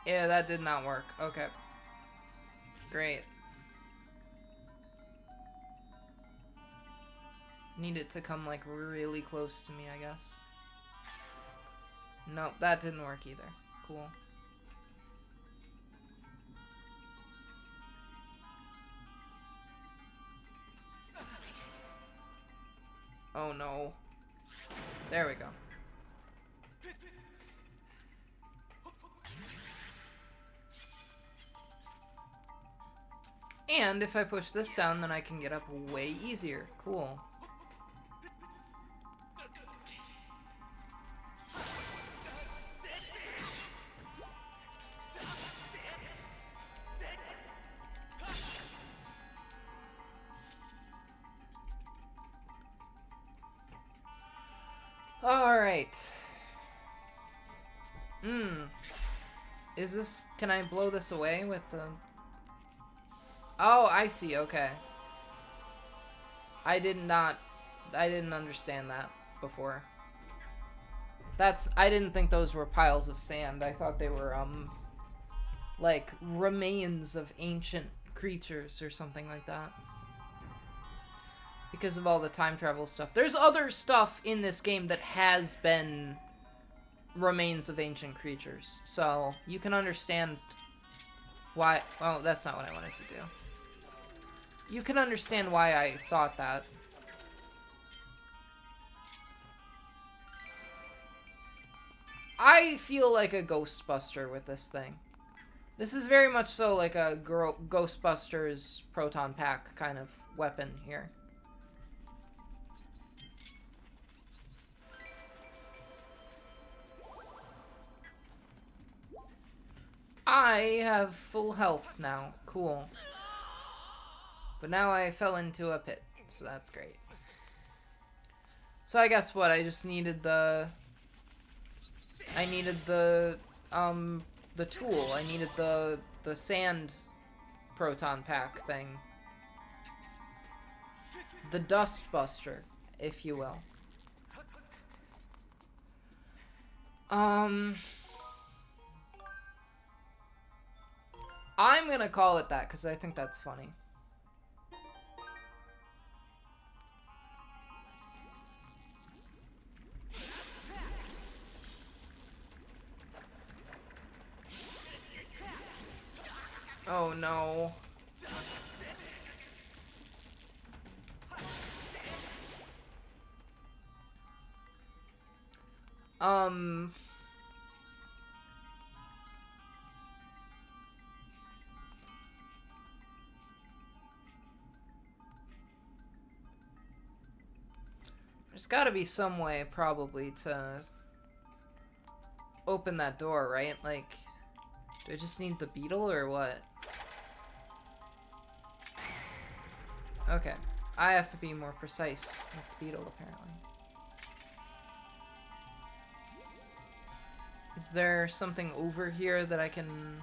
S1: Yeah, that did not work. Okay. Great. Need it to come, like, really close to me, I guess. Nope, that didn't work either. Cool. Oh no. There we go. And if I push this down, then I can get up way easier. Cool. Alright. Is this... Can I blow this away with the... Oh, I see, okay. I didn't understand that before. I didn't think those were piles of sand. I thought they were, like, remains of ancient creatures or something like that. Because of all the time travel stuff. There's other stuff in this game that has been remains of ancient creatures. So, you can understand why... Oh, that's not what I wanted to do. You can understand why I thought that. I feel like a Ghostbuster with this thing. This is very much so like a Ghostbusters proton pack kind of weapon here. I have full health now. Cool. But now I fell into a pit, so that's great. So I guess what? I just needed the... I needed the tool. I needed the sand proton pack thing. The Dust Buster, if you will. I'm gonna call it that, because I think that's funny. Oh no. There's gotta be some way, probably, to open that door, right? Like, do I just need the beetle, or what? Okay. I have to be more precise with the beetle, apparently. Is there something over here that I can...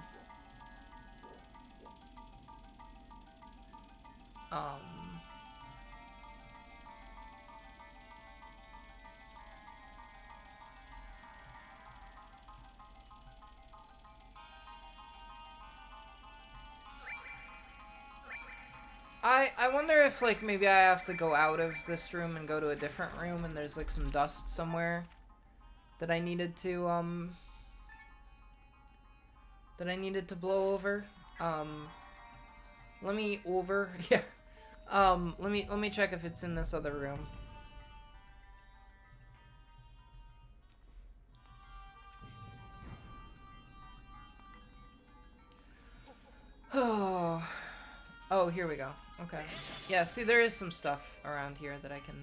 S1: I wonder if, like, maybe I have to go out of this room and go to a different room and there's, like, some dust somewhere that I needed to, blow over. Let me over... Yeah. Let me check if it's in this other room. Oh. Oh, here we go. Okay. Yeah, see, there is some stuff around here that I can...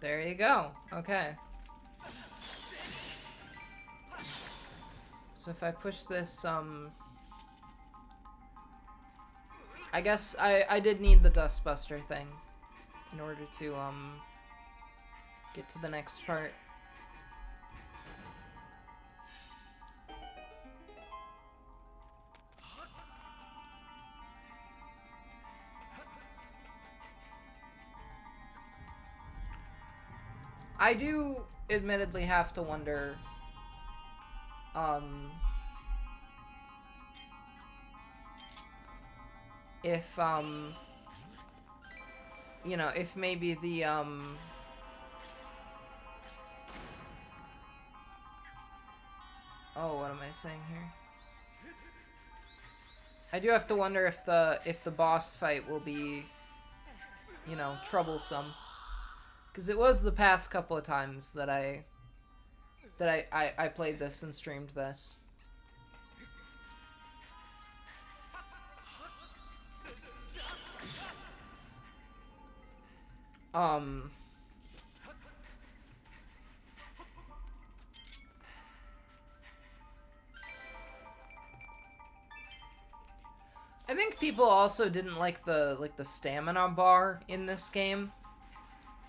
S1: There you go. Okay. So if I push this, I guess I did need the Dustbuster thing in order to, get to the next part. I do admittedly have to wonder, if, you know, if maybe the, oh, what am I saying here? I do have to wonder if the boss fight will be, you know, troublesome. Because it was the past couple of times that I played this and streamed this. I think people also didn't like the stamina bar in this game.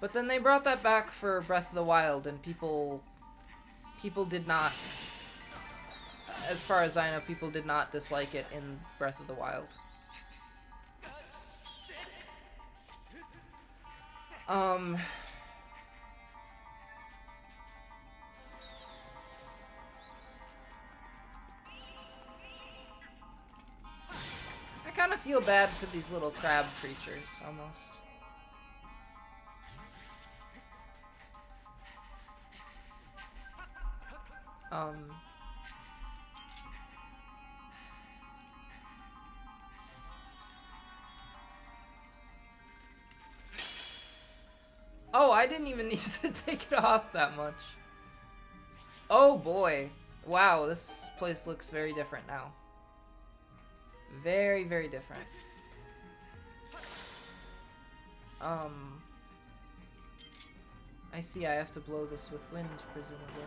S1: But then they brought that back for Breath of the Wild, and people did not, as far as I know, people did not dislike it in Breath of the Wild. I kind of feel bad for these little crab creatures, almost. Oh, I didn't even need to take it off that much. Oh boy. Wow, this place looks very different now. Very, very different. I see I have to blow this with wind, presumably.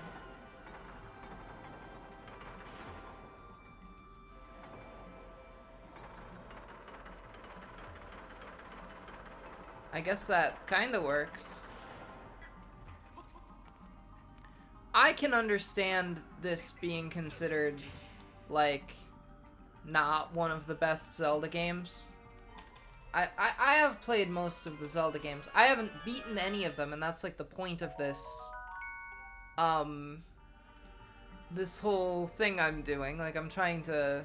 S1: I guess that kinda works. I can understand this being considered, like, not one of the best Zelda games. I have played most of the Zelda games. I haven't beaten any of them, and that's, like, the point of this, this whole thing I'm doing. Like, I'm trying to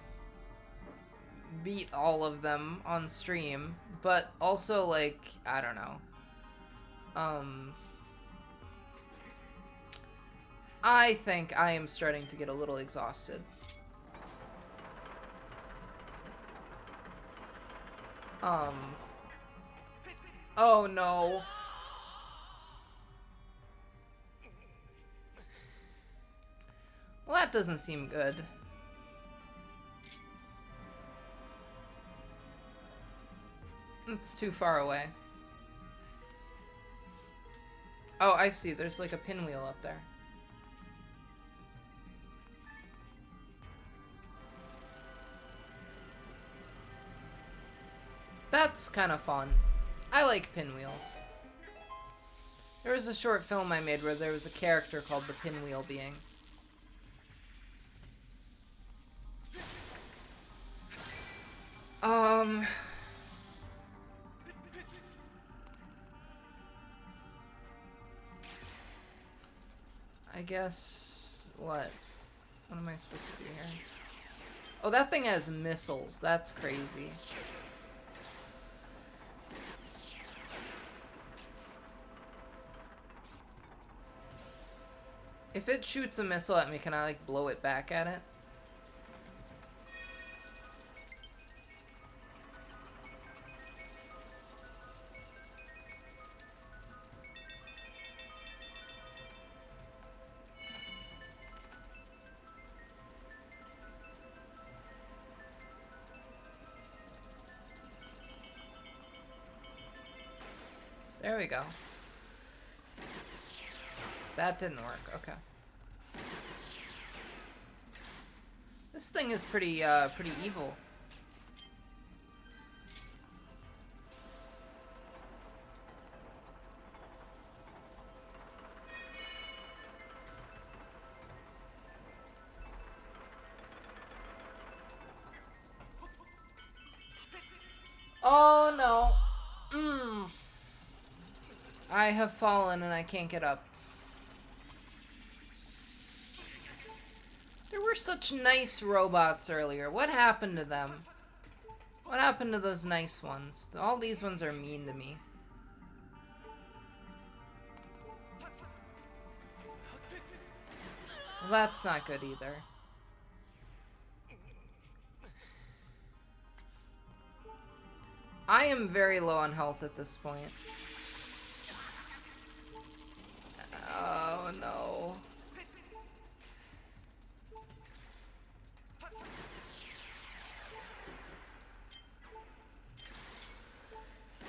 S1: beat all of them on stream, but also, like, I don't know. I think I am starting to get a little exhausted. Oh no. Well, that doesn't seem good. It's too far away. Oh, I see. There's like a pinwheel up there. That's kind of fun. I like pinwheels. There was a short film I made where there was a character called the Pinwheel Being. I guess... what? What am I supposed to do here? Oh, that thing has missiles. That's crazy. If it shoots a missile at me, can I, like, blow it back at it? There we go. That didn't work. Okay. This thing is pretty evil. Oh no. I have fallen and I can't get up. There were such nice robots earlier. What happened to them? What happened to those nice ones? All these ones are mean to me. Well, that's not good either. I am very low on health at this point. Oh no.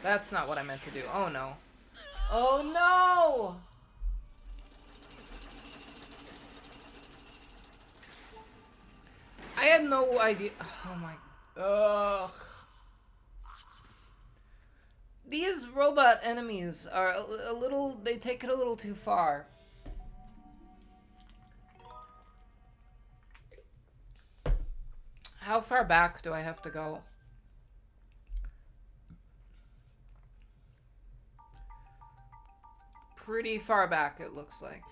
S1: That's not what I meant to do. Oh no. Oh no! I had no idea. Oh my. Ugh. These robot enemies are a little, they take it a little too far. How far back do I have to go? Pretty far back, it looks like.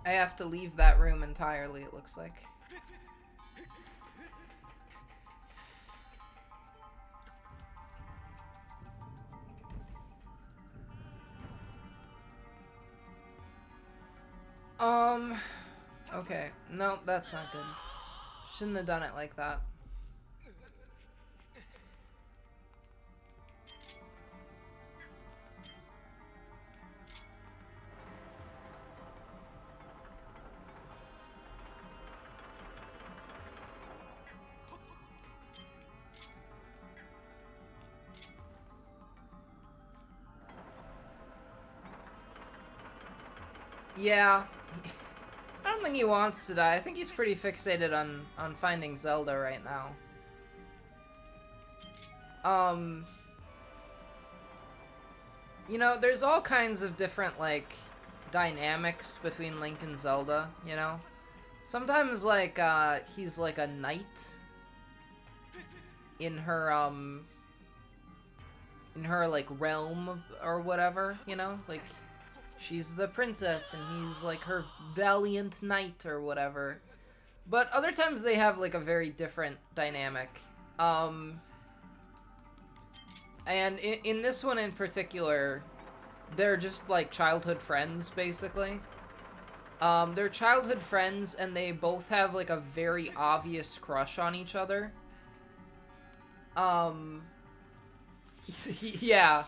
S1: I have to leave that room entirely, it looks like. Okay. No, that's not good. Shouldn't have done it like that. Yeah. I don't think he wants to die. I think he's pretty fixated on finding Zelda right now. You know, there's all kinds of different, like, dynamics between Link and Zelda, you know? Sometimes, like, he's like a knight in her, like, realm of, or whatever, you know? Like, she's the princess, and he's, like, her valiant knight, or whatever. But other times they have, like, a very different dynamic. And in this one in particular, they're just, like, childhood friends, basically. They're childhood friends, and they both have, like, a very obvious crush on each other. Yeah.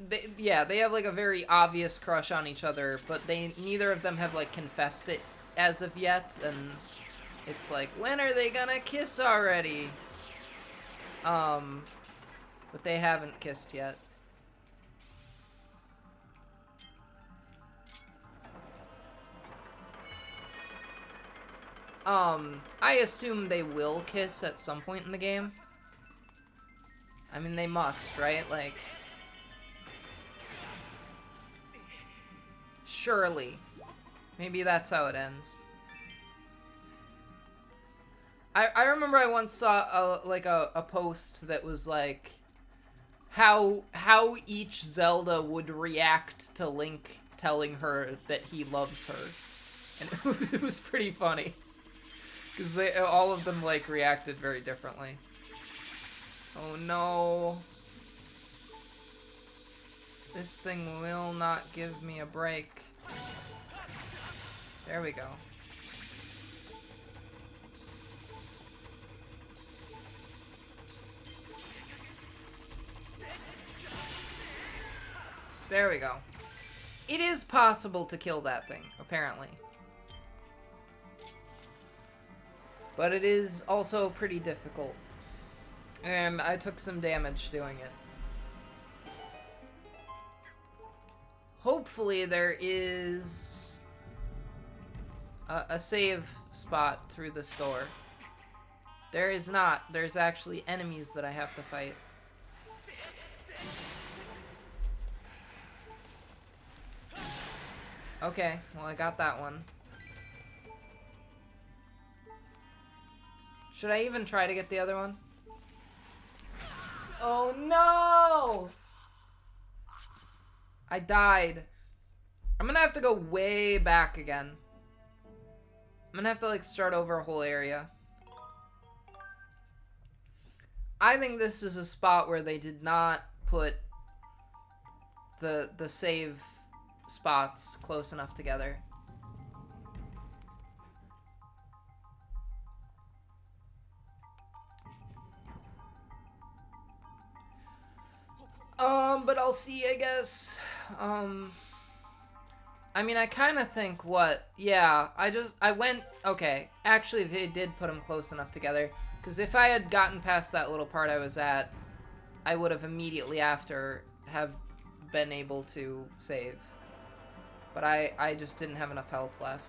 S1: They have, like, a very obvious crush on each other, but neither of them have, like, confessed it as of yet, and it's like, when are they gonna kiss already? But they haven't kissed yet. I assume they will kiss at some point in the game. I mean, they must, right? Like, surely. Maybe that's how it ends. I remember I once saw a post that was like how each Zelda would react to Link telling her that he loves her. And it was pretty funny. Because they all of them like reacted very differently. Oh no. This thing will not give me a break. There we go. There we go. It is possible to kill that thing, apparently. But it is also pretty difficult. And I took some damage doing it. Hopefully there is a save spot through this door. There is not. There's actually enemies that I have to fight. Okay, well I got that one. Should I even try to get the other one? Oh no! I died. I'm gonna have to go way back again. I'm gonna have to like start over a whole area. I think this is a spot where they did not put the save spots close enough together. But I'll see, I guess. I mean, I kind of think I went, okay, actually they did put them close enough together, because if I had gotten past that little part I was at, I would have immediately after have been able to save. But I just didn't have enough health left.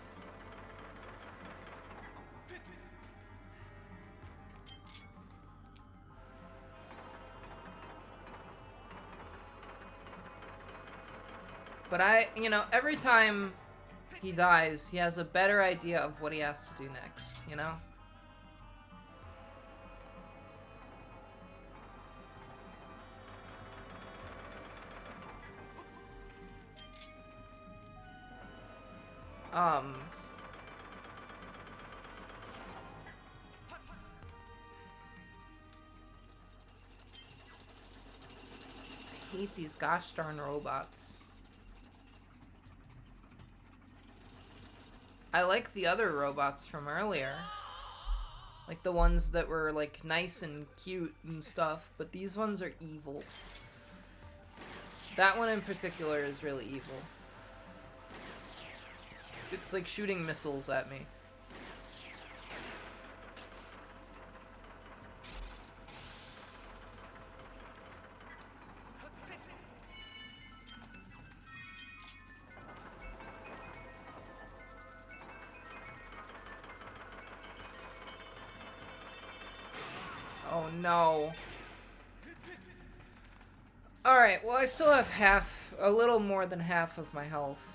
S1: But you know, every time he dies, he has a better idea of what he has to do next, you know? I hate these gosh darn robots. I like the other robots from earlier. Like the ones that were like nice and cute and stuff, but these ones are evil. That one in particular is really evil. It's like shooting missiles at me. Oh no. Alright, well I still have a little more than half of my health.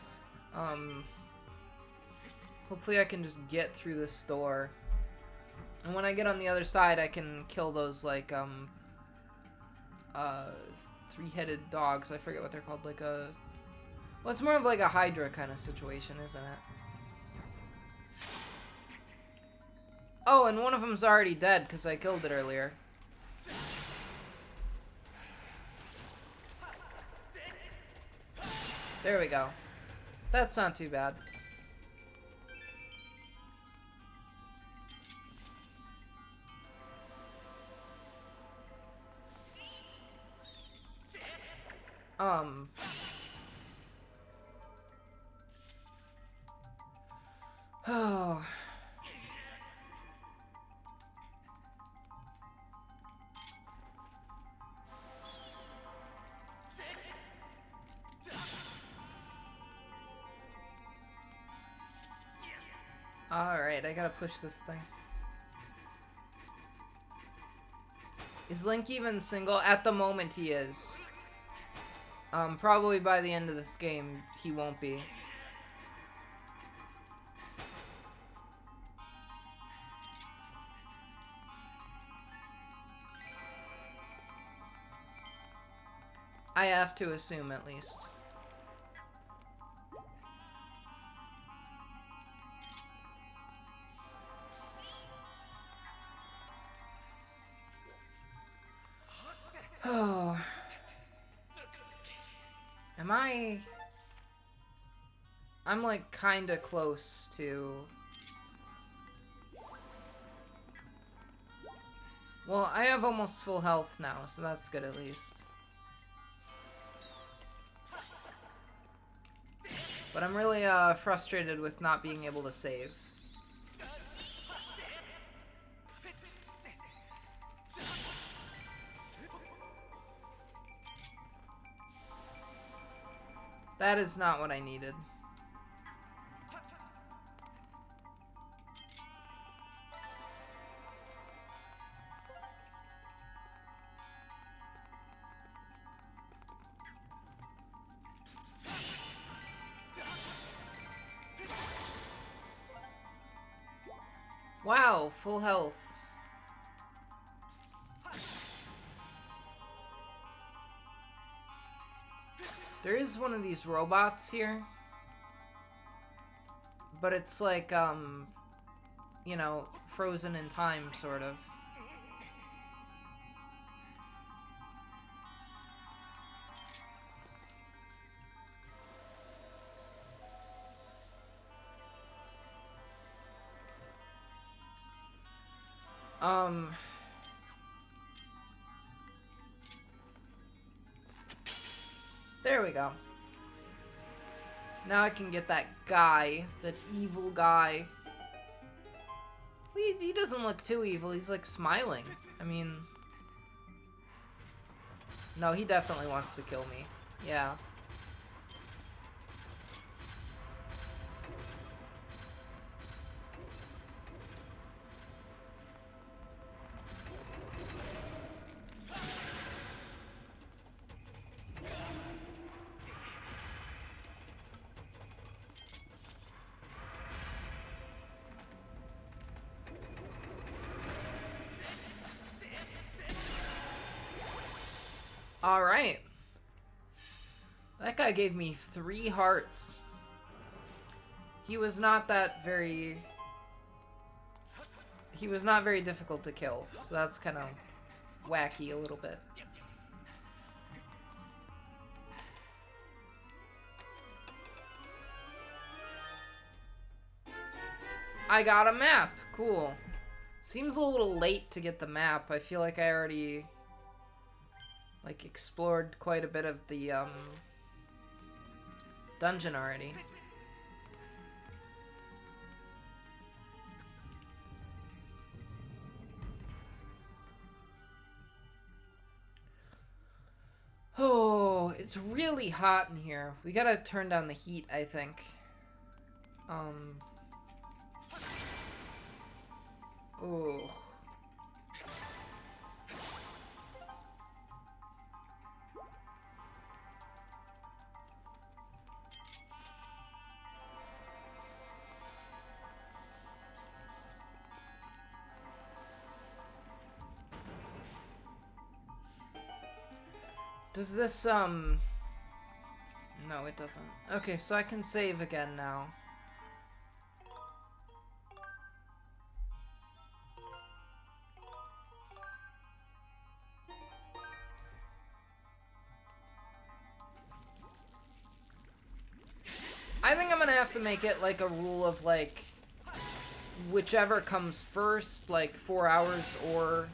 S1: Hopefully I can just get through this door. And when I get on the other side I can kill those like, three-headed dogs. I forget what they're called, like a... Well, it's more of like a Hydra kind of situation, isn't it? Oh, and one of them's already dead because I killed it earlier. There we go. That's not too bad. Oh. Alright, I gotta push this thing. Is Link even single? At the moment he is. Probably by the end of this game, he won't be. I have to assume, at least. I'm like kinda close to... Well, I have almost full health now, so that's good at least. But I'm really frustrated with not being able to save. That is not what I needed. Wow, full health. There is one of these robots here. But it's like, you know, frozen in time, sort of. There we go. Now I can get that guy, that evil guy. He doesn't look too evil, he's like smiling. I mean... No, he definitely wants to kill me. Yeah. Alright. That guy gave me 3 hearts. He was not very difficult to kill, so that's kind of wacky a little bit. I got a map! Cool. Seems a little late to get the map. I feel like I already... like, explored quite a bit of the, dungeon already. Oh, it's really hot in here. We gotta turn down the heat, I think. Ooh. Does this, no, it doesn't. Okay, so I can save again now. I think I'm gonna have to make it like a rule of like, whichever comes first, like 4 hours or,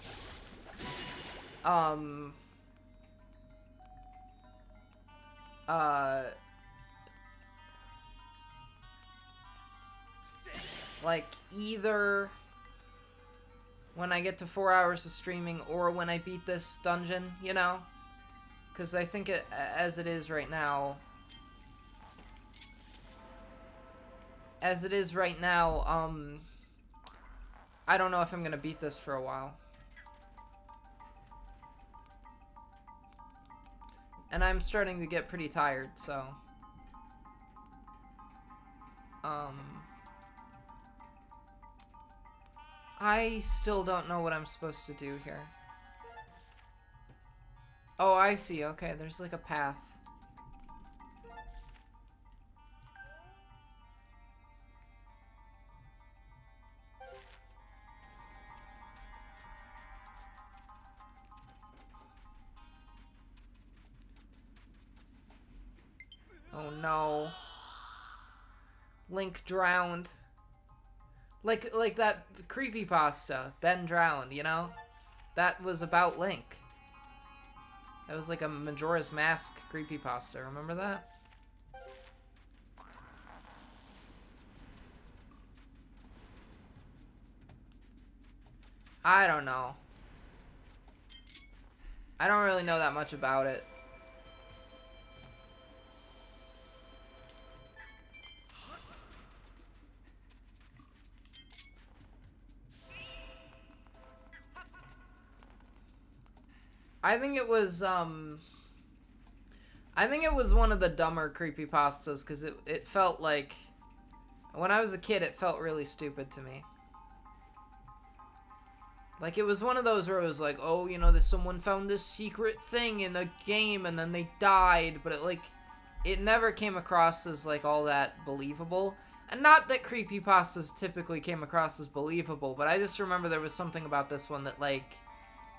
S1: like either when I get to 4 hours of streaming or when I beat this dungeon, you know? Because I think it, as it is right now, I don't know if I'm gonna beat this for a while. And I'm starting to get pretty tired, so... I still don't know what I'm supposed to do here. Oh, I see. Okay, there's like a path. Link drowned. Like that creepypasta, Ben drowned, you know? That was about Link. That was like a Majora's Mask creepypasta, remember that? I don't know. I don't really know that much about it. I think it was one of the dumber creepypastas because it felt like, when I was a kid, it felt really stupid to me. Like, it was one of those where it was like, oh, you know, that someone found this secret thing in a game and then they died, but it never came across as, like, all that believable. And not that creepypastas typically came across as believable, but I just remember there was something about this one that, like,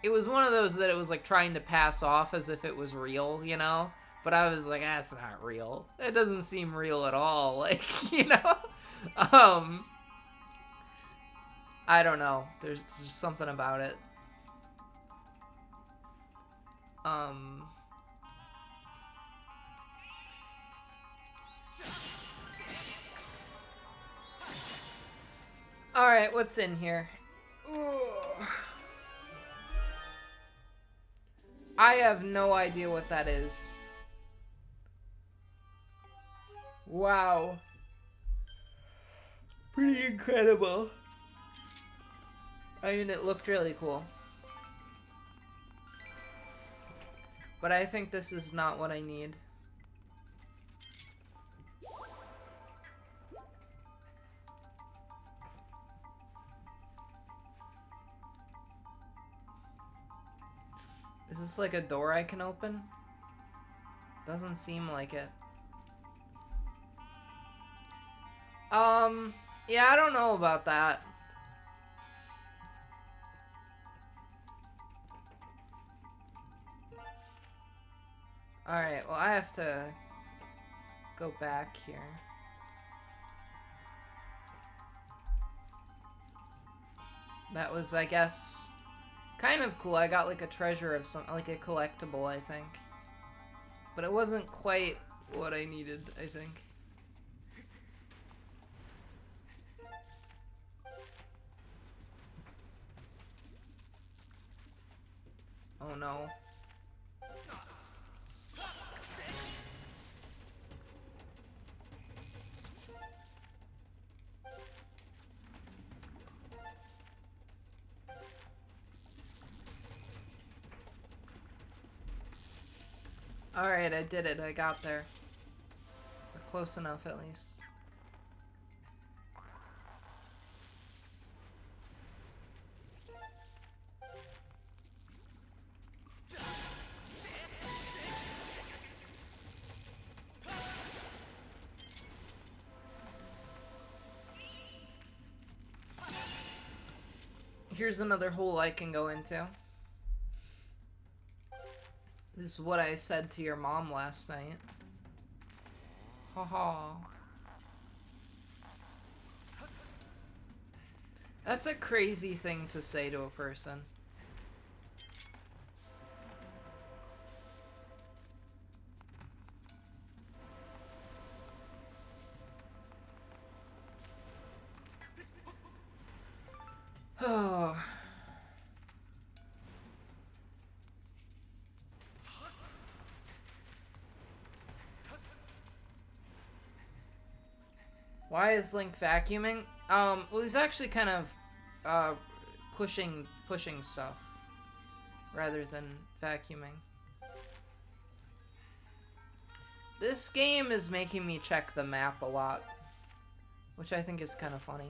S1: it was one of those that it was, like, trying to pass off as if it was real, you know? But I was like, that's not real. It doesn't seem real at all, like, you know? I don't know. There's just something about it. Alright, what's in here? Ugh. I have no idea what that is. Wow. Pretty incredible. I mean, it looked really cool. But I think this is not what I need. Is this like a door I can open? Doesn't seem like it. Yeah, I don't know about that. Alright, well, I have to go back here. That was, I guess, kind of cool. I got like a treasure of some, like a collectible, I think. But it wasn't quite what I needed, I think. Oh no. Alright, I did it. I got there. Or close enough, at least. Here's another hole I can go into. This is what I said to your mom last night. Haha. That's a crazy thing to say to a person. Oh. Why is Link vacuuming? Well, he's actually kind of, pushing stuff rather than vacuuming. This game is making me check the map a lot, which I think is kind of funny.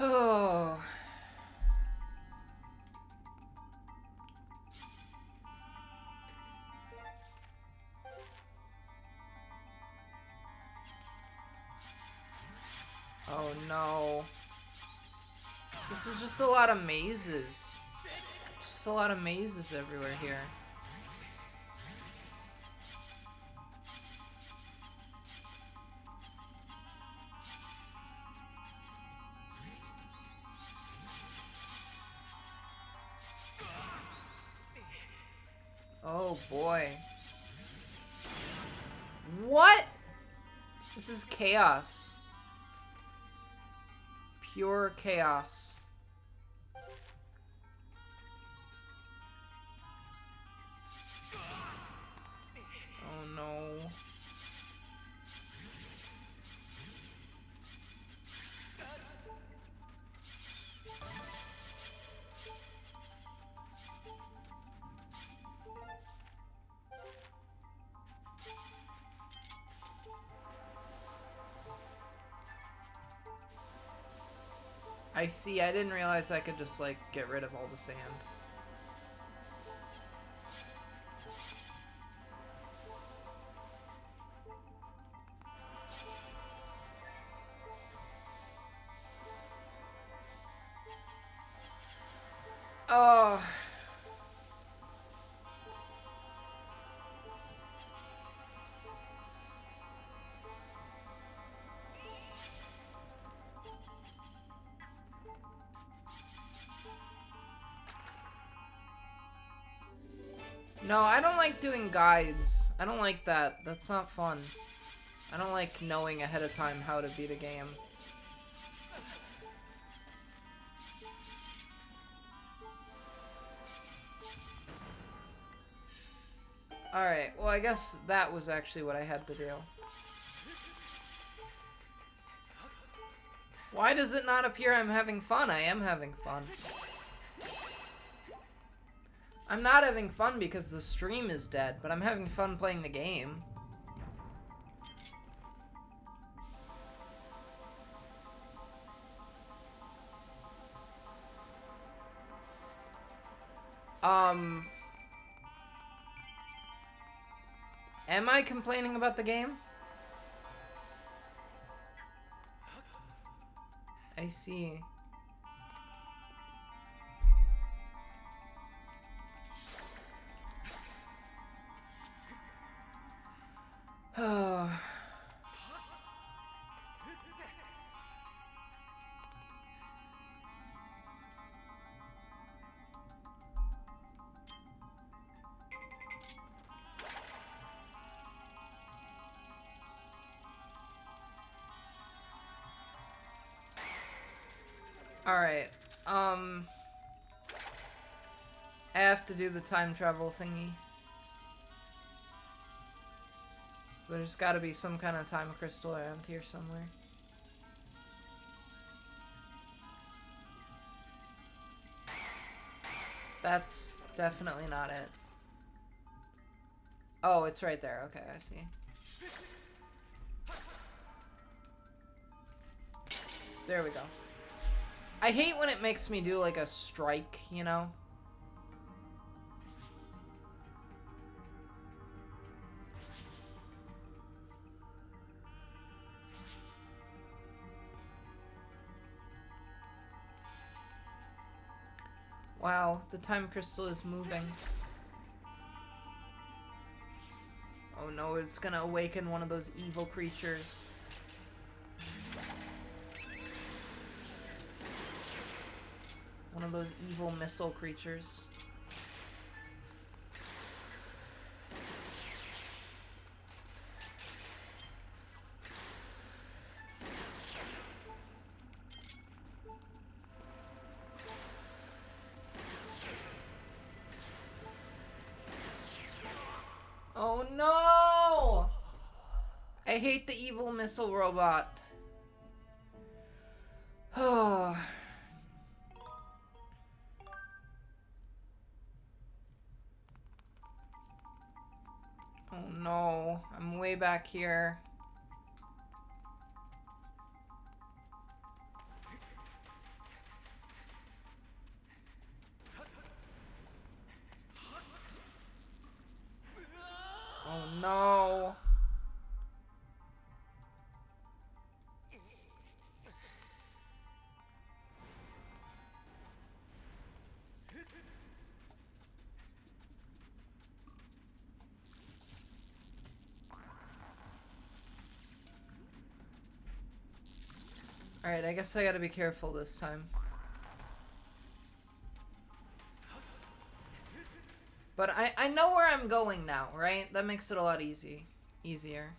S1: Oh. Oh no. This is just a lot of mazes. Just a lot of mazes everywhere here. Oh boy. What? This is chaos. Pure chaos. Oh no. I see, I didn't realize I could just, like, get rid of all the sand. Oh. No, I don't like doing guides. I don't like that. That's not fun. I don't like knowing ahead of time how to beat a game. Alright, well I guess that was actually what I had to do. Why does it not appear I'm having fun? I am having fun. I'm not having fun because the stream is dead, but I'm having fun playing the game. Am I complaining about the game? I see. Oh. Alright, I have to do the time travel thingy. So there's gotta be some kind of time crystal around here somewhere. That's definitely not it. Oh, it's right there. Okay, I see. There we go. I hate when it makes me do like a strike, you know? Wow, the time crystal is moving. Oh no, it's gonna awaken one of those evil creatures. One of those evil missile creatures. Oh no! I hate the evil missile robot. Oh. Oh no, I'm way back here. Oh no. Alright, I guess I gotta be careful this time. But I know where I'm going now, right? That makes it a lot easier.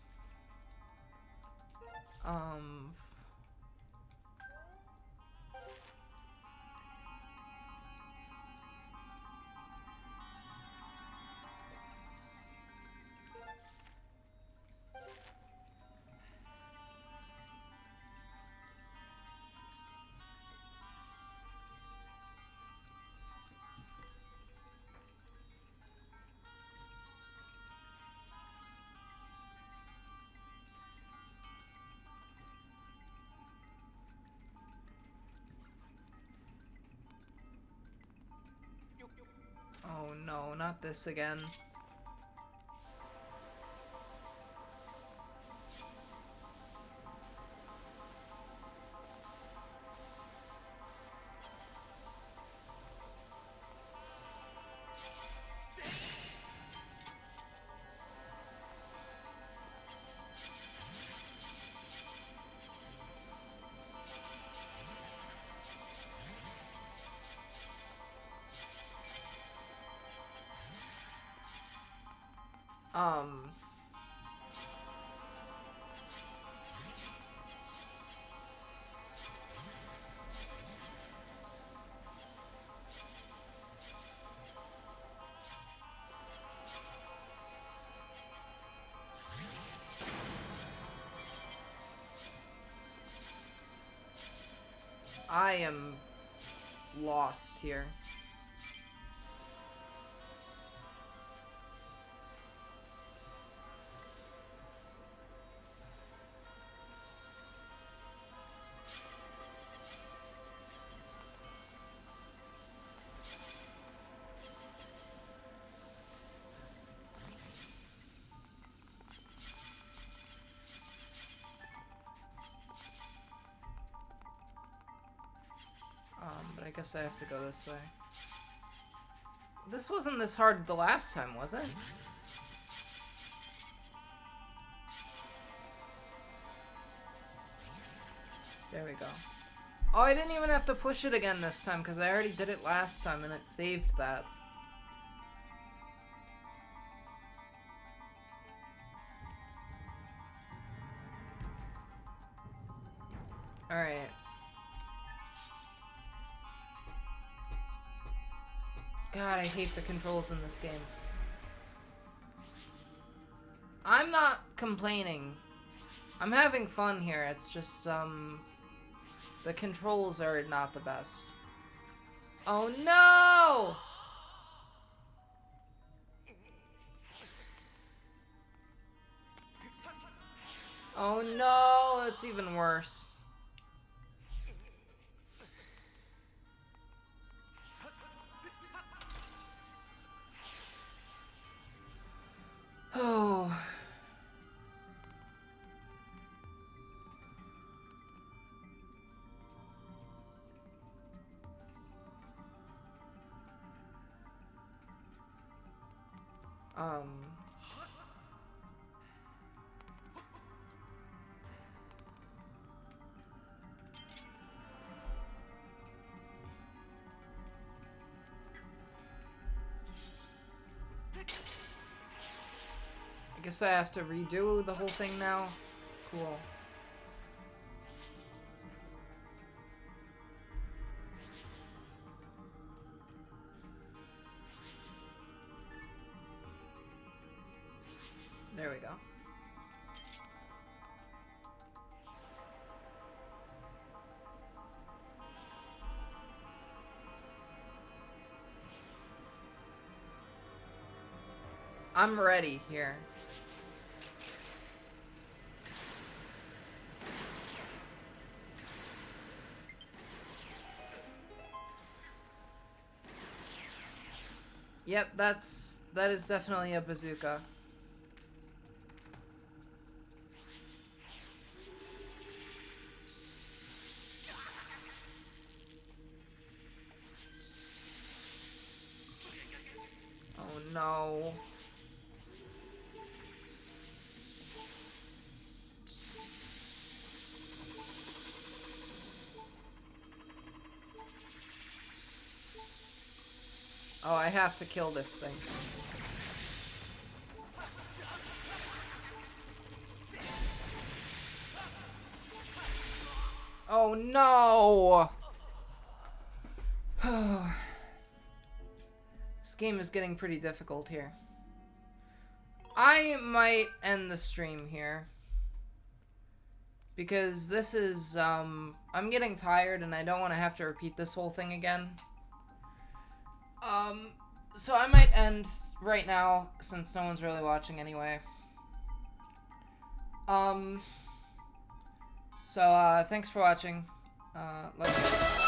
S1: Oh no, not this again. I am lost here. But I guess I have to go this way. This wasn't this hard the last time, was it? There we go. Oh, I didn't even have to push it again this time because I already did it last time and it saved that. Alright. God, I hate the controls in this game. I'm not complaining. I'm having fun here. It's just, the controls are not the best. Oh no! Oh no, it's even worse. Oh. I guess I have to redo the whole thing now. Cool. There we go. I'm ready here. Yep, that is definitely a bazooka. Oh no. Oh, I have to kill this thing. Oh no! This game is getting pretty difficult here. I might end the stream here. Because this is, I'm getting tired and I don't want to have to repeat this whole thing again. So I might end right now, since no one's really watching anyway. So, thanks for watching. Love you.